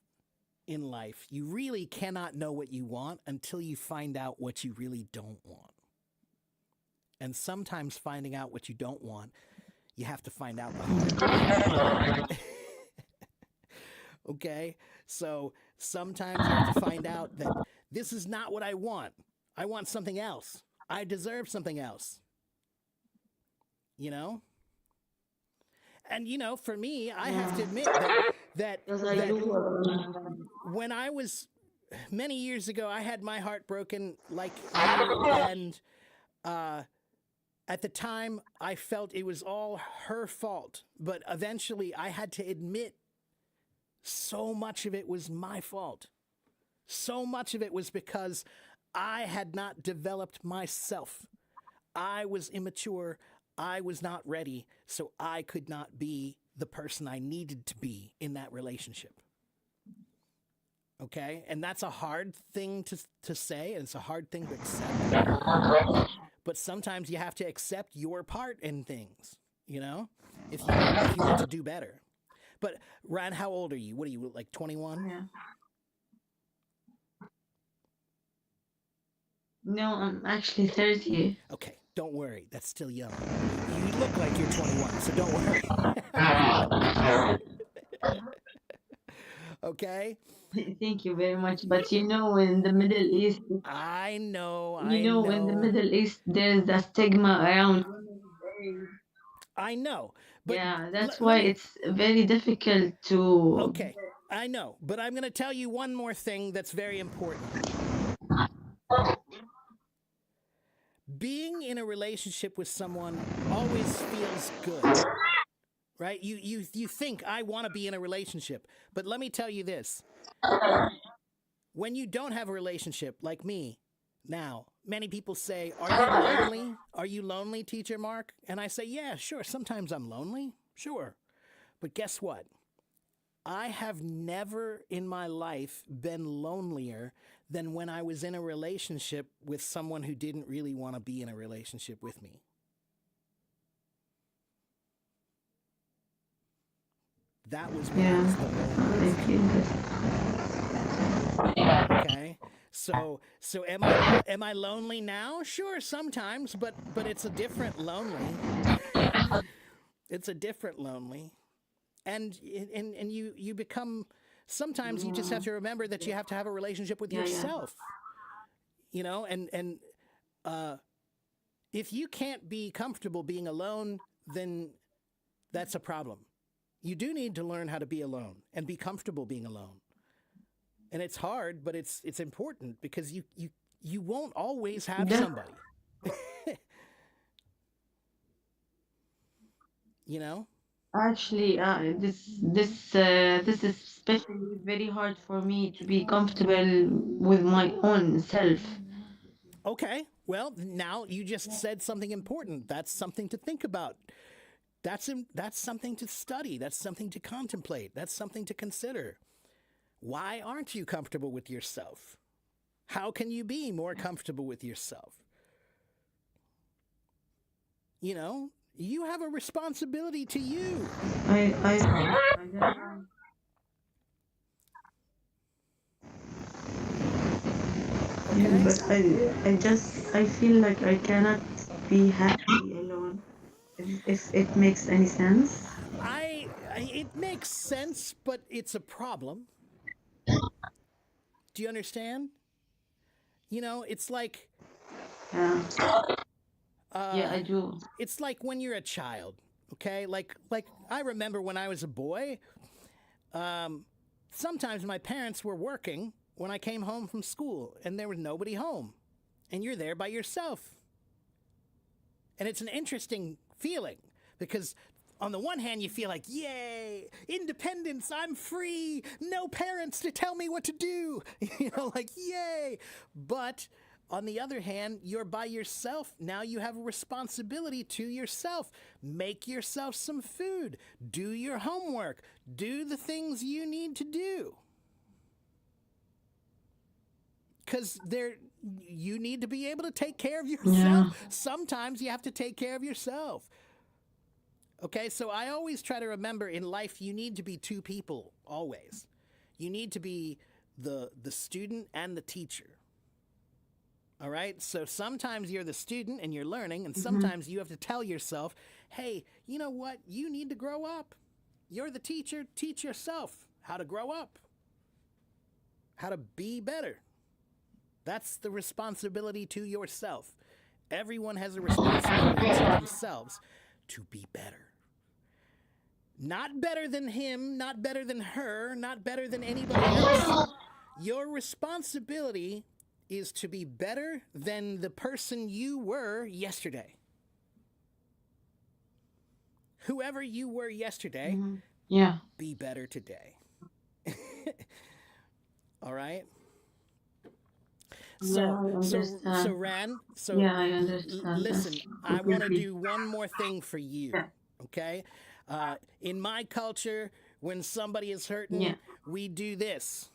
Speaker 1: in life. You really cannot know what you want until you find out what you really don't want. And sometimes finding out what you don't want, you have to find out the hard way. Okay, so sometimes you have to find out that this is not what I want. I want something else. I deserve something else. You know? And you know, for me, I have to admit that
Speaker 4: Yes, I do.
Speaker 1: when I was many years ago, I had my heart broken like you, and at the time I felt it was all her fault. But eventually I had to admit so much of it was my fault. So much of it was because I had not developed myself. I was immature. I was not ready. So I could not be the person I needed to be in that relationship. Okay? And that's a hard thing to say, and it's a hard thing to accept. But sometimes you have to accept your part in things, you know, if you want to do better. But Ryan, how old are you? What are you, like 21?
Speaker 4: Yeah. No, I'm actually 30.
Speaker 1: Okay, don't worry. That's still young. You look like you're 21, so don't worry. Okay?
Speaker 4: Thank you very much. But you know, in the Middle East,
Speaker 1: I know.
Speaker 4: in the Middle East, there's a stigma around women.
Speaker 1: I know. But
Speaker 4: Yeah, that's why it's very difficult to.
Speaker 1: Okay, I know. But I'm going to tell you one more thing that's very important. Being in a relationship with someone always feels good, right? You think, I want to be in a relationship. But let me tell you this. When you don't have a relationship like me, Now, many people say, "Are you lonely? Are you lonely, Teacher Mark?" And I say, "Yeah, sure. Sometimes I'm lonely. Sure." But guess what? I have never in my life been lonelier than when I was in a relationship with someone who didn't really want to be in a relationship with me. That was when I was
Speaker 4: Yeah,
Speaker 1: the
Speaker 4: I
Speaker 1: loneliest.
Speaker 4: feel this.
Speaker 1: Okay. So am I lonely now? Sure, sometimes, but it's a different lonely. It's a different lonely. And you become, sometimes you just have to remember that you have to have a relationship with
Speaker 4: Yeah, yeah.
Speaker 1: yourself, and if you can't be comfortable being alone, then that's a problem. You do need to learn how to be alone and be comfortable being alone. And it's hard, but it's important because you won't always have
Speaker 4: Yeah.
Speaker 1: somebody, you know?
Speaker 4: Actually, this is especially very hard for me to be comfortable with my own self.
Speaker 1: Okay. Well, now you just said something important. That's something to think about. That's something to study. That's something to contemplate. That's something to consider. Why aren't you comfortable with yourself? How can you be more comfortable with yourself? You have a responsibility to you.
Speaker 4: I don't know. Yeah,
Speaker 1: Okay?
Speaker 4: but I feel like I cannot be happy alone. If it makes any sense.
Speaker 1: It makes sense, but it's a problem. Do you understand? It's like
Speaker 4: Yeah, yeah, I do.
Speaker 1: it's like when you're a child, okay? Like I remember when I was a boy, sometimes my parents were working when I came home from school and there was nobody home and you're there by yourself. And it's an interesting feeling because on the one hand, you feel like, yay, independence, I'm free, no parents to tell me what to do, like, yay. But on the other hand, you're by yourself. Now you have a responsibility to yourself. Make yourself some food, do your homework, do the things you need to do. Because you need to be able to take care of yourself.
Speaker 4: Yeah,
Speaker 1: Sometimes you have to take care of yourself. Okay, so I always try to remember in life you need to be two people always. You need to be the student and the teacher. All right? So sometimes you're the student and you're learning, and sometimes you have to tell yourself, "Hey, you know what? You need to grow up. You're the teacher, teach yourself how to grow up. How to be better." That's the responsibility to yourself. Everyone has a responsibility to themselves to be better. Not better than him, not better than her, not better than anybody else. Your responsibility is to be better than the person you were yesterday. Whoever you were yesterday,
Speaker 4: yeah,
Speaker 1: be better today. All right?
Speaker 4: yeah,
Speaker 1: So,
Speaker 4: I
Speaker 1: so
Speaker 4: understand.
Speaker 1: Ran,
Speaker 4: Yeah, I understand. That's
Speaker 1: listen, I want to
Speaker 4: completely.
Speaker 1: do one more thing for you,
Speaker 4: Yeah,
Speaker 1: okay? In my culture, when somebody is
Speaker 4: yeah.
Speaker 1: hurting, we do this.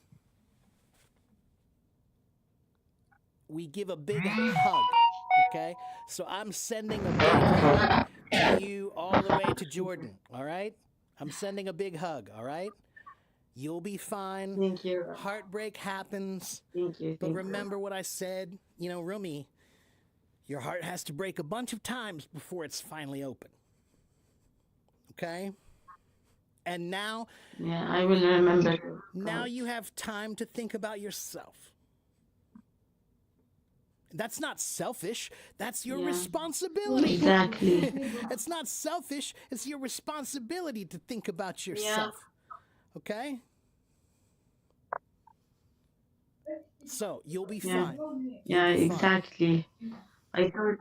Speaker 1: We give a big hug, okay? So I'm sending a big hug to you all the way to Jordan, all right? I'm sending a big hug, all right? You'll be fine.
Speaker 4: Thank you.
Speaker 1: Heartbreak happens,
Speaker 4: Thank you.
Speaker 1: but
Speaker 4: Thank you.
Speaker 1: remember what I said, Rumi, your heart has to break a bunch of times before it's finally open, okay? And now
Speaker 4: Yeah, I will remember.
Speaker 1: now you have time to think about yourself. That's not selfish. That's your
Speaker 4: Yeah,
Speaker 1: responsibility.
Speaker 4: exactly.
Speaker 1: It's not selfish. It's your responsibility to think about
Speaker 4: Yeah,
Speaker 1: yourself. Okay? So you'll be
Speaker 4: yeah,
Speaker 1: fine. You'll
Speaker 4: yeah,
Speaker 1: be fine.
Speaker 4: exactly. I thought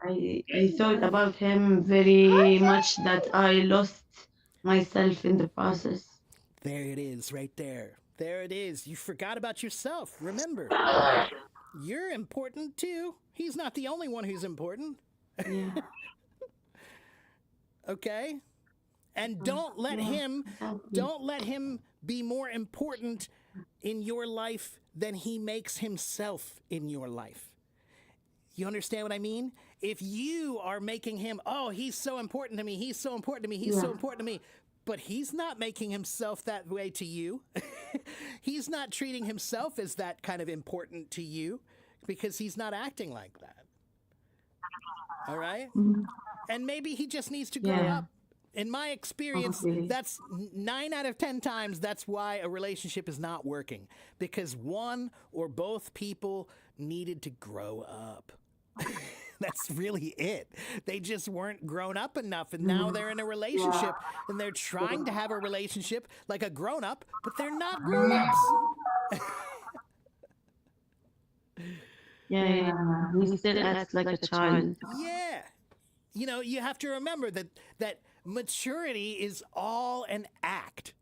Speaker 4: I thought about him very much that I lost myself in the process.
Speaker 1: There it is, right there. There it is. You forgot about yourself. Remember, You're important too. He's not the only one who's important.
Speaker 4: Yeah.
Speaker 1: Okay? And don't let
Speaker 4: Yeah,
Speaker 1: him
Speaker 4: exactly.
Speaker 1: be more important in your life than he makes himself in your life. You understand what I mean? If you are making him, oh, he's so important to me, he's so important to me, he's so
Speaker 4: Yeah.
Speaker 1: important to me, but he's not making himself that way to you. He's not treating himself as that kind of important to you because he's not acting like that. All right?
Speaker 4: Mhm.
Speaker 1: And maybe he just needs to grow
Speaker 4: Yeah,
Speaker 1: up. In my experience,
Speaker 4: probably.
Speaker 1: that's 9 out of 10 times that's why a relationship is not working because one or both people needed to grow up. That's really it. They just weren't grown up enough, and now they're in a
Speaker 4: Yeah.
Speaker 1: relationship and they're trying to have a relationship like a grown up, but they're not grown ups.
Speaker 4: Yeah, yeah. He still acts like a child.
Speaker 1: Yeah. You know, you have to remember that maturity is all an act.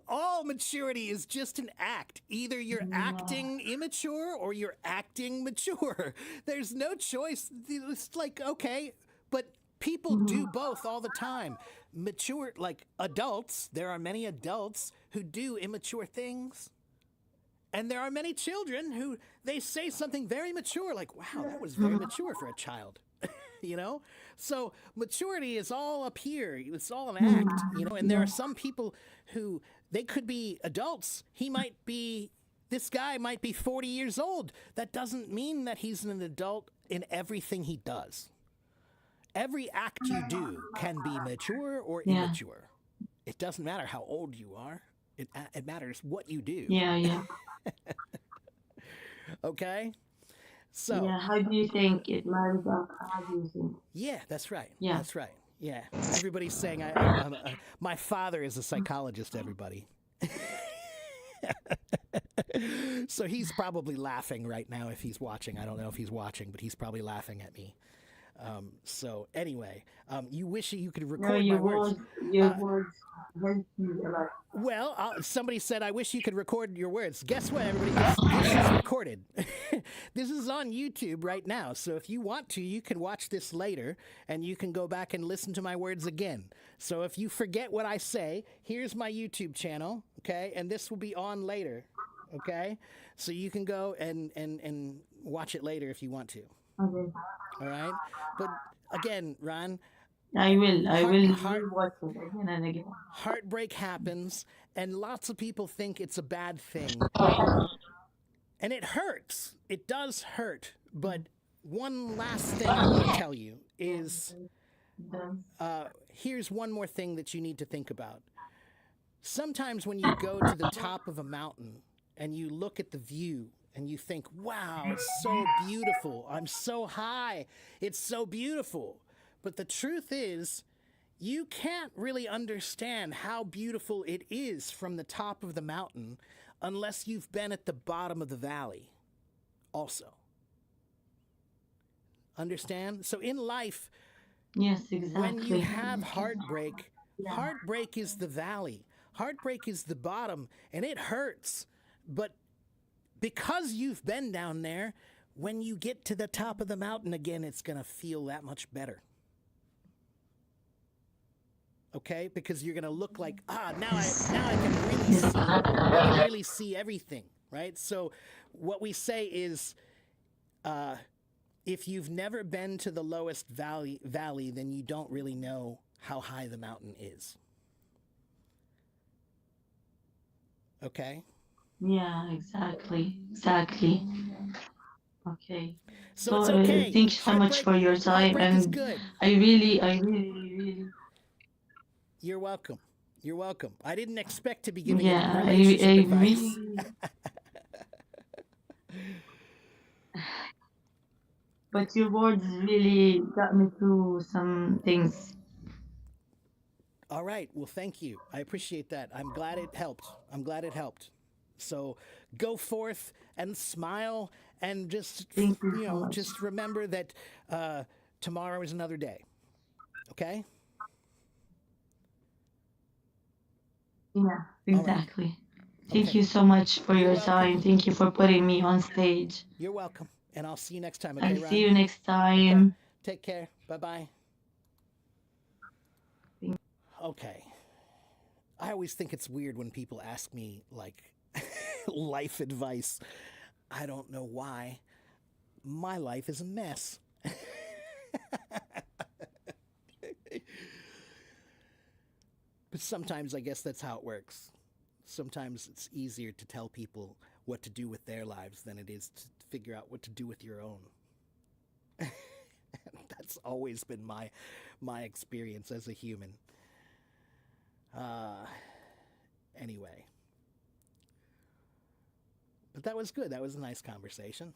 Speaker 1: All maturity is just an act. Either you're
Speaker 4: Yeah.
Speaker 1: acting immature or you're acting mature. There's no choice. It's like, okay, but people do
Speaker 4: Mhm.
Speaker 1: both all the time. Mature, like adults, there are many adults who do immature things. And there are many children who they say something very mature, like, wow, that was very mature for a child. You know? So maturity is all up here. It's all an act, you know? And there are
Speaker 4: Yeah.
Speaker 1: some people who they could be adults. This guy might be 40 years old. That doesn't mean that he's an adult in everything he does. Every act you do can be mature or
Speaker 4: Yeah.
Speaker 1: immature. It doesn't matter how old you are. It matters what you do.
Speaker 4: Yeah. Yeah.
Speaker 1: Okay? So,
Speaker 4: Yeah. How do you think it lines up? How do you think?
Speaker 1: yeah, that's right.
Speaker 4: Yeah.
Speaker 1: That's right. Yeah. Everybody's saying my father is a psychologist, everybody. So he's probably laughing right now if he's watching. I don't know if he's watching, but he's probably laughing at me. So anyway, you wish you could
Speaker 4: No,
Speaker 1: record my words.
Speaker 4: your words help me a lot.
Speaker 1: Well, somebody said, I wish you could record your words. Guess what, everybody? This is recorded. This is on YouTube right now. So if you want to, you can watch this later and you can go back and listen to my words again. So if you forget what I say, here's my YouTube channel, okay? And this will be on later, okay? So you can go and watch it later if you want to,
Speaker 4: Okay.
Speaker 1: all right? But again, Ron,
Speaker 4: I will. I
Speaker 1: heart,
Speaker 4: will
Speaker 1: heart,
Speaker 4: rewatch it again and again.
Speaker 1: heartbreak happens, and lots of people think it's a bad thing. And it hurts. It does hurt. But one last thing I want to tell you is
Speaker 4: Done.
Speaker 1: here's one more thing that you need to think about. Sometimes when you go to the top of a mountain and you look at the view and you think, wow, it's so beautiful. I'm so high. It's so beautiful. But the truth is, you can't really understand how beautiful it is from the top of the mountain unless you've been at the bottom of the valley also. Understand? So in life,
Speaker 4: Yes,
Speaker 1: when you
Speaker 4: exactly.
Speaker 1: have heartbreak,
Speaker 4: Yeah.
Speaker 1: heartbreak is the valley, heartbreak is the bottom, and it hurts. But because you've been down there, when you get to the top of the mountain again, it's going to feel that much better. Okay, because you're gonna look like now I can really see. I can really see everything, right? So, what we say is, if you've never been to the lowest valley, then you don't really know how high the mountain is. Okay,
Speaker 4: Yeah, exactly. Exactly. Okay.
Speaker 1: so
Speaker 4: So
Speaker 1: it's okay.
Speaker 4: thank you so much for your time,
Speaker 1: Heartbreak is
Speaker 4: and
Speaker 1: good.
Speaker 4: I really,
Speaker 1: You're welcome. You're welcome. I didn't expect to be giving you
Speaker 4: yeah,
Speaker 1: relationship
Speaker 4: I
Speaker 1: advice.
Speaker 4: really, but your words really got me through some things.
Speaker 1: All right. Well, thank you. I appreciate that. I'm glad it helped. I'm glad it helped. So go forth and smile and just,
Speaker 4: Thank you so much.
Speaker 1: just remember that tomorrow is another day. Okay?
Speaker 4: Yeah,
Speaker 1: All right.
Speaker 4: exactly. Thank
Speaker 1: Okay.
Speaker 4: you so much for
Speaker 1: You're
Speaker 4: your
Speaker 1: welcome.
Speaker 4: time. Thank you for putting me on stage.
Speaker 1: You're welcome. And I'll see you next time,
Speaker 4: I'll
Speaker 1: okay,
Speaker 4: see
Speaker 1: Ron?
Speaker 4: you next
Speaker 1: Okay.
Speaker 4: time.
Speaker 1: Take care. Bye bye. Okay. I always think it's weird when people ask me, like, life advice. I don't know why. My life is a mess. But sometimes I guess that's how it works. Sometimes it's easier to tell people what to do with their lives than it is to figure out what to do with your own. That's always been my experience as a human. Uh, anyway, but that was good. That was a nice conversation.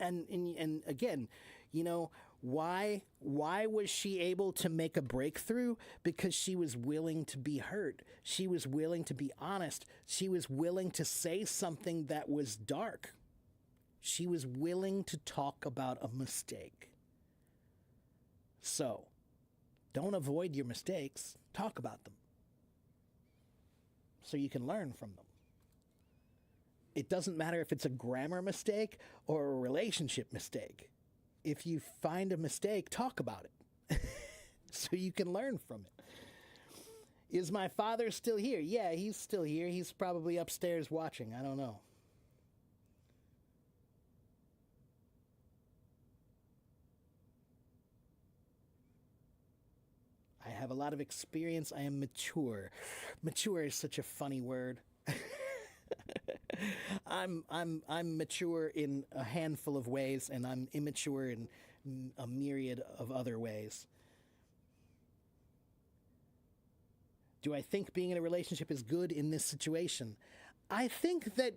Speaker 1: And again, you know, why was she able to make a breakthrough? Because she was willing to be hurt. She was willing to be honest. She was willing to say something that was dark. She was willing to talk about a mistake. So, don't avoid your mistakes. Talk about them so you can learn from them. It doesn't matter if it's a grammar mistake or a relationship mistake. If you find a mistake, talk about it so you can learn from it. Is my father still here? Yeah, he's still here. He's probably upstairs watching. I don't know. I have a lot of experience. I am mature. Mature is such a funny word. I'm mature in a handful of ways, and I'm immature in a myriad of other ways. Do I think being in a relationship is good in this situation? I think that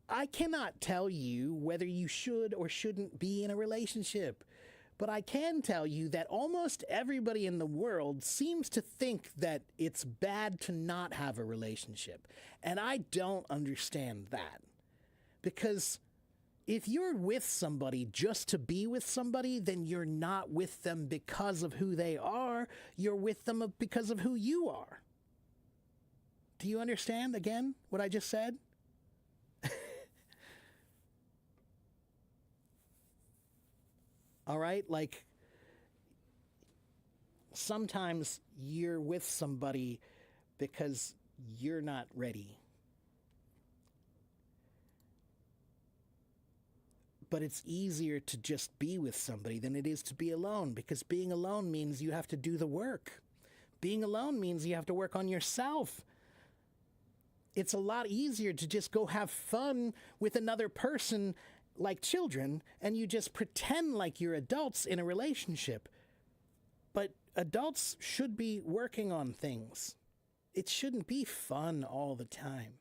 Speaker 1: I cannot tell you whether you should or shouldn't be in a relationship. But I can tell you that almost everybody in the world seems to think that it's bad to not have a relationship. And I don't understand that. Because if you're with somebody just to be with somebody, then you're not with them because of who they are. You're with them because of who you are. Do you understand again what I just said? All right? Like, sometimes you're with somebody because you're not ready. But it's easier to just be with somebody than it is to be alone, because being alone means you have to do the work. Being alone means you have to work on yourself. It's a lot easier to just go have fun with another person like children, and you just pretend like you're adults in a relationship. But adults should be working on things. It shouldn't be fun all the time,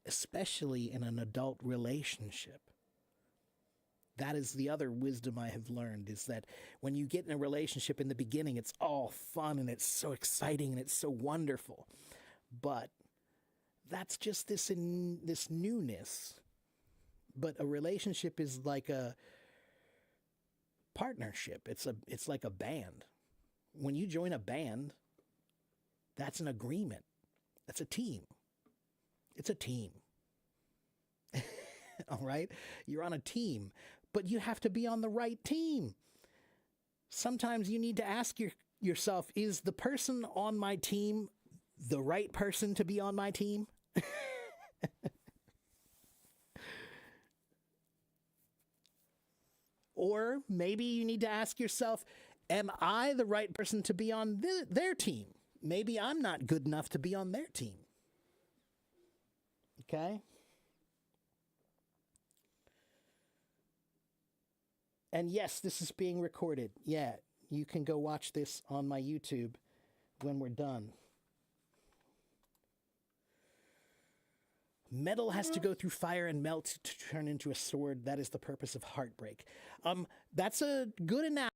Speaker 1: especially in an adult relationship. That is the other wisdom I have learned, is that when you get in a relationship in the beginning, it's all fun and it's so exciting and it's so wonderful. But that's just this newness. But a relationship is like a partnership. It's like a band. When you join a band, that's an agreement. That's a team. It's a team. All right? You're on a team, but you have to be on the right team. Sometimes you need to ask yourself, is the person on my team the right person to be on my team? Or maybe you need to ask yourself, am I the right person to be on their team? Maybe I'm not good enough to be on their team. Okay? And yes, this is being recorded. Yeah, you can go watch this on my YouTube when we're done. Metal has to go through fire and melt to turn into a sword. That is the purpose of heartbreak. That's a good analogy.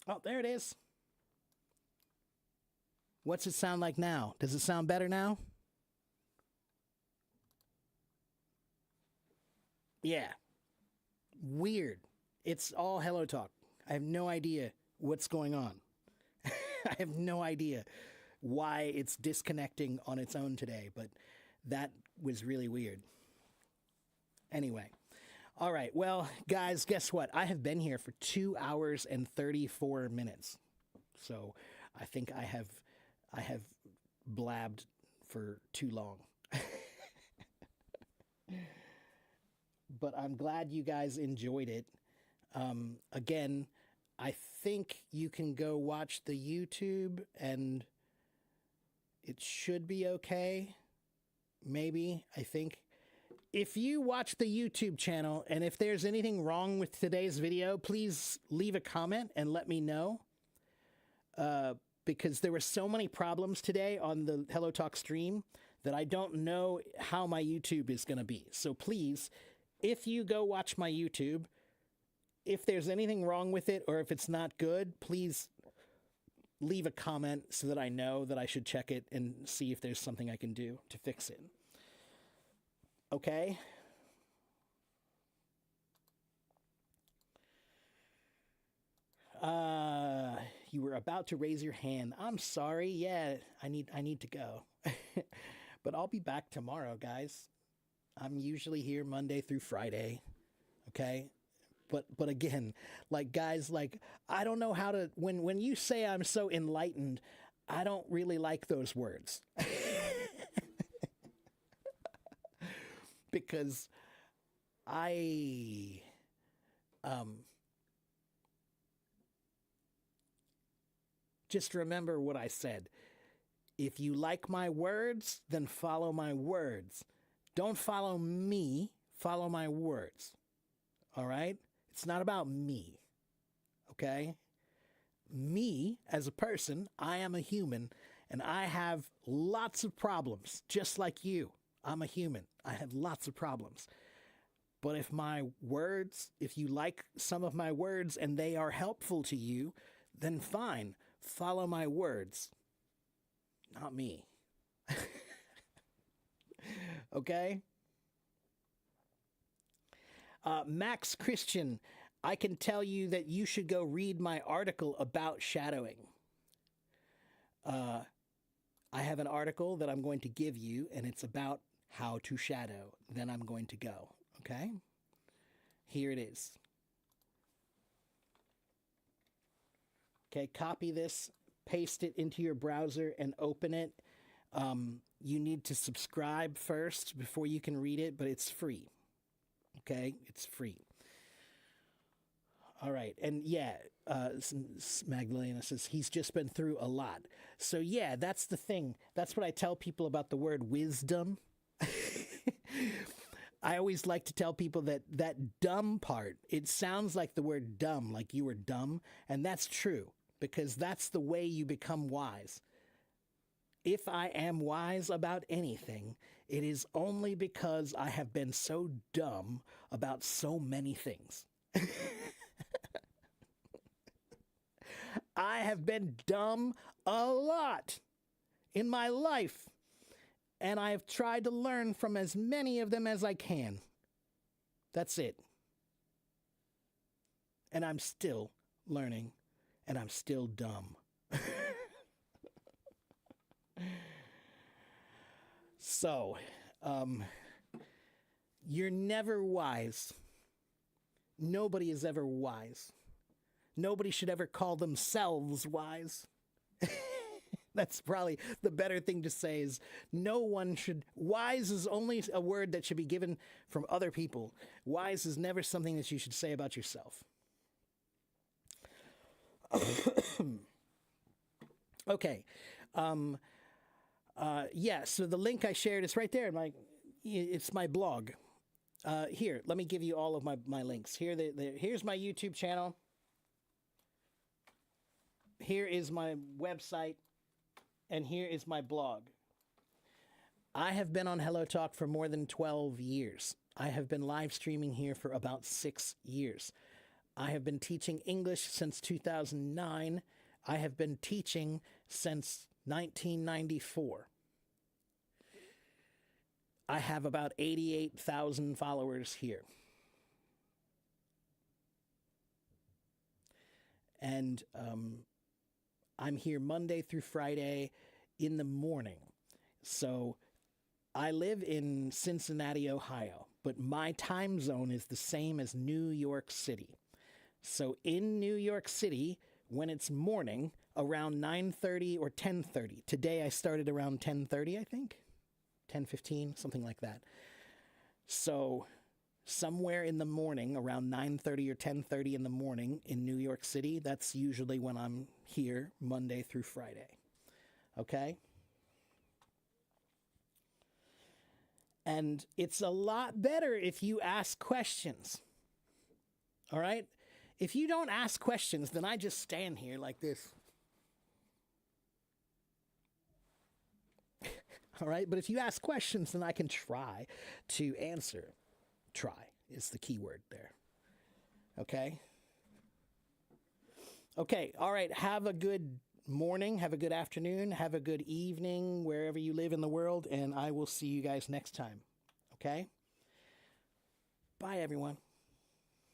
Speaker 1: Oh, there it is. What's it sound like now? Does it sound better now? Yeah. Weird. It's all Hello Talk. I have no idea what's going on. I have no idea why it's disconnecting on its own today, but that was really weird. Anyway. All right. Well, guys, guess what? I have been here for 2 hours and 34 minutes. So I think I have blabbed for too long. But I'm glad you guys enjoyed it. Again, I think you can go watch the YouTube and it should be okay. Maybe, I think. If you watch the YouTube channel and if there's anything wrong with today's video, please leave a comment and let me know. Because there were so many problems today on the Hello Talk stream that I don't know how my YouTube is going to be. So please, if you go watch my YouTube, if there's anything wrong with it or if it's not good, please leave a comment so that I know that I should check it and see if there's something I can do to fix it. Okay? You were about to raise your hand. I'm sorry. Yeah, I need to go. But I'll be back tomorrow, guys. I'm usually here Monday through Friday. Okay? But again, like guys, like I don't know how to when you say I'm so enlightened, I don't really like those words. Because I just remember what I said. If you like my words, then follow my words. Don't follow me, follow my words. All right? It's not about me. Okay? Me, as a person, I am a human, and I have lots of problems, just like you. I'm a human. I have lots of problems. But if my words, if you like some of my words and they are helpful to you, then fine. Follow my words. Not me. Okay? Max Christian, I can tell you that you should go read my article about shadowing. I have an article that I'm going to give you, and it's about how to shadow. Then I'm going to go. Okay? Here it is. Okay, copy this, paste it into your browser, and open it. You need to subscribe first before you can read it, but it's free. Okay? It's free. All right. And yeah, Magdalena says he's just been through a lot. So yeah, that's the thing. That's what I tell people about the word wisdom. I always like to tell people that dumb part, it sounds like the word dumb, like you were dumb. And that's true, because that's the way you become wise. If I am wise about anything, it is only because I have been so dumb about so many things. I have been dumb a lot in my life, and I have tried to learn from as many of them as I can. That's it. And I'm still learning, and I'm still dumb. So, you're never wise. Nobody is ever wise. Nobody should ever call themselves wise. That's probably the better thing to say is no one should. Wise is only a word that should be given from other people. Wise is never something that you should say about yourself. Okay. Yeah, so the link I shared is right there. It's my blog. Here, let me give you all of my links. Here's my YouTube channel. Here is my website. And here is my blog. I have been on Hello Talk for more than 12 years. I have been live streaming here for about 6 years. I have been teaching English since 2009. I have been teaching since 1994. I have about 88,000 followers here. And I'm here Monday through Friday in the morning. So I live in Cincinnati, Ohio, but my time zone is the same as New York City. So in New York City, when it's morning, around 9:30 or 10:30. Today I started around 10:30, I think. 10:15, something like that. So somewhere in the morning, around 9:30 or 10:30 in the morning in New York City, that's usually when I'm here Monday through Friday. Okay? And it's a lot better if you ask questions. All right? If you don't ask questions, then I just stand here like this. All right? But if you ask questions, then I can try to answer. Try is the key word there. Okay? Okay. All right. Have a good morning. Have a good afternoon. Have a good evening wherever you live in the world. And I will see you guys next time. Okay? Bye, everyone.